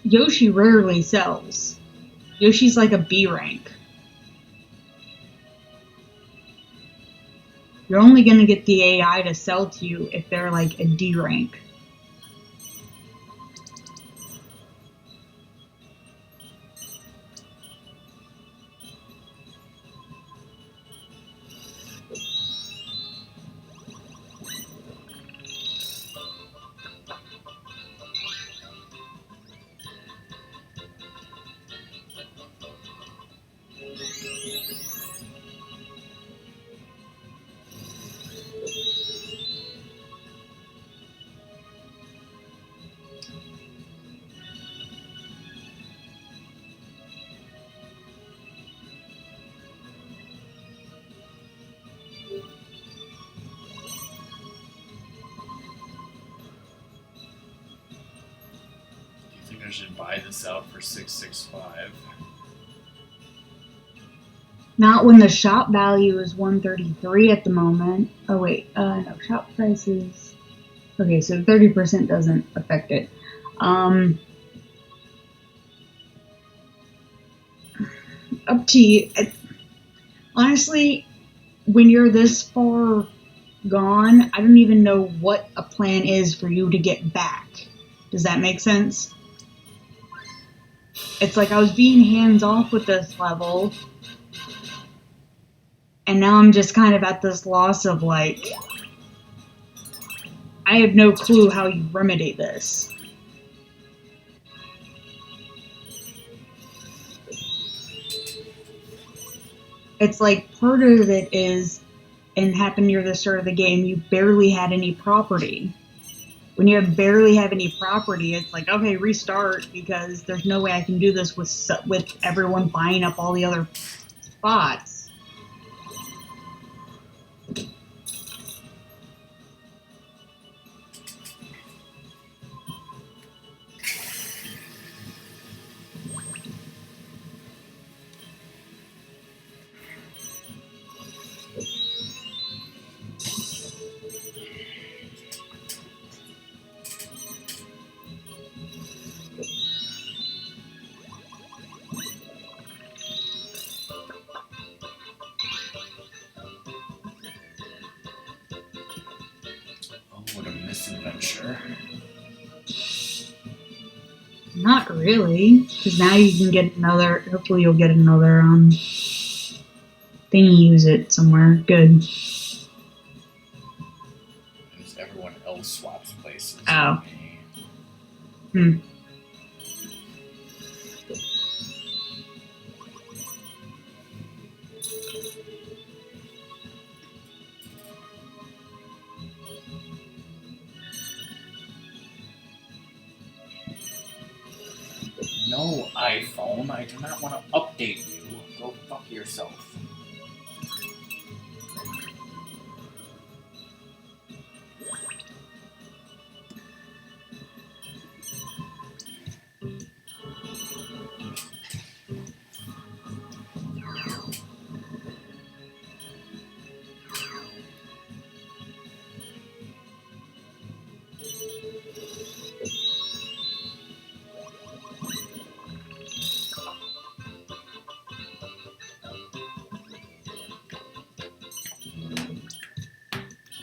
Yoshi rarely sells. Yoshi's like a B rank. You're only going to get the AI to sell to you if they're like a D rank. Do you think I should buy this out for $665? Not when the shop value is 133 at the moment. Oh wait, no, shop price is... Okay, so 30% doesn't affect it. Up to you. Honestly, when you're this far gone, I don't even know what a plan is for you to get back. Does that make sense? It's like I was being hands-off with this level, and now I'm just kind of at this loss of like, I have no clue how you remedy this. It's like part of it is, and happened near the start of the game, you barely had any property. When you barely have any property, it's like, okay, restart, because there's no way I can do this with everyone buying up all the other spots. Oh, what a misadventure. Not really, because now you can get another, hopefully you'll get another thing, use it somewhere. Good. Because everyone else swaps places. Oh. with me. No, iPhone, I do not want to update you. Go fuck yourself.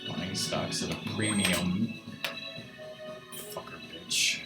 Buying stocks at a premium. Fucker bitch.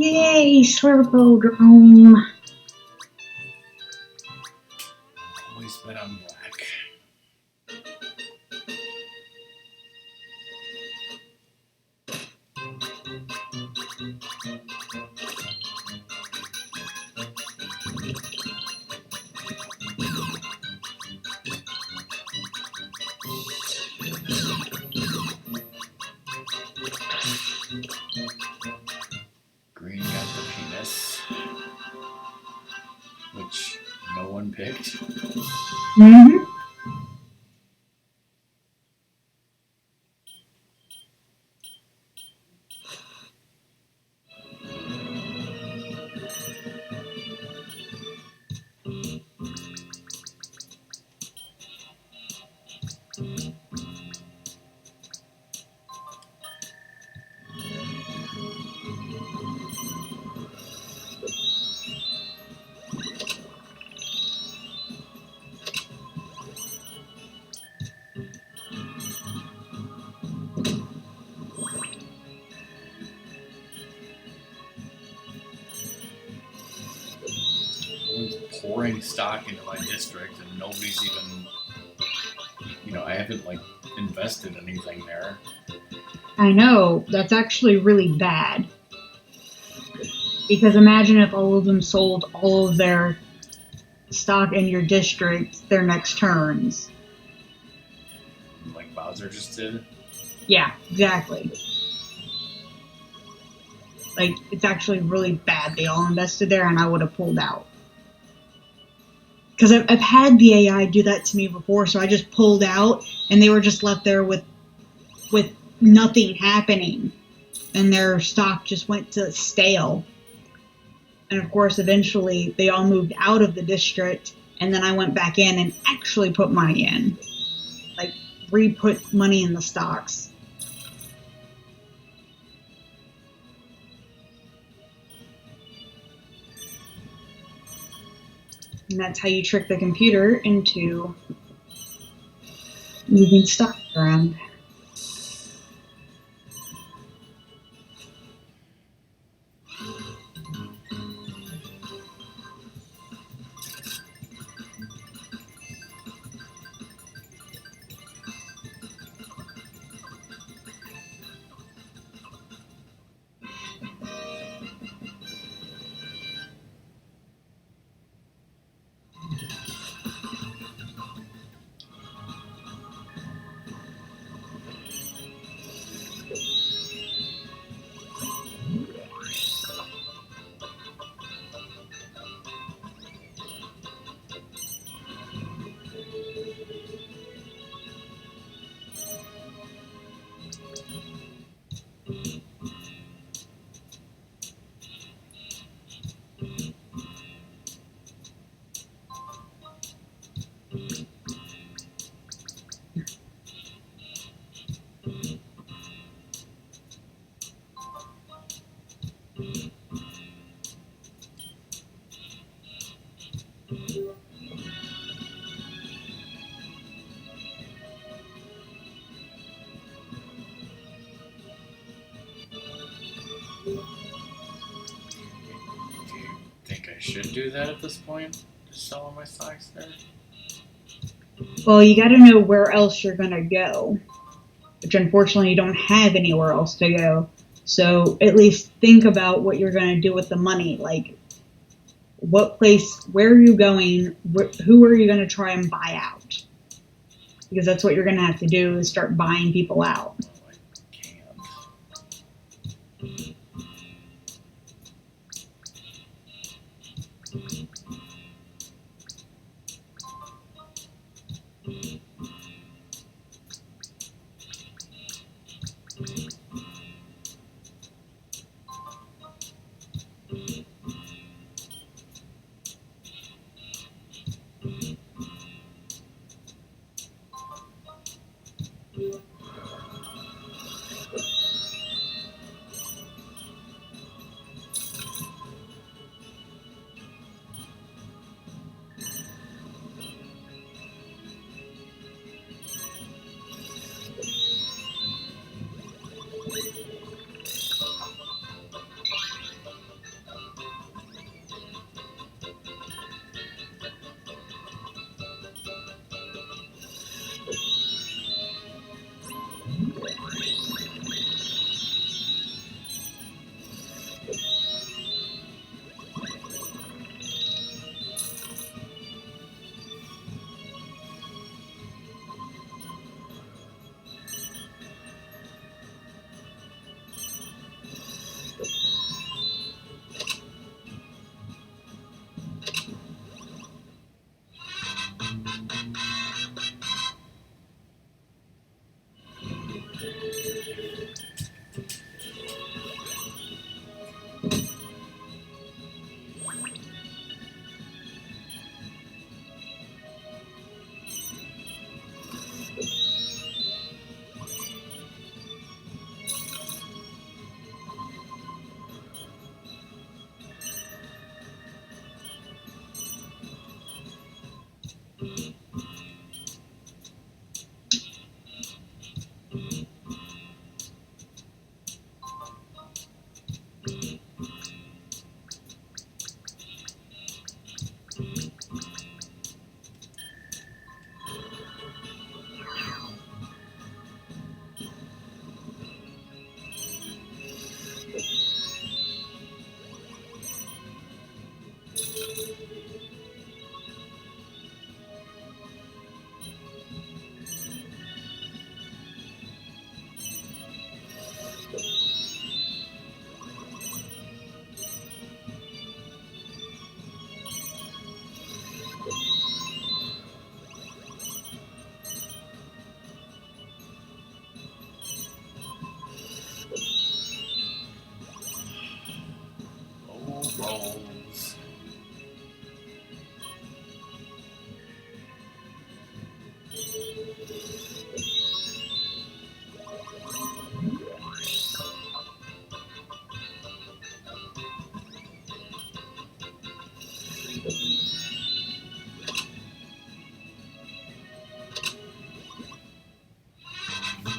Yay, Slurpodrome. Always bet on black. Green got the penis, which no one picked. Mm-hmm. Everyone's pouring stock into my district, and nobody's even, I haven't like invested anything there. I know, that's actually really bad. Because imagine if all of them sold all of their stock in your district their next turns. Like Bowser just did. Yeah, exactly. Like, it's actually really bad. They all invested there and I would have pulled out. Because I've had the AI do that to me before, so I just pulled out and they were just left there with nothing happening. And their stock just went to stale. And of course, eventually they all moved out of the district, and then I went back in and actually put money in. Like, re-put money in the stocks. And that's how you trick the computer into moving stock around. Do you think I should do that at this point? Just sell all my stocks there? Well, you gotta know where else you're gonna go. Which unfortunately you don't have anywhere else to go. So at least think about what you're gonna do with the money. Like, what place, where are you going, who are you going to try and buy out? Because that's what you're going to have to do, is start buying people out. Well, I can't.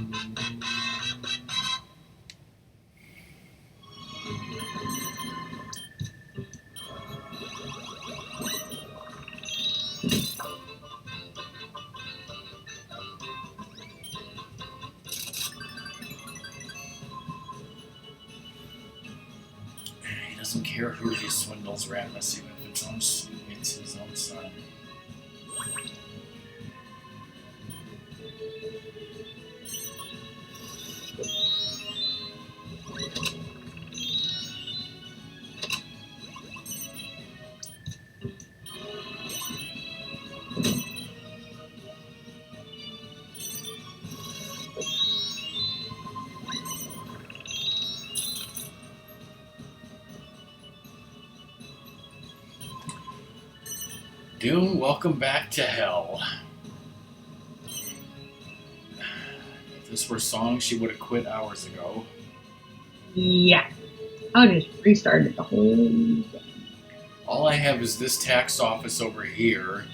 He doesn't care who he swindles Ratmus, even if it's his own son. Doom, welcome back to hell. If this were Song, she would have quit hours ago. Yeah. I'll just restart the whole thing. All I have is this tax office over here,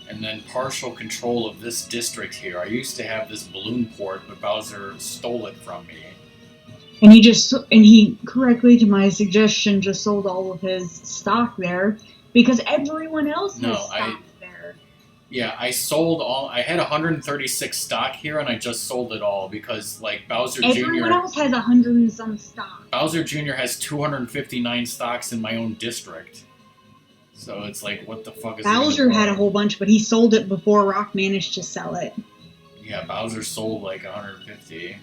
and then partial control of this district here. I used to have this balloon port, but Bowser stole it from me. And he correctly, to my suggestion, just sold all of his stock there because everyone else has stock there. Yeah, I sold all. I had 136 stock here, and I just sold it all because, like, Bowser Jr. Everyone else has 100 and some stock. Bowser Jr. has 259 stocks in my own district. So it's like, what the fuck is Bowser had a whole bunch, but he sold it before Rock managed to sell it. Yeah, Bowser sold like 150.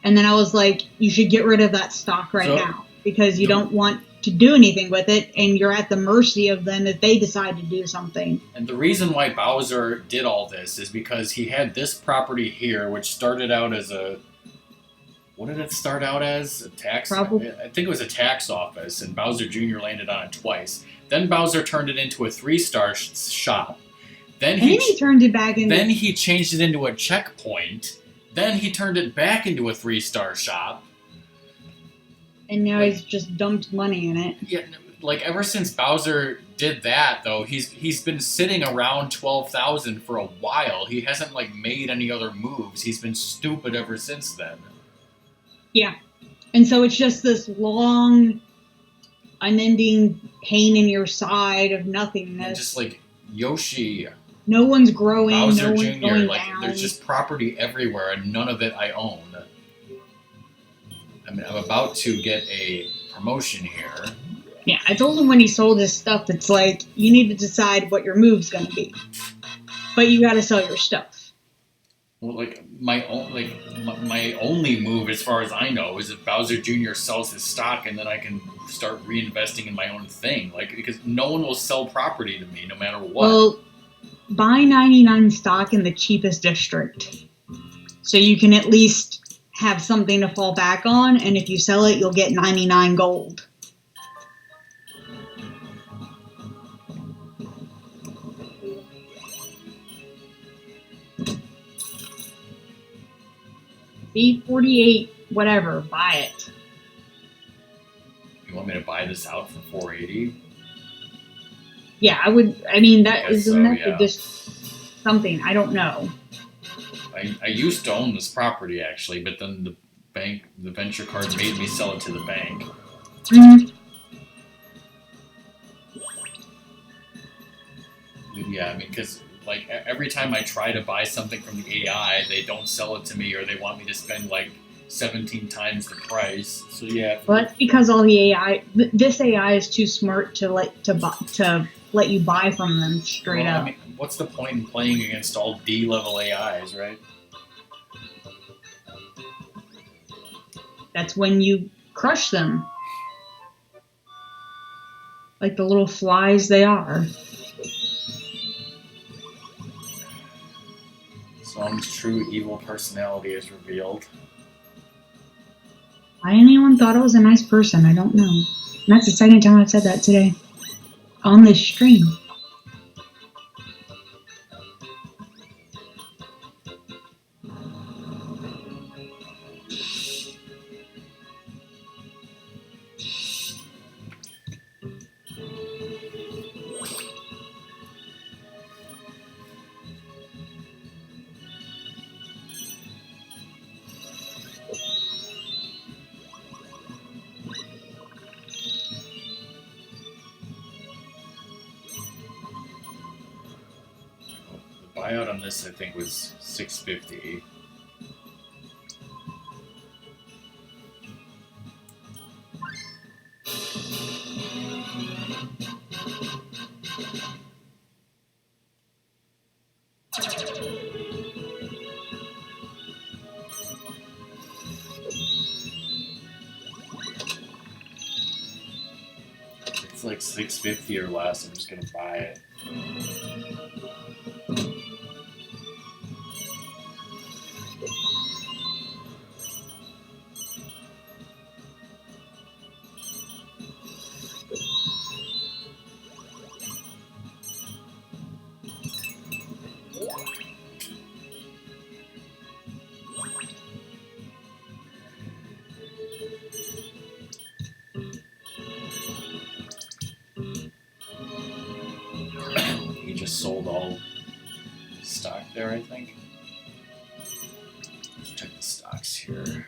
And then I was like, you should get rid of that stock now because you don't want to do anything with it, and you're at the mercy of them if they decide to do something. And the reason why Bowser did all this is because he had this property here, which started out as a... What did it start out as? A tax? Probably. I think it was a tax office, and Bowser Jr. landed on it twice. Then Bowser turned it into a 3-star shop. Then he turned it back into... Then he changed it into a checkpoint. Then he turned it back into a 3-star shop. And now he's just dumped money in it. Yeah, like ever since Bowser did that, though, he's been sitting around 12,000 for a while. He hasn't like made any other moves. He's been stupid ever since then. Yeah, and so it's just this long, unending pain in your side of nothingness. And just like Yoshi, no one's growing. Bowser no one's Jr. going Like down. there's just property everywhere, and none of it I own. I mean, I'm about to get a promotion here. Yeah, I told him when he sold his stuff, it's like, you need to decide what your move's going to be. But you got to sell your stuff. Well, like, my only move, as far as I know, is if Bowser Jr. sells his stock, and then I can start reinvesting in my own thing. Like, because no one will sell property to me, no matter what. Well, buy 99 stock in the cheapest district. So you can at least have something to fall back on, and if you sell it, you'll get 99 gold. B48, whatever, buy it. You want me to buy this out for 480? Yeah, I would. I mean, that is so, enough yeah. to just something. I don't know. I used to own this property, actually, but then the venture card made me sell it to the bank. Mm-hmm. Yeah, I mean, because like every time I try to buy something from the AI, they don't sell it to me, or they want me to spend like 17 times the price. So yeah. Well, that's because all the AI, this AI is too smart to let you buy from them straight up. I mean, what's the point in playing against all D-level AIs, right? That's when you crush them, like the little flies they are. Song's true evil personality is revealed. Why anyone thought I was a nice person, I don't know. And that's the second time I've said that today on this stream. on this, I think, was $6.50. It's like $6.50 or less. I'm just gonna buy it. He just sold all stock there, I think. Let's check the stocks here.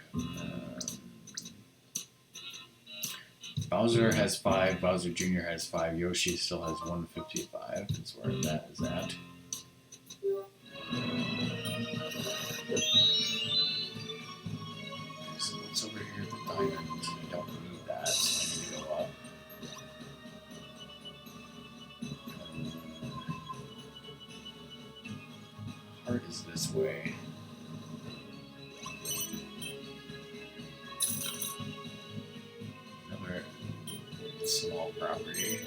Bowser has 5, Bowser Jr. has 5, Yoshi still has 155. That's where that is at. So what's over here? The diamond. I don't need that, so I need to go up. Heart is this way. Another small property.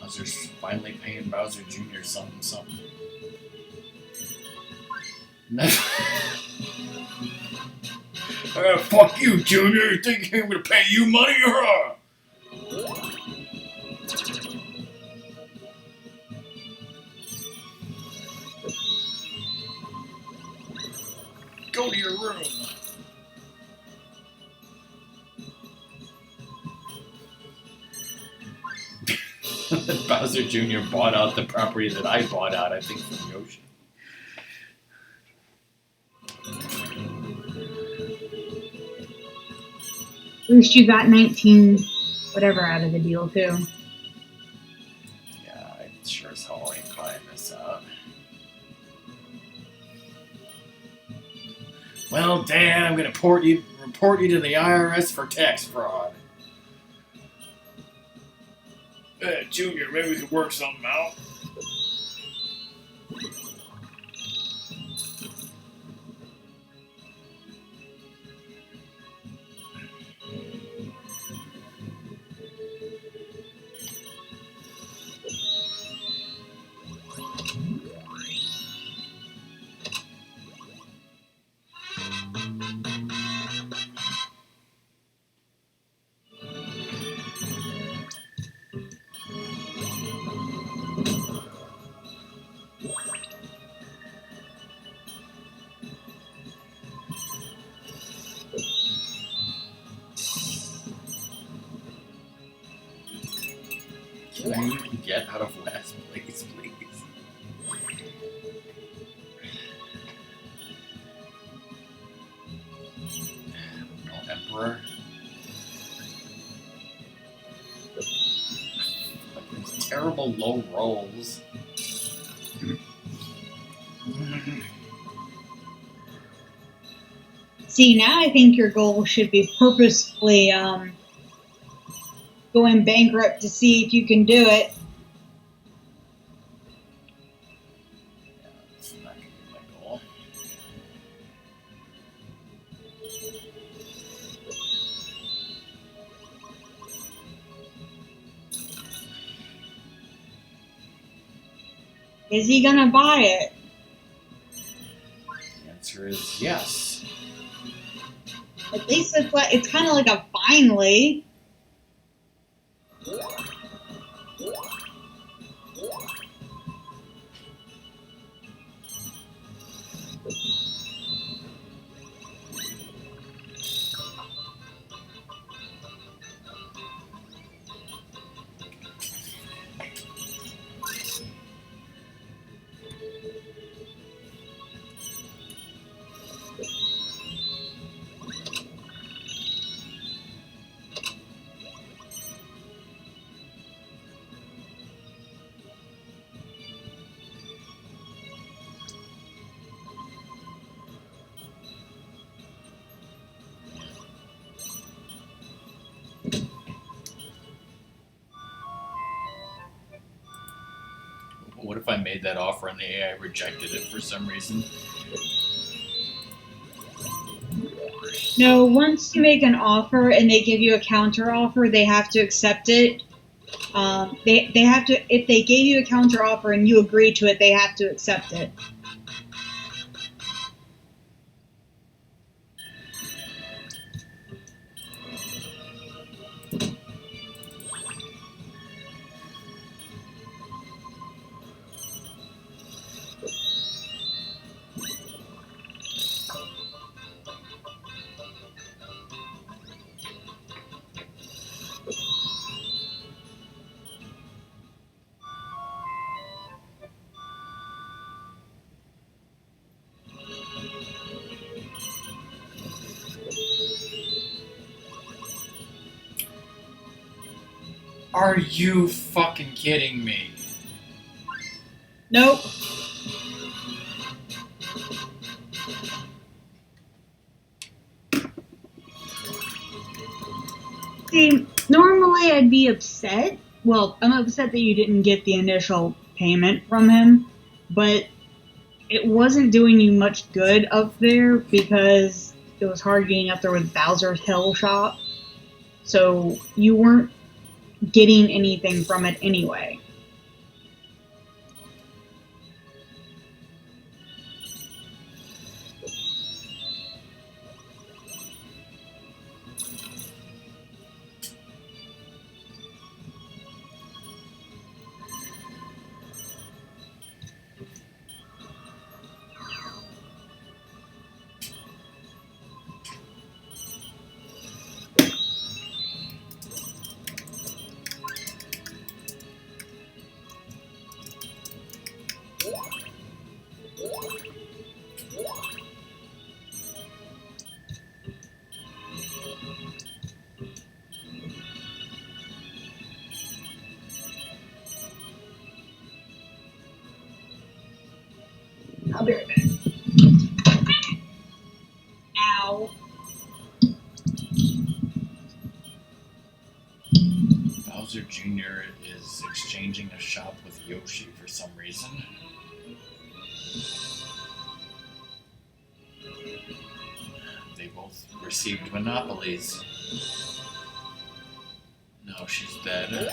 Bowser's finally paying Bowser Jr. something. Fuck you, Junior. You think I'm gonna pay you money? Go to your room. Bowser Jr. bought out the property that I bought out, I think, from Yoshi. At least you got 19 whatever out of the deal, too. Yeah, I sure as hell ain't buying this out. Well, Dan, I'm gonna report you to the IRS for tax fraud. Junior, maybe we could work something out. Can I even get out of last place, please? No Emperor. These terrible low rolls. See, now I think your goal should be purposefully going bankrupt to see if you can do it. Yeah, that's not gonna be my goal. Is he gonna buy it? The answer is yes. At least it's kind of like a finally. I made that offer and the AI rejected it for some reason? No, once you make an offer and they give you a counter offer, they have to accept it. They have to, if they gave you a counter offer and you agree to it, they have to accept it. Are you fucking kidding me? Nope. See, normally I'd be upset. Well, I'm upset that you didn't get the initial payment from him, but it wasn't doing you much good up there because it was hard getting up there with Bowser's Hill Shop. So you weren't getting anything from it anyway. I'll be right back. Ow. Bowser Jr. is exchanging a shop with Yoshi for some reason. They both received monopolies. No, she's dead.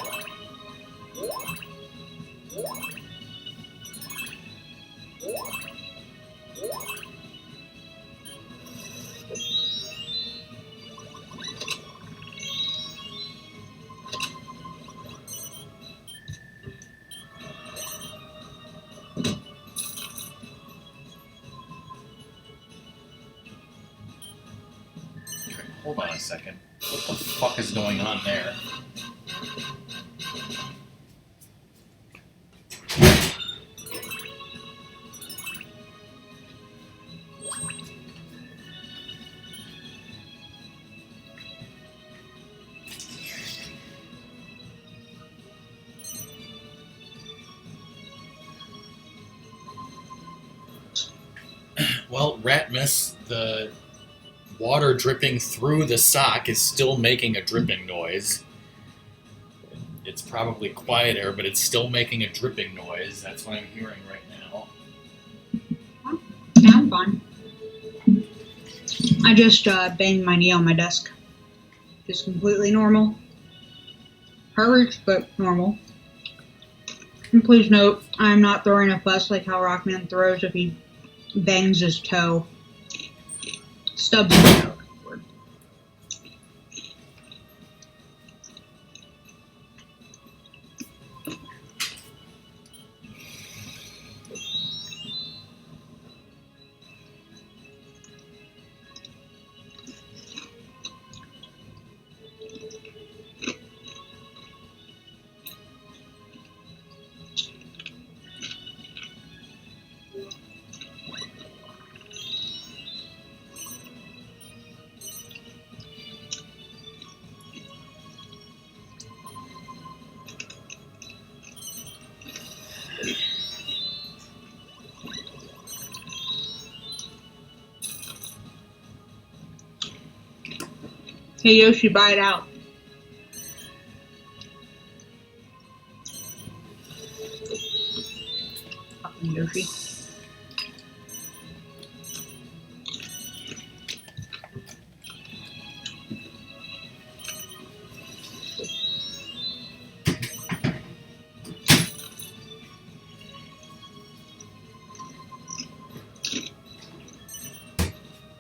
Hold on a second. What the fuck is going on there? Well, Ratmus, the water dripping through the sock is still making a dripping noise. It's probably quiet air, but it's still making a dripping noise. That's what I'm hearing right now. Yeah, I'm fine. I just banged my knee on my desk. Just completely normal. Hurts, but normal. And please note, I'm not throwing a fuss like how Rockman throws if he bangs his toe. Stubs his toe. Hey Yoshi, buy it out. Yoshi.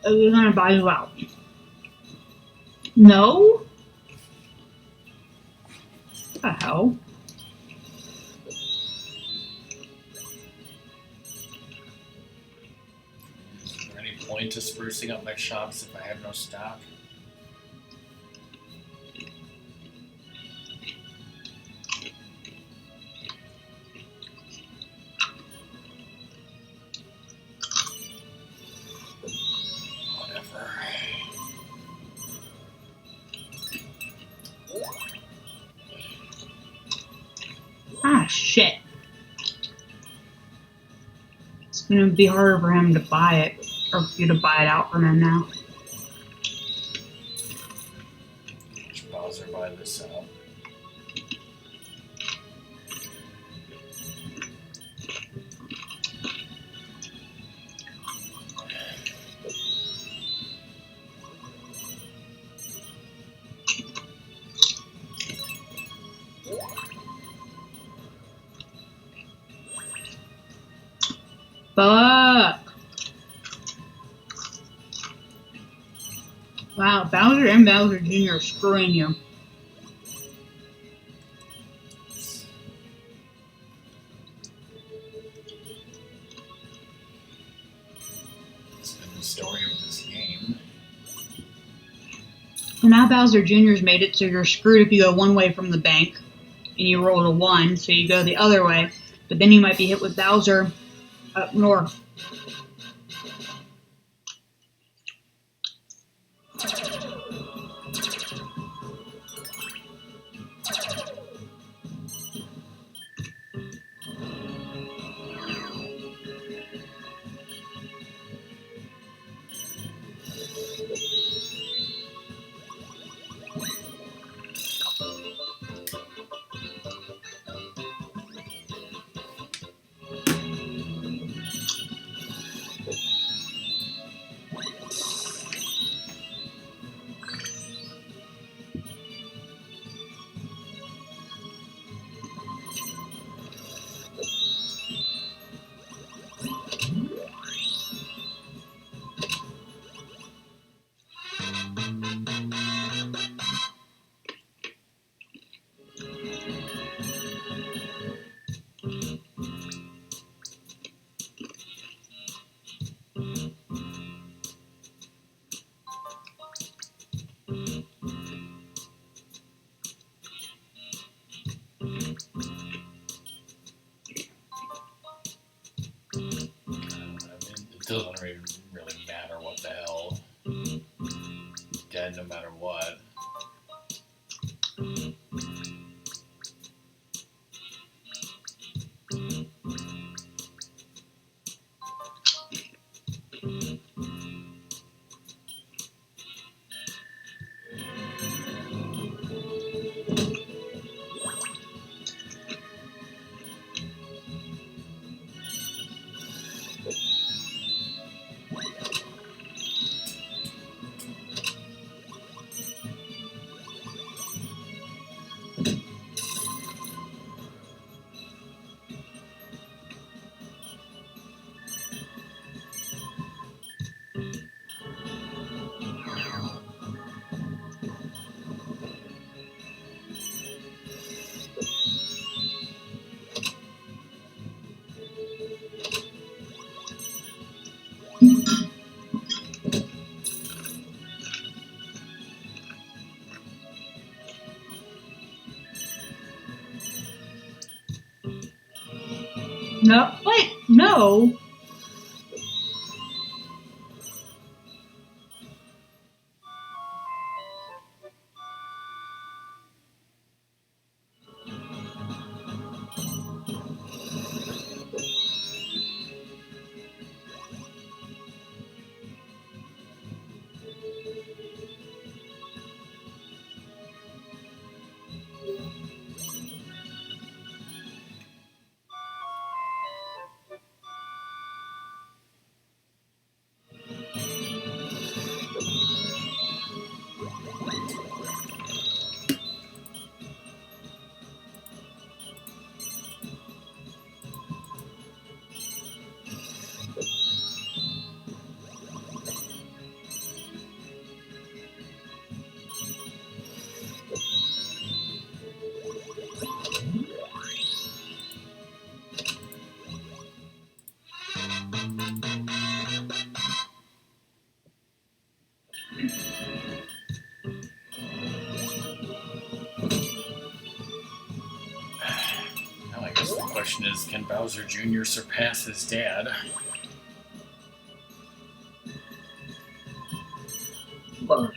Oh, we're gonna buy you out. No? What the hell? Is there any point to sprucing up my shops if I have no stock? Whatever. Ah, shit. It's gonna be harder for him to buy it, or for you to buy it out from him now. Should Bowser buy this out? Fuck! Wow, Bowser and Bowser Jr. are screwing you. It's been the story of this game. And now Bowser Jr.'s made it so you're screwed if you go one way from the bank, and you roll a 1, so you go the other way, but then you might be hit with Bowser up north. It doesn't really matter what the hell. Dead no matter what. No, wait, no. Now I guess the question is, can Bowser Jr. surpass his dad? But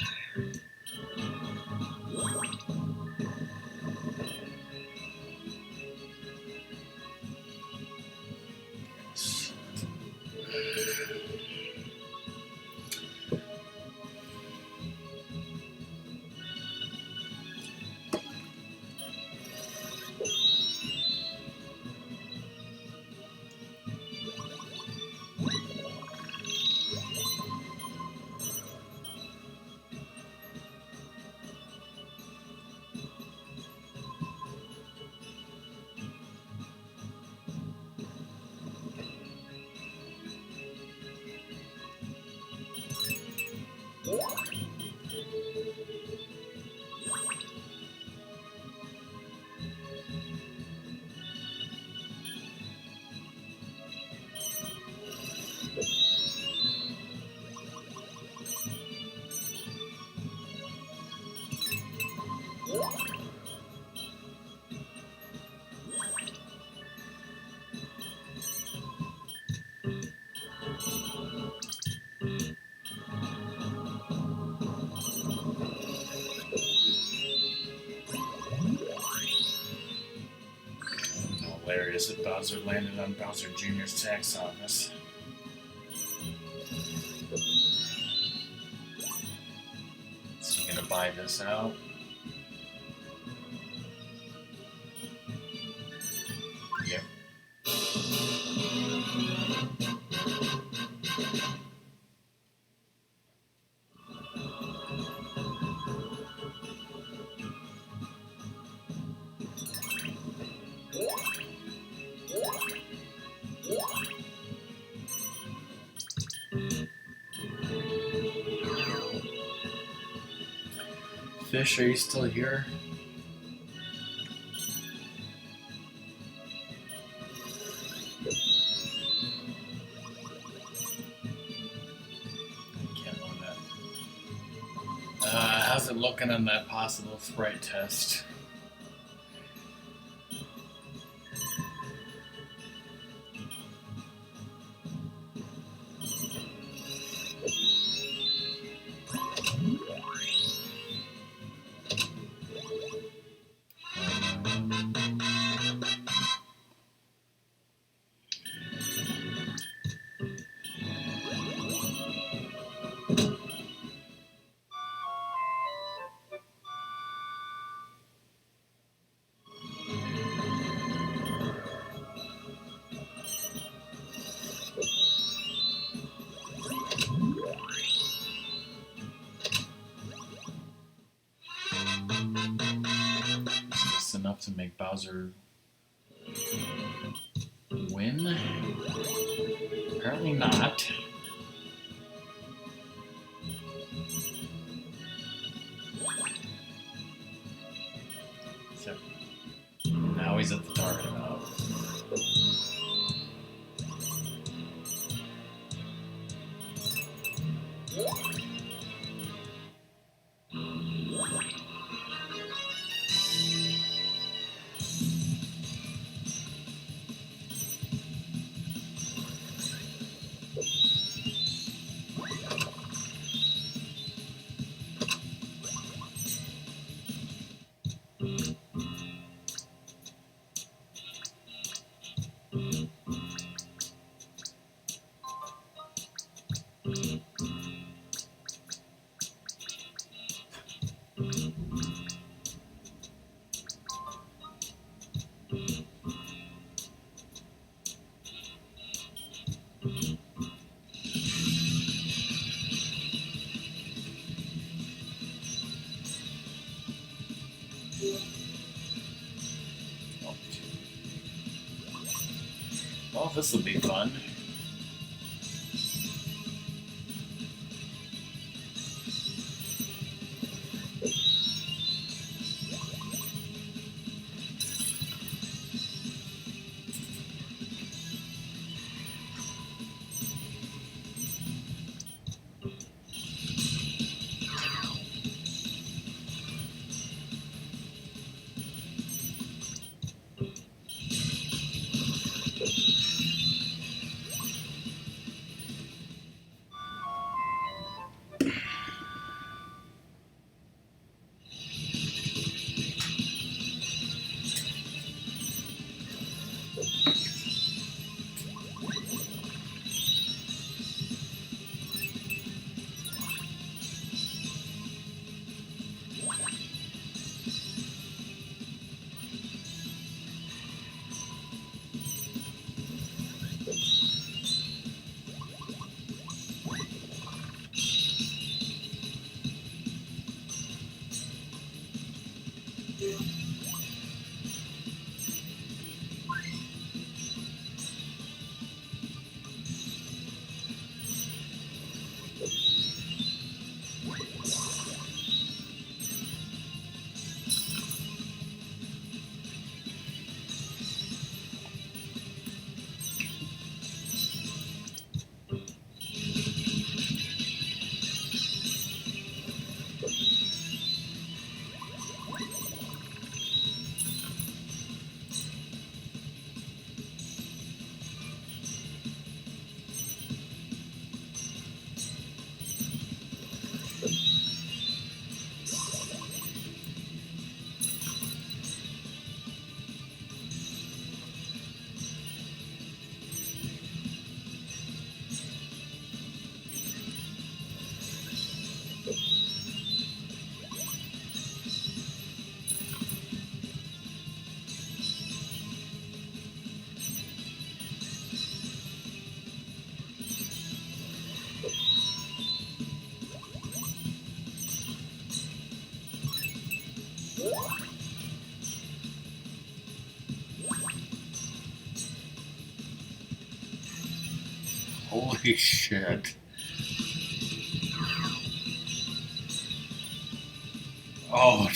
Hilarious that Bowser landed on Bowser Jr.'s tax office. Is he gonna buy this out? Yep. Fish, are you still here? Can't load that. How's it looking on that possible sprite test? Is this enough to make Bowser win? Apparently not. Except now he's at the target amount. Well, this will be fun. Holy shit. Oh,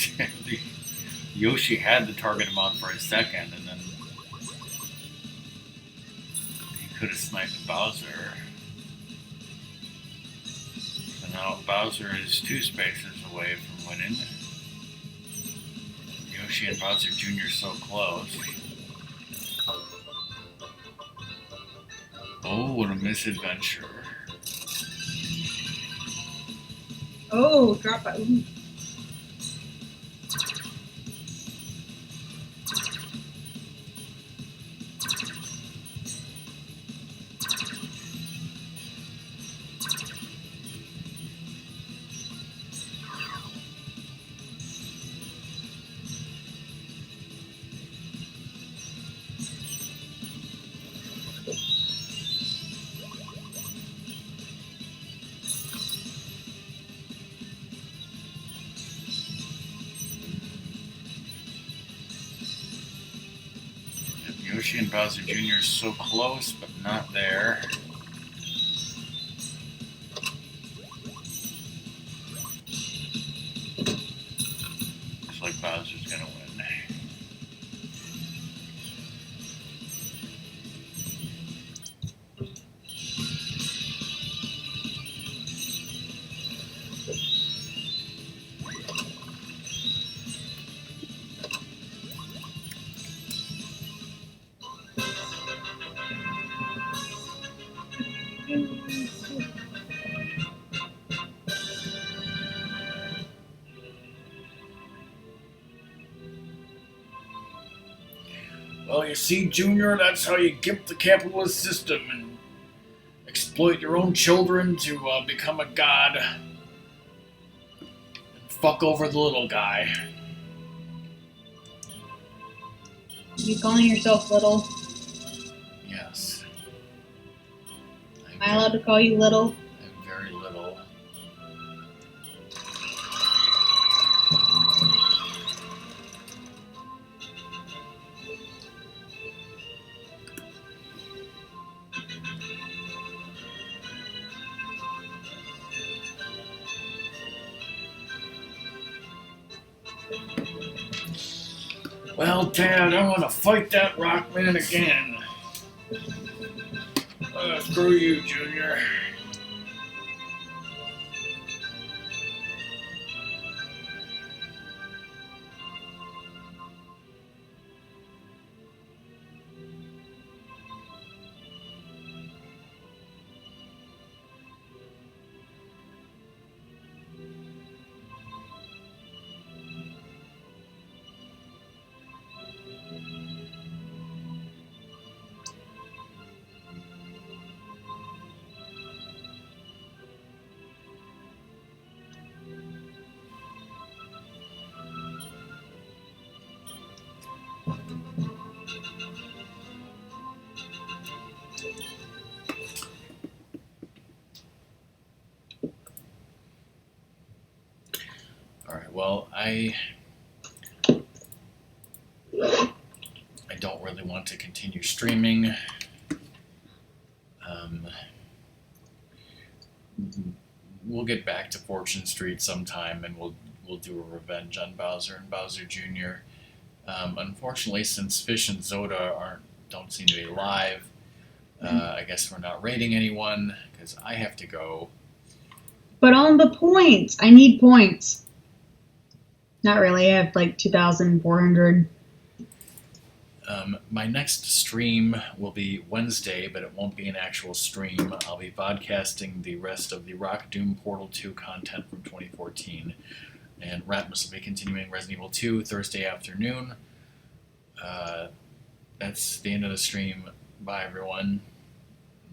Yoshi had to target him out for a second, and then he could have sniped Bowser. So now Bowser is 2 spaces away from winning. Yoshi and Bowser Jr. so close. Oh, what a misadventure. Oh, drop it. Ooh. Yoshi and Bowser Jr. so close, but not there. Looks like Bowser's gonna win. Well, you see, Junior, that's how you gimp the capitalist system and exploit your own children to become a god and fuck over the little guy. You calling yourself little? Yes. Am I allowed to call you little? I'm very little. Well, Dad, I want to fight that Rockman again. Screw you, Junior. Alright, well, I want to continue streaming. We'll get back to Fortune Street sometime, and we'll do a revenge on Bowser and Bowser Jr. Unfortunately, since Fish and Zoda don't seem to be live, I guess we're not rating anyone because I have to go. But on the points, I need points. Not really. I have like 2,400. My next stream will be Wednesday, but it won't be an actual stream. I'll be podcasting the rest of the Rock Doom Portal 2 content from 2014. And Ratmus will be continuing Resident Evil 2 Thursday afternoon. That's the end of the stream. Bye, everyone.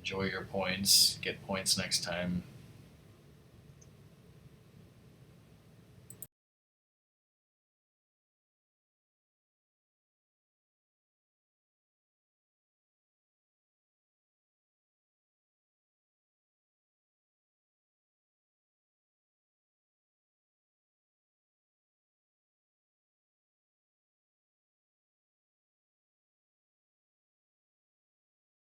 Enjoy your points. Get points next time.